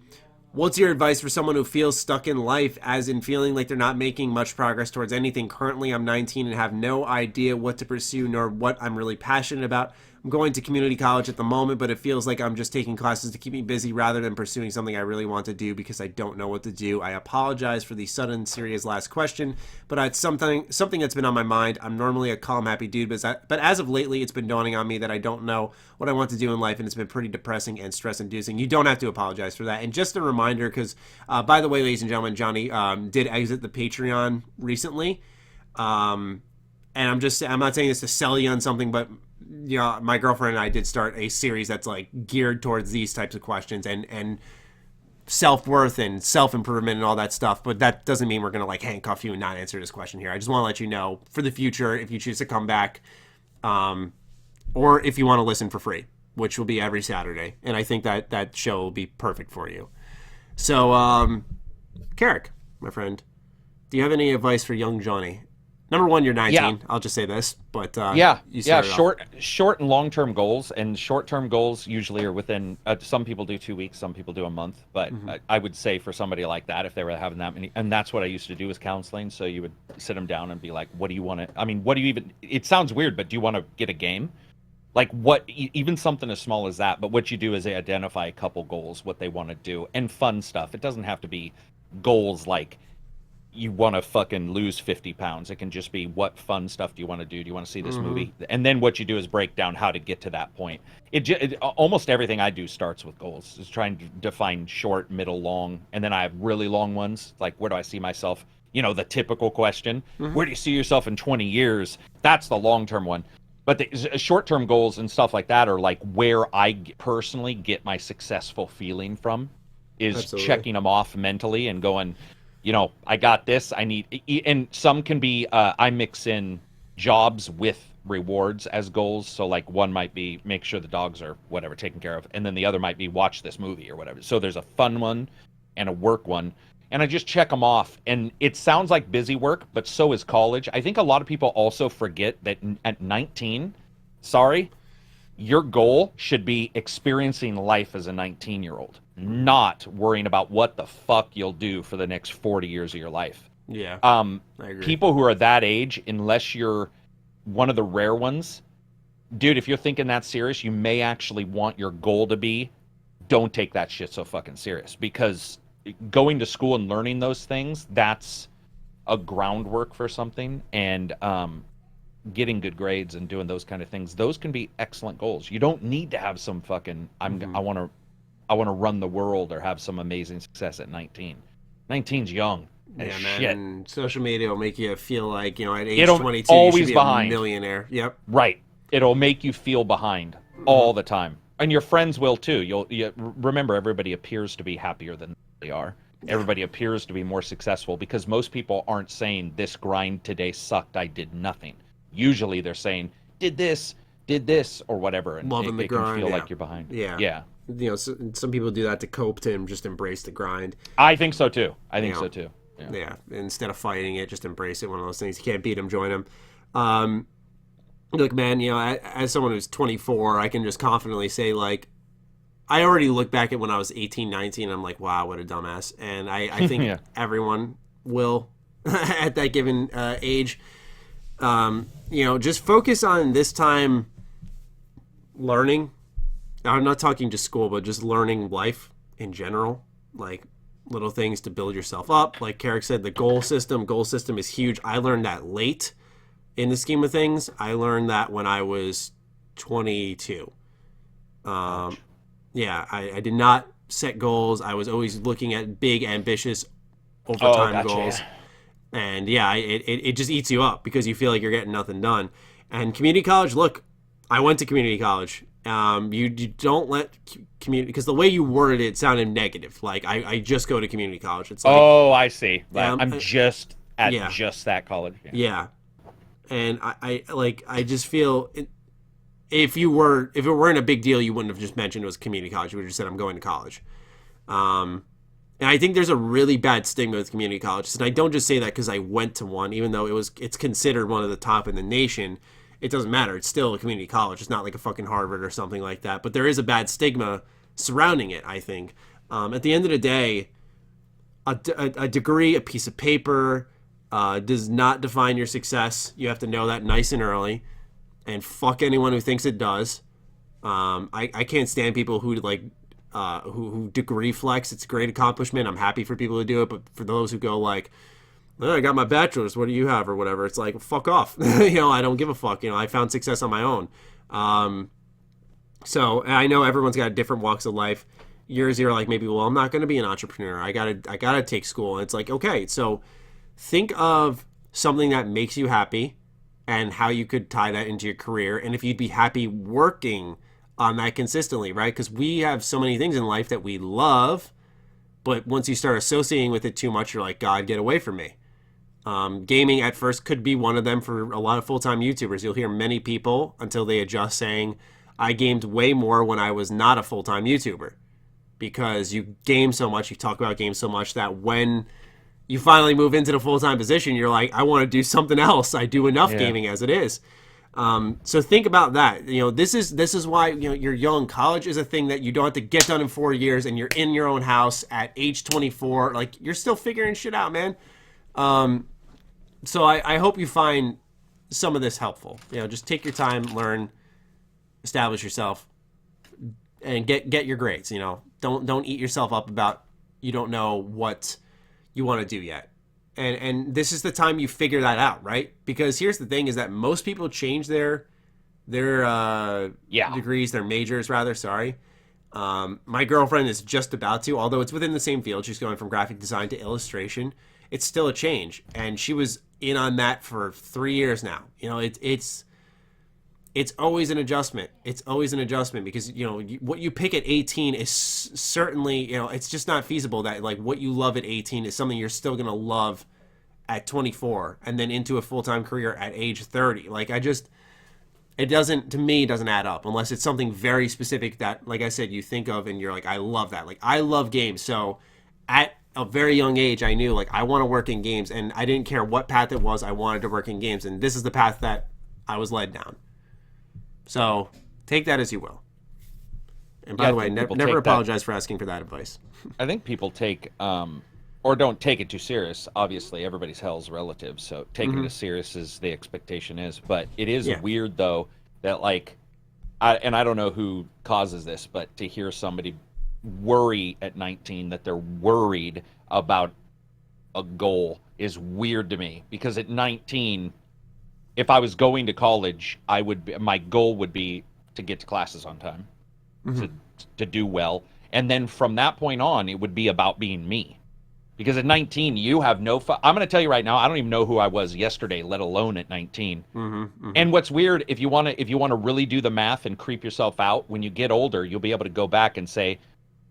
What's your advice for someone who feels stuck in life, as in feeling like they're not making much progress towards anything? Currently, I'm 19 and have no idea what to pursue nor what I'm really passionate about. I'm going to community college at the moment, but it feels like I'm just taking classes to keep me busy rather than pursuing something I really want to do because I don't know what to do. I apologize for the sudden, serious last question, but it's something that's been on my mind. I'm normally a calm, happy dude, but as of lately, it's been dawning on me that I don't know what I want to do in life, and it's been pretty depressing and stress-inducing. You don't have to apologize for that. And just a reminder, because, by the way, ladies and gentlemen, Johnny did exit the Patreon recently. And I'm not saying this to sell you on something, but my girlfriend and I did start a series that's like geared towards these types of questions and self-worth and self-improvement and all that stuff. But that doesn't mean we're going to like handcuff you and not answer this question here. I just want to let you know for the future, if you choose to come back, or if you want to listen for free, which will be every Saturday. And I think that show will be perfect for you. So, Karak, my friend, do you have any advice for young Johnny? Number one, you're 19. Yeah. I'll just say this, but short and long-term goals, and short-term goals usually are within. Some people do 2 weeks, some people do a month, but I would say for somebody like that, if they were having that many, and that's what I used to do with counseling. So you would sit them down and be like, "What do you want to? I mean, what do you even? It sounds weird, but do you want to get a game? Like what? Even something as small as that. But what you do is they identify a couple goals, what they want to do, and fun stuff. It doesn't have to be goals like you want to fucking lose 50 pounds. It can just be, what fun stuff do you want to do? Do you want to see this movie? And then what you do is break down how to get to that point. Almost everything I do starts with goals. Is trying to define short, middle, long, and then I have really long ones. Like, where do I see myself? The typical question. Where do you see yourself in 20 years? That's the long-term one. But the short-term goals and stuff like that are like where I personally get my successful feeling from, is Absolutely. Checking them off mentally and going, I got this. I need, and some can be, I mix in jobs with rewards as goals. So like one might be make sure the dogs are whatever taken care of. And then the other might be watch this movie or whatever. So there's a fun one and a work one. And I just check them off. And it sounds like busy work, but so is college. I think a lot of people also forget that at 19, your goal should be experiencing life as a 19-year-old, not worrying about what the fuck you'll do for the next 40 years of your life. Yeah, I agree. People who are that age, unless you're one of the rare ones, dude, if you're thinking that serious, you may actually want your goal to be, don't take that shit so fucking serious. Because going to school and learning those things, that's a groundwork for something. And getting good grades and doing those kind of things, those can be excellent goals. You don't need to have some fucking I want to run the world or have some amazing success at 19. 19's young. Yeah, man. Shit. And social media will make you feel like, at age 22 you should be a millionaire. Yep. Right. It'll make you feel behind all the time. And your friends will too. You remember, everybody appears to be happier than they are. Yeah. Everybody appears to be more successful because most people aren't saying this grind today sucked, I did nothing. Usually they're saying, did this, or whatever, and it can feel like you're behind. Yeah. Some people do that to cope, to just embrace the grind. I think so too. Yeah. Instead of fighting it, just embrace it. One of those things. You can't beat them, join them. Look, man, as someone who's 24, I can just confidently say, like, I already look back at when I was 18, 19, I'm like, wow, what a dumbass. And I think everyone will at that given age. Just focus on this time learning. I'm not talking just school, but just learning life in general. Like little things to build yourself up. Like Karak said, the goal system is huge. I learned that late in the scheme of things. I learned that when I was 22. Yeah, I did not set goals. I was always looking at big, ambitious, overtime goals. And yeah, it just eats you up because you feel like you're getting nothing done. And community college, look, I went to community college. You don't let community, because the way you worded it sounded negative. Like I just go to community college. It's like, I see. I'm just at just that college. Yeah. And I just feel if it weren't a big deal, you wouldn't have just mentioned it was community college. You would have just said I'm going to college. And I think there's a really bad stigma with community colleges. And I don't just say that because I went to one, even though it's considered one of the top in the nation. It doesn't matter. It's still a community college. It's not like a fucking Harvard or something like that. But there is a bad stigma surrounding it, I think. At the end of the day, a degree, a piece of paper, does not define your success. You have to know that nice and early. And fuck anyone who thinks it does. I can't stand people who who degree flex. It's a great accomplishment. I'm happy for people who do it. But for those who go like, oh, I got my bachelor's, what do you have, or whatever, it's like, fuck off. I don't give a fuck. I found success on my own. So I know everyone's got different walks of life. Yours, you're like, maybe, well, I'm not going to be an entrepreneur. I gotta take school. And it's like, okay, so think of something that makes you happy and how you could tie that into your career. And if you'd be happy working on that consistently, right? Because we have so many things in life that we love, but once you start associating with it too much, you're like, God, get away from me. Gaming at first could be one of them for a lot of full-time YouTubers. You'll hear many people until they adjust saying, I gamed way more when I was not a full-time YouTuber, because you game so much, you talk about games so much that when you finally move into the full-time position, you're like, I want to do something else. I do enough gaming as it is. So think about that. This is why, you're young. College is a thing that you don't have to get done in 4 years, and you're in your own house at age 24. Like, you're still figuring shit out, man. So I hope you find some of this helpful. Just take your time, learn, establish yourself, and get your grades. Don't eat yourself up about you don't know what you want to do yet. And this is the time you figure that out, right? Because here's the thing: is that most people change their degrees, their majors rather. Sorry. My girlfriend is just about to, although it's within the same field. She's going from graphic design to illustration. It's still a change, and she was in on that for 3 years now. It's always an adjustment. It's always an adjustment because what you pick at 18 is certainly it's just not feasible that like what you love at 18 is something you're still gonna love at 24 and then into a full-time career at age 30. Like it doesn't add up unless it's something very specific that, like I said, you think of and you're like, I love that. Like I love games, so at a very young age, I knew like I want to work in games, and I didn't care what path it was. I wanted to work in games, and this is the path that I was led down. So take that as you will. And by the way, never apologize for asking for that advice. I think people take or don't take it too serious. Obviously, everybody's hell's relative, so taking it as serious as the expectation is. But it is weird though that like, I don't know who causes this, but to hear somebody worry at 19 that they're worried about a goal is weird to me, because at 19, if I was going to college, my goal would be to get to classes on time, to do well, and then from that point on, it would be about being me. Because at 19, you have no I'm going to tell you right now, I don't even know who I was yesterday, let alone at 19. And what's weird, if you want to really do the math and creep yourself out, when you get older, you'll be able to go back and say,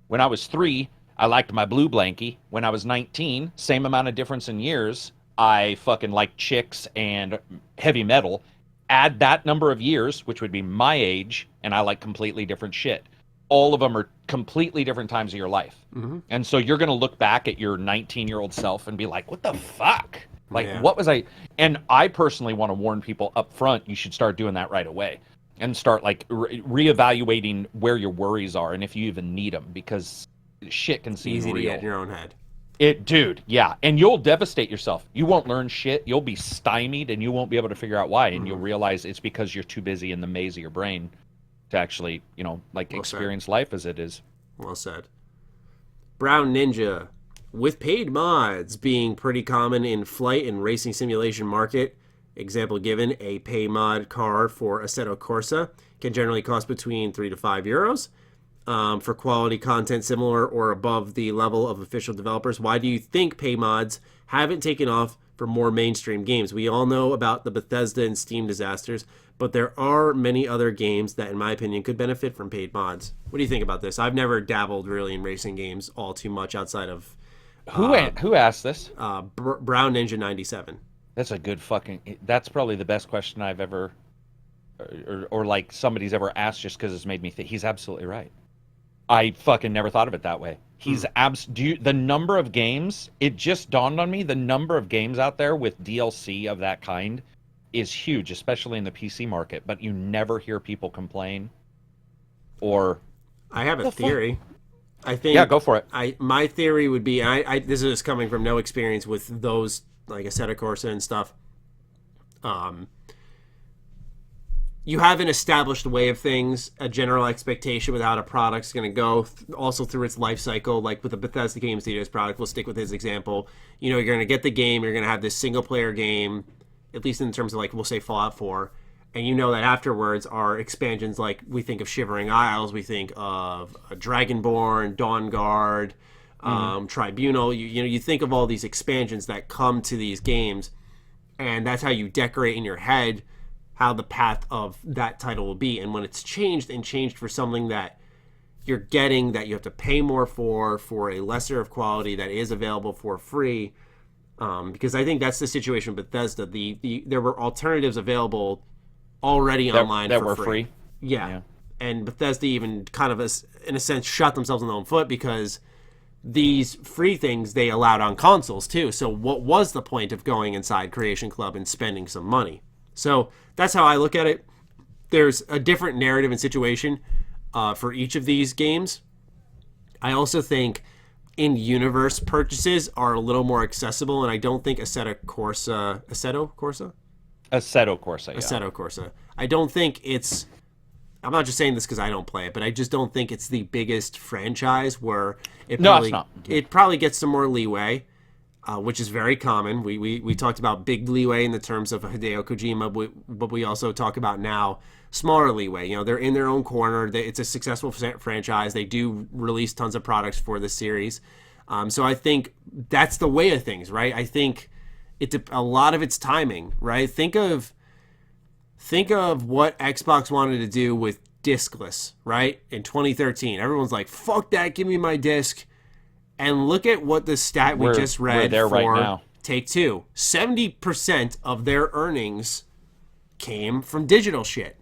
when I was 3, I liked my blue blankie. When I was 19, same amount of difference in years, I fucking like chicks and heavy metal. Add that number of years, which would be my age, and I like completely different shit. All of them are completely different times of your life. And so you're going to look back at your 19-year-old self and be like, what the fuck? Like, what was I? And I personally want to warn people up front, you should start doing that right away. And start like reevaluating where your worries are and if you even need them, because shit can seem easy real. to get in your own head. Dude, yeah. And you'll devastate yourself. You won't learn shit. You'll be stymied and you won't be able to figure out why. And you'll realize it's because you're too busy in the maze of your brain to actually, like Well experience life as it is. Well said. Brown Ninja, with paid mods being pretty common in flight and racing simulation market, example given, a pay mod car for Assetto Corsa can generally cost between €3 to €5 for quality content similar or above the level of official developers. Why do you think pay mods haven't taken off for more mainstream games? We all know about the Bethesda and Steam disasters, but there are many other games that, in my opinion, could benefit from paid mods. What do you think about this? I've never dabbled really in racing games all too much outside of... Who asked this? Brown Ninja 97. That's a good fucking... That's probably the best question I've ever... Or like somebody's ever asked, just because it's made me think. He's absolutely right. I fucking never thought of it that way. He's the number of games, it just dawned on me, the number of games out there with DLC of that kind is huge, especially in the PC market, but you never hear people complain. Or I have a theory. I think Yeah, go for it. My theory would be, I this is coming from no experience with those like Assetto Corsa and stuff. You have an established way of things, a general expectation with how a product's going to go, also through its life cycle. Like with the Bethesda Game Studios product, we'll stick with his example. You're going to get the game, you're going to have this single-player game, at least in terms of, like, we'll say Fallout 4, and you know that afterwards are expansions like we think of Shivering Isles, we think of Dragonborn, Dawn Guard, Tribunal. You think of all these expansions that come to these games, and that's how you decorate in your head how the path of that title will be. And when it's changed for something that you're getting that you have to pay more for a lesser of quality that is available for free, because I think that's the situation with Bethesda. There were alternatives available already online that for were free. Yeah. And Bethesda even kind of, in a sense, shot themselves in their own foot, because these free things they allowed on consoles too. So what was the point of going inside Creation Club and spending some money? So that's how I look at it. There's a different narrative and situation for each of these games. I also think in-universe purchases are a little more accessible, and I don't think Assetto Corsa, I don't think it's... I'm not just saying this because I don't play it, but I just don't think it's the biggest franchise where it probably gets some more leeway. Which is very common. We talked about big leeway in the terms of Hideo Kojima, but we also talk about now smaller leeway. They're in their own corner. It's a successful franchise. They do release tons of products for the series. So I think that's the way of things, right? I think a lot of it's timing, right? Think of what Xbox wanted to do with discless, right? In 2013, everyone's like, "Fuck that! Give me my disc." And look at what the stat we just read for right now. Take-Two. 70% of their earnings came from digital shit.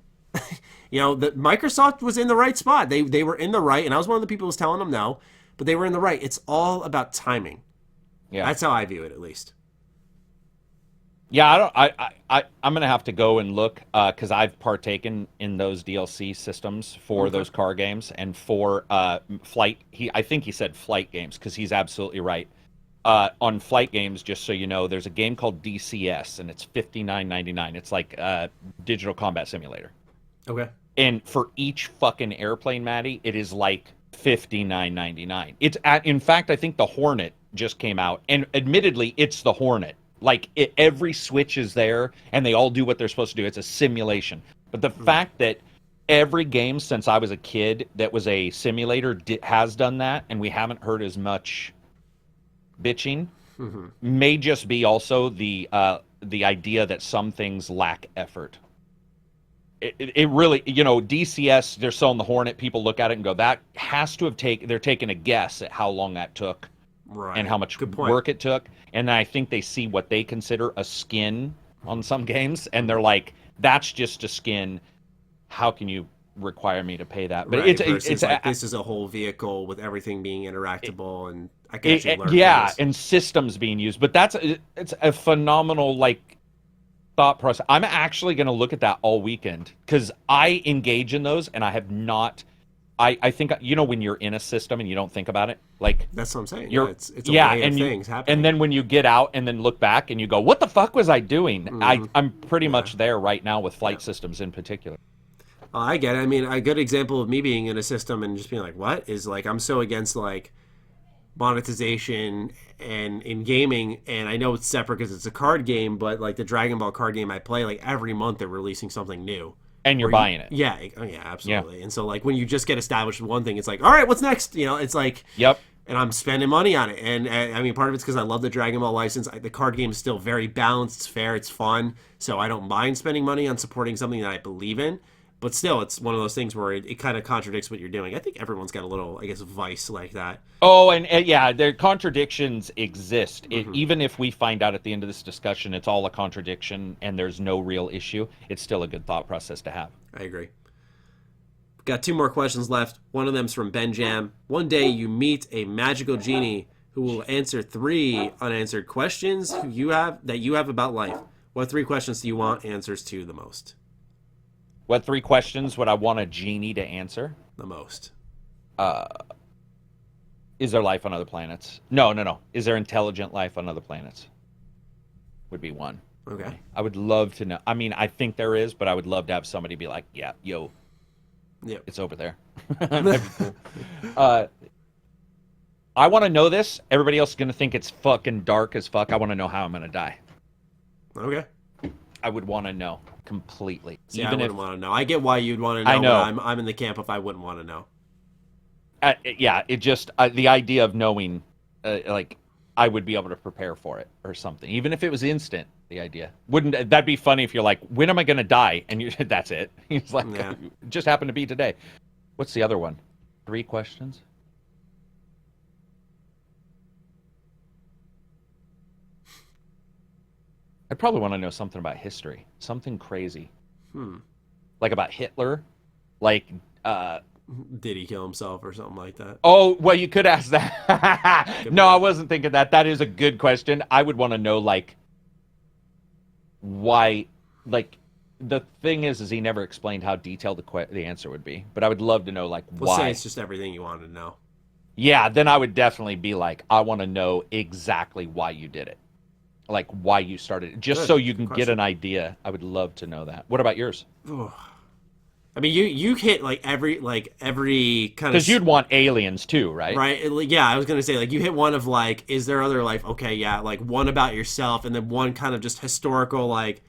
Microsoft was in the right spot. They were in the right, and I was one of the people who was telling them no, but they were in the right. It's all about timing. Yeah, that's how I view it, at least. Yeah, I'm gonna have to go and look because I've partaken in those DLC systems for those car games and for flight. I think he said flight games because he's absolutely right. On flight games, just so you know, there's a game called DCS and it's $59.99. It's like a digital combat simulator. Okay. And for each fucking airplane, Maddie, it is like $59.99. In fact, I think the Hornet just came out, and admittedly, it's the Hornet. Like, every switch is there, and they all do what they're supposed to do. It's a simulation. But the fact that every game since I was a kid that was a simulator has done that, and we haven't heard as much bitching, may just be also the idea that some things lack effort. It really, DCS, they're selling the Hornet. People look at it and go, that has to have they're taking a guess at how long that took. Right. And how much work it took. And I think they see what they consider a skin on some games, and they're like, that's just a skin. How can you require me to pay that? But it's like, this is a whole vehicle with everything being interactable, and I can actually learn things. And systems being used. But it's a phenomenal thought process. I'm actually going to look at that all weekend because I engage in those, and I have not. I think, when you're in a system and you don't think about it, like... That's what I'm saying. It's a way of things happening. And then when you get out and then look back and you go, what the fuck was I doing? I'm pretty much there right now with flight systems in particular. I get it. I mean, a good example of me being in a system and just being like, what? Is like, I'm so against like monetization and in gaming, and I know it's separate because it's a card game, but like the Dragon Ball card game I play, like every month they're releasing something new. And you're buying it. Yeah, oh, yeah, absolutely. Yeah. And so like when you just get established with one thing, it's like, all right, what's next? You know, it's like, yep. And I'm spending money on it. And I mean, part of it's because I love the Dragon Ball license. The card game is still very balanced. It's fair. It's fun. So I don't mind spending money on supporting something that I believe in. But still, it's one of those things where it kind of contradicts what you're doing. I think everyone's got a little, I guess, vice like that. Oh, and yeah, their contradictions exist. Even if we find out at the end of this discussion it's all a contradiction and there's no real issue, it's still a good thought process to have. I agree. Got 2 more questions left. One of them's from Ben Jam. One day you meet a magical genie who will answer 3 unanswered questions that you have about life. What 3 questions do you want answers to the most? What 3 questions would I want a genie to answer? The most. Is there life on other planets? No. Is there intelligent life on other planets? Would be 1. Okay. I would love to know. I mean, I think there is, but I would love to have somebody be like, yeah, yo, yep. It's over there. I want to know this. Everybody else is going to think it's fucking dark as fuck. I want to know how I'm going to die. Okay. I would want to know completely. See, even I wouldn't want to know. I get why you'd want to know. I know. I'm in the camp if I wouldn't want to know. Yeah, it just the idea of knowing, like, I would be able to prepare for it or something, even if it was instant. The idea wouldn't that be funny if you're like, when am I going to die? And you that's it. He's like, yeah. It just happened to be today. What's the other one? 3 questions. I'd probably want to know something about history, something crazy, like about Hitler, like. Did he kill himself or something like that? Oh, well, you could ask that. No, I wasn't thinking that. That is a good question. I would want to know, like, why, like, the thing is he never explained how detailed the answer would be. But I would love to know, like, why. Let's say it's just everything you wanted to know. Yeah, then I would definitely be like, I want to know exactly why you did it. Like, why you started it. Just so you can get an idea. I would love to know that. What about yours? I mean, you hit every kind of, because you'd want aliens too, right? Right. Yeah, I was gonna say, like, you hit one of, like, is there other life? Okay, yeah, like one about yourself, and then one kind of just historical, like,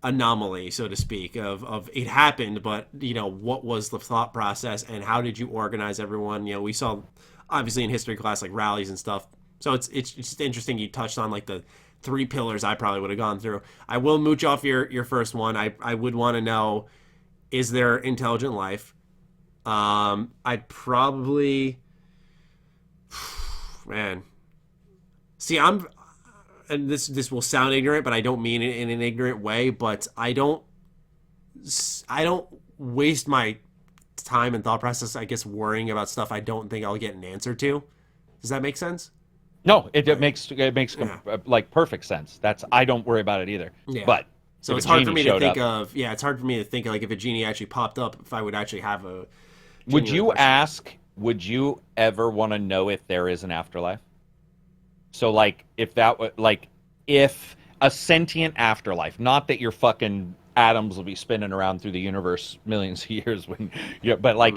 anomaly, so to speak, of it happened, but you know, what was the thought process and how did you organize everyone? You know, we saw obviously in history class like rallies and stuff. So it's just interesting you touched on like the 3 pillars I probably would have gone through. I will mooch off your first one. I would want to know, is there intelligent life? I'd probably, man. See, and this will sound ignorant, but I don't mean it in an ignorant way. But I don't waste my time and thought process, I guess, worrying about stuff I don't think I'll get an answer to. Does that make sense? No, it makes like perfect sense. I don't worry about it either. Yeah. But so it's hard for me to think of. Yeah, it's hard for me to think of, like, if a genie actually popped up, if I would actually have a. Would you ask? Would you ever want to know if there is an afterlife? So, like, if a sentient afterlife, not that your fucking atoms will be spinning around through the universe millions of years, but like,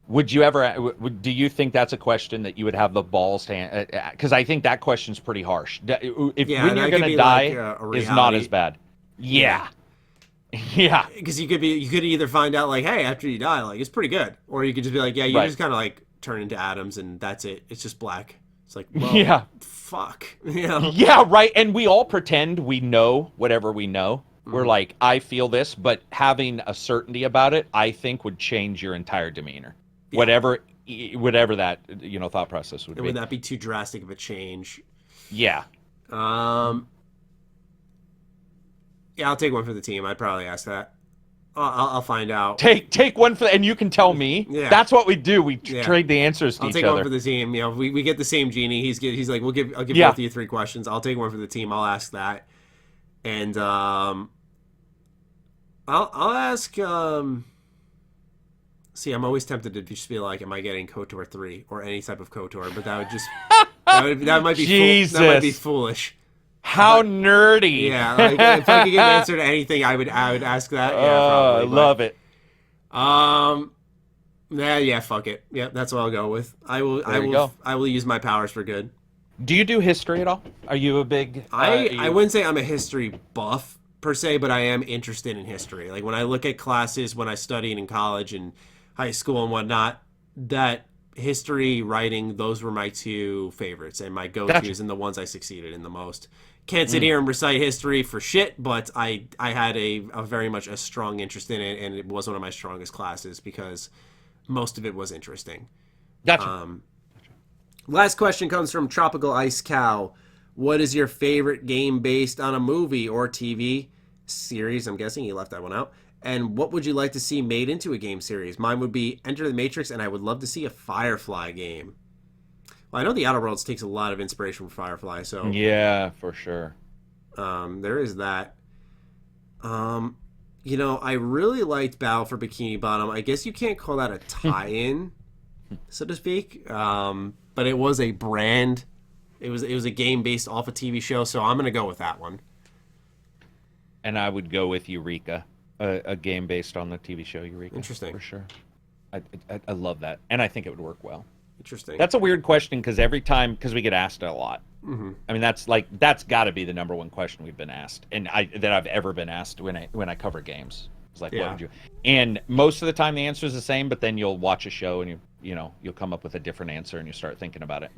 would you ever? Do you think that's a question that you would have the balls to? Because I think that question's pretty harsh. When you're gonna die, is not as bad. Yeah. Yeah. Because you could either find out, like, hey, after you die, like, it's pretty good, or you could just be like, yeah, you just kind of like turn into atoms and that's it. It's just black. It's like, well, yeah, fuck. You know? Yeah, right. And we all pretend we know whatever we know. We're like, I feel this, but having a certainty about it, I think, would change your entire demeanor. Yeah. Whatever that, thought process would be. Would that be too drastic of a change? Yeah. Yeah, I'll take one for the team. I'd probably ask that. I'll find out. Take one and you can tell me. Yeah. That's what we do. We trade the answers to each other. I'll take one for the team. You know, we get the same genie. He's like, I'll give both of you 3 questions. I'll take one for the team. I'll ask that, and I'll ask. See, I'm always tempted to just be like, am I getting KOTOR 3 or any type of KOTOR? But that would just that might be that might be foolish. How nerdy! Yeah, like, if I could get an answer to anything, I would ask that. Yeah, probably. I love it. Yeah, fuck it. Yeah, that's what I'll go with. There you go. I will use my powers for good. Do you do history at all? Are you a big? I wouldn't say I'm a history buff per se, but I am interested in history. Like when I look at classes when I studied in college and high school and whatnot, that history writing, those were my two favorites and my go-tos Gotcha. and the ones I succeeded in the most. Can't sit here and recite history for shit, but I had a very much a strong interest in it, and it was one of my strongest classes because most of it was interesting. Gotcha. Last question comes from Tropical Ice Cow. What is your favorite game based on a movie or TV series? I'm guessing you left that one out. And what would you like to see made into a game series? Mine would be Enter the Matrix, and I would love to see a Firefly game. Well, I know The Outer Worlds takes a lot of inspiration from Firefly, so Yeah, for sure. there is that. I really liked Battle for Bikini Bottom. I guess you can't call that a tie-in, so to speak. But it was a brand. It was a game based off a TV show, so I'm gonna go with that one. And I would go with Eureka, a game based on the TV show Eureka. Interesting. For sure. I love that, and I think it would work well. Interesting. That's a weird question because every time, because we get asked it a lot. Mm-hmm. I mean, that's got to be the number one question we've been asked, and that I've ever been asked when I cover games. It's like, what would you? And most of the time the answer is the same, but then you'll watch a show and you'll come up with a different answer and you start thinking about it.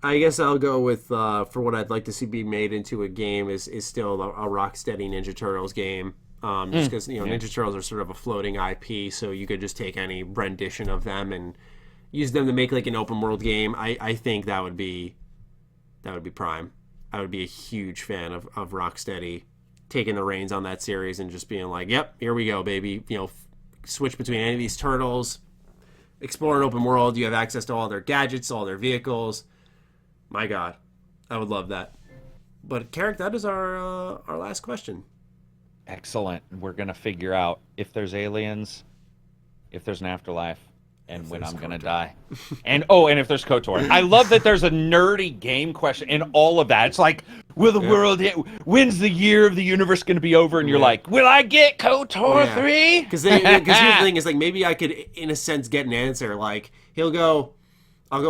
I guess I'll go with for what I'd like to see be made into a game is still a Rocksteady Ninja Turtles game. Just because Ninja Turtles are sort of a floating IP, so you could just take any rendition of them and use them to make like an open world game. I think that would be prime. I would be a huge fan of Rocksteady taking the reins on that series and just being like, yep, here we go, baby. Switch between any of these turtles, explore an open world. You have access to all their gadgets, all their vehicles. My God, I would love that. But Karak, that is our last question. Excellent. We're gonna figure out if there's aliens, if there's an afterlife, and when I'm gonna die. And if there's KOTOR. I love that there's a nerdy game question and all of that. It's like, will the world when's the year of the universe gonna be over? And you're like, will I get KOTOR 3? Because here's the thing is like maybe I could in a sense get an answer. Like I'll go,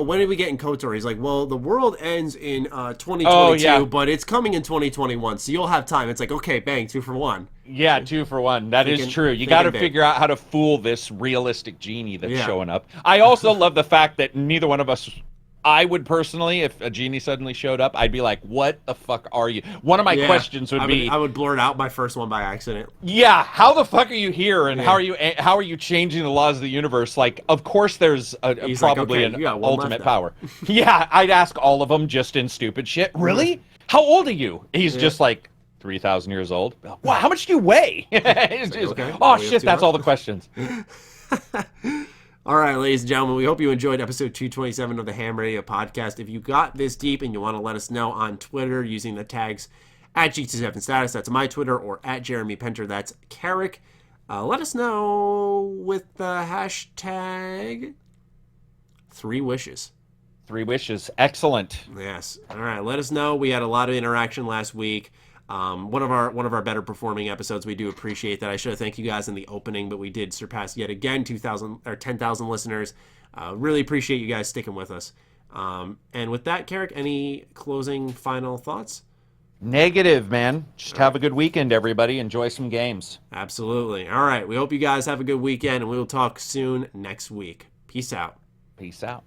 when did we get in KOTOR? He's like, well, the world ends in 2022, but it's coming in 2021, so you'll have time. It's like, okay, bang, 2 for 1. Yeah, 2 for 1. That is true. You got to figure out how to fool this realistic genie that's showing up. I also love the fact that neither one of us... I would personally, if a genie suddenly showed up, I'd be like, what the fuck are you? One of my questions would be... I would blurt out my first one by accident. Yeah, how the fuck are you here, and how are you changing the laws of the universe? Like, of course there's probably an ultimate power. Yeah, I'd ask all of them just in stupid shit. Really? How old are you? He's just like, 3,000 years old. Wow, how much do you weigh? Oh, shit, that's all the questions. All right, ladies and gentlemen, we hope you enjoyed episode 227 of the H.A.M Radio Podcast. If you got this deep and you want to let us know on Twitter using the tags at G27Status, that's my Twitter, or at Jeremy Penter, that's Karak. Let us know with the hashtag 3 wishes. 3 wishes. Excellent. Yes. All right, let us know. We had a lot of interaction last week. One of our better performing episodes. We do appreciate that. I should have thanked you guys in the opening, but we did surpass yet again 2,000 or 10,000 listeners. Really appreciate you guys sticking with us. And with that, Karak, any closing final thoughts? Negative, man. Just have a good weekend, everybody. Enjoy some games. Absolutely. All right. We hope you guys have a good weekend, and we will talk soon next week. Peace out. Peace out.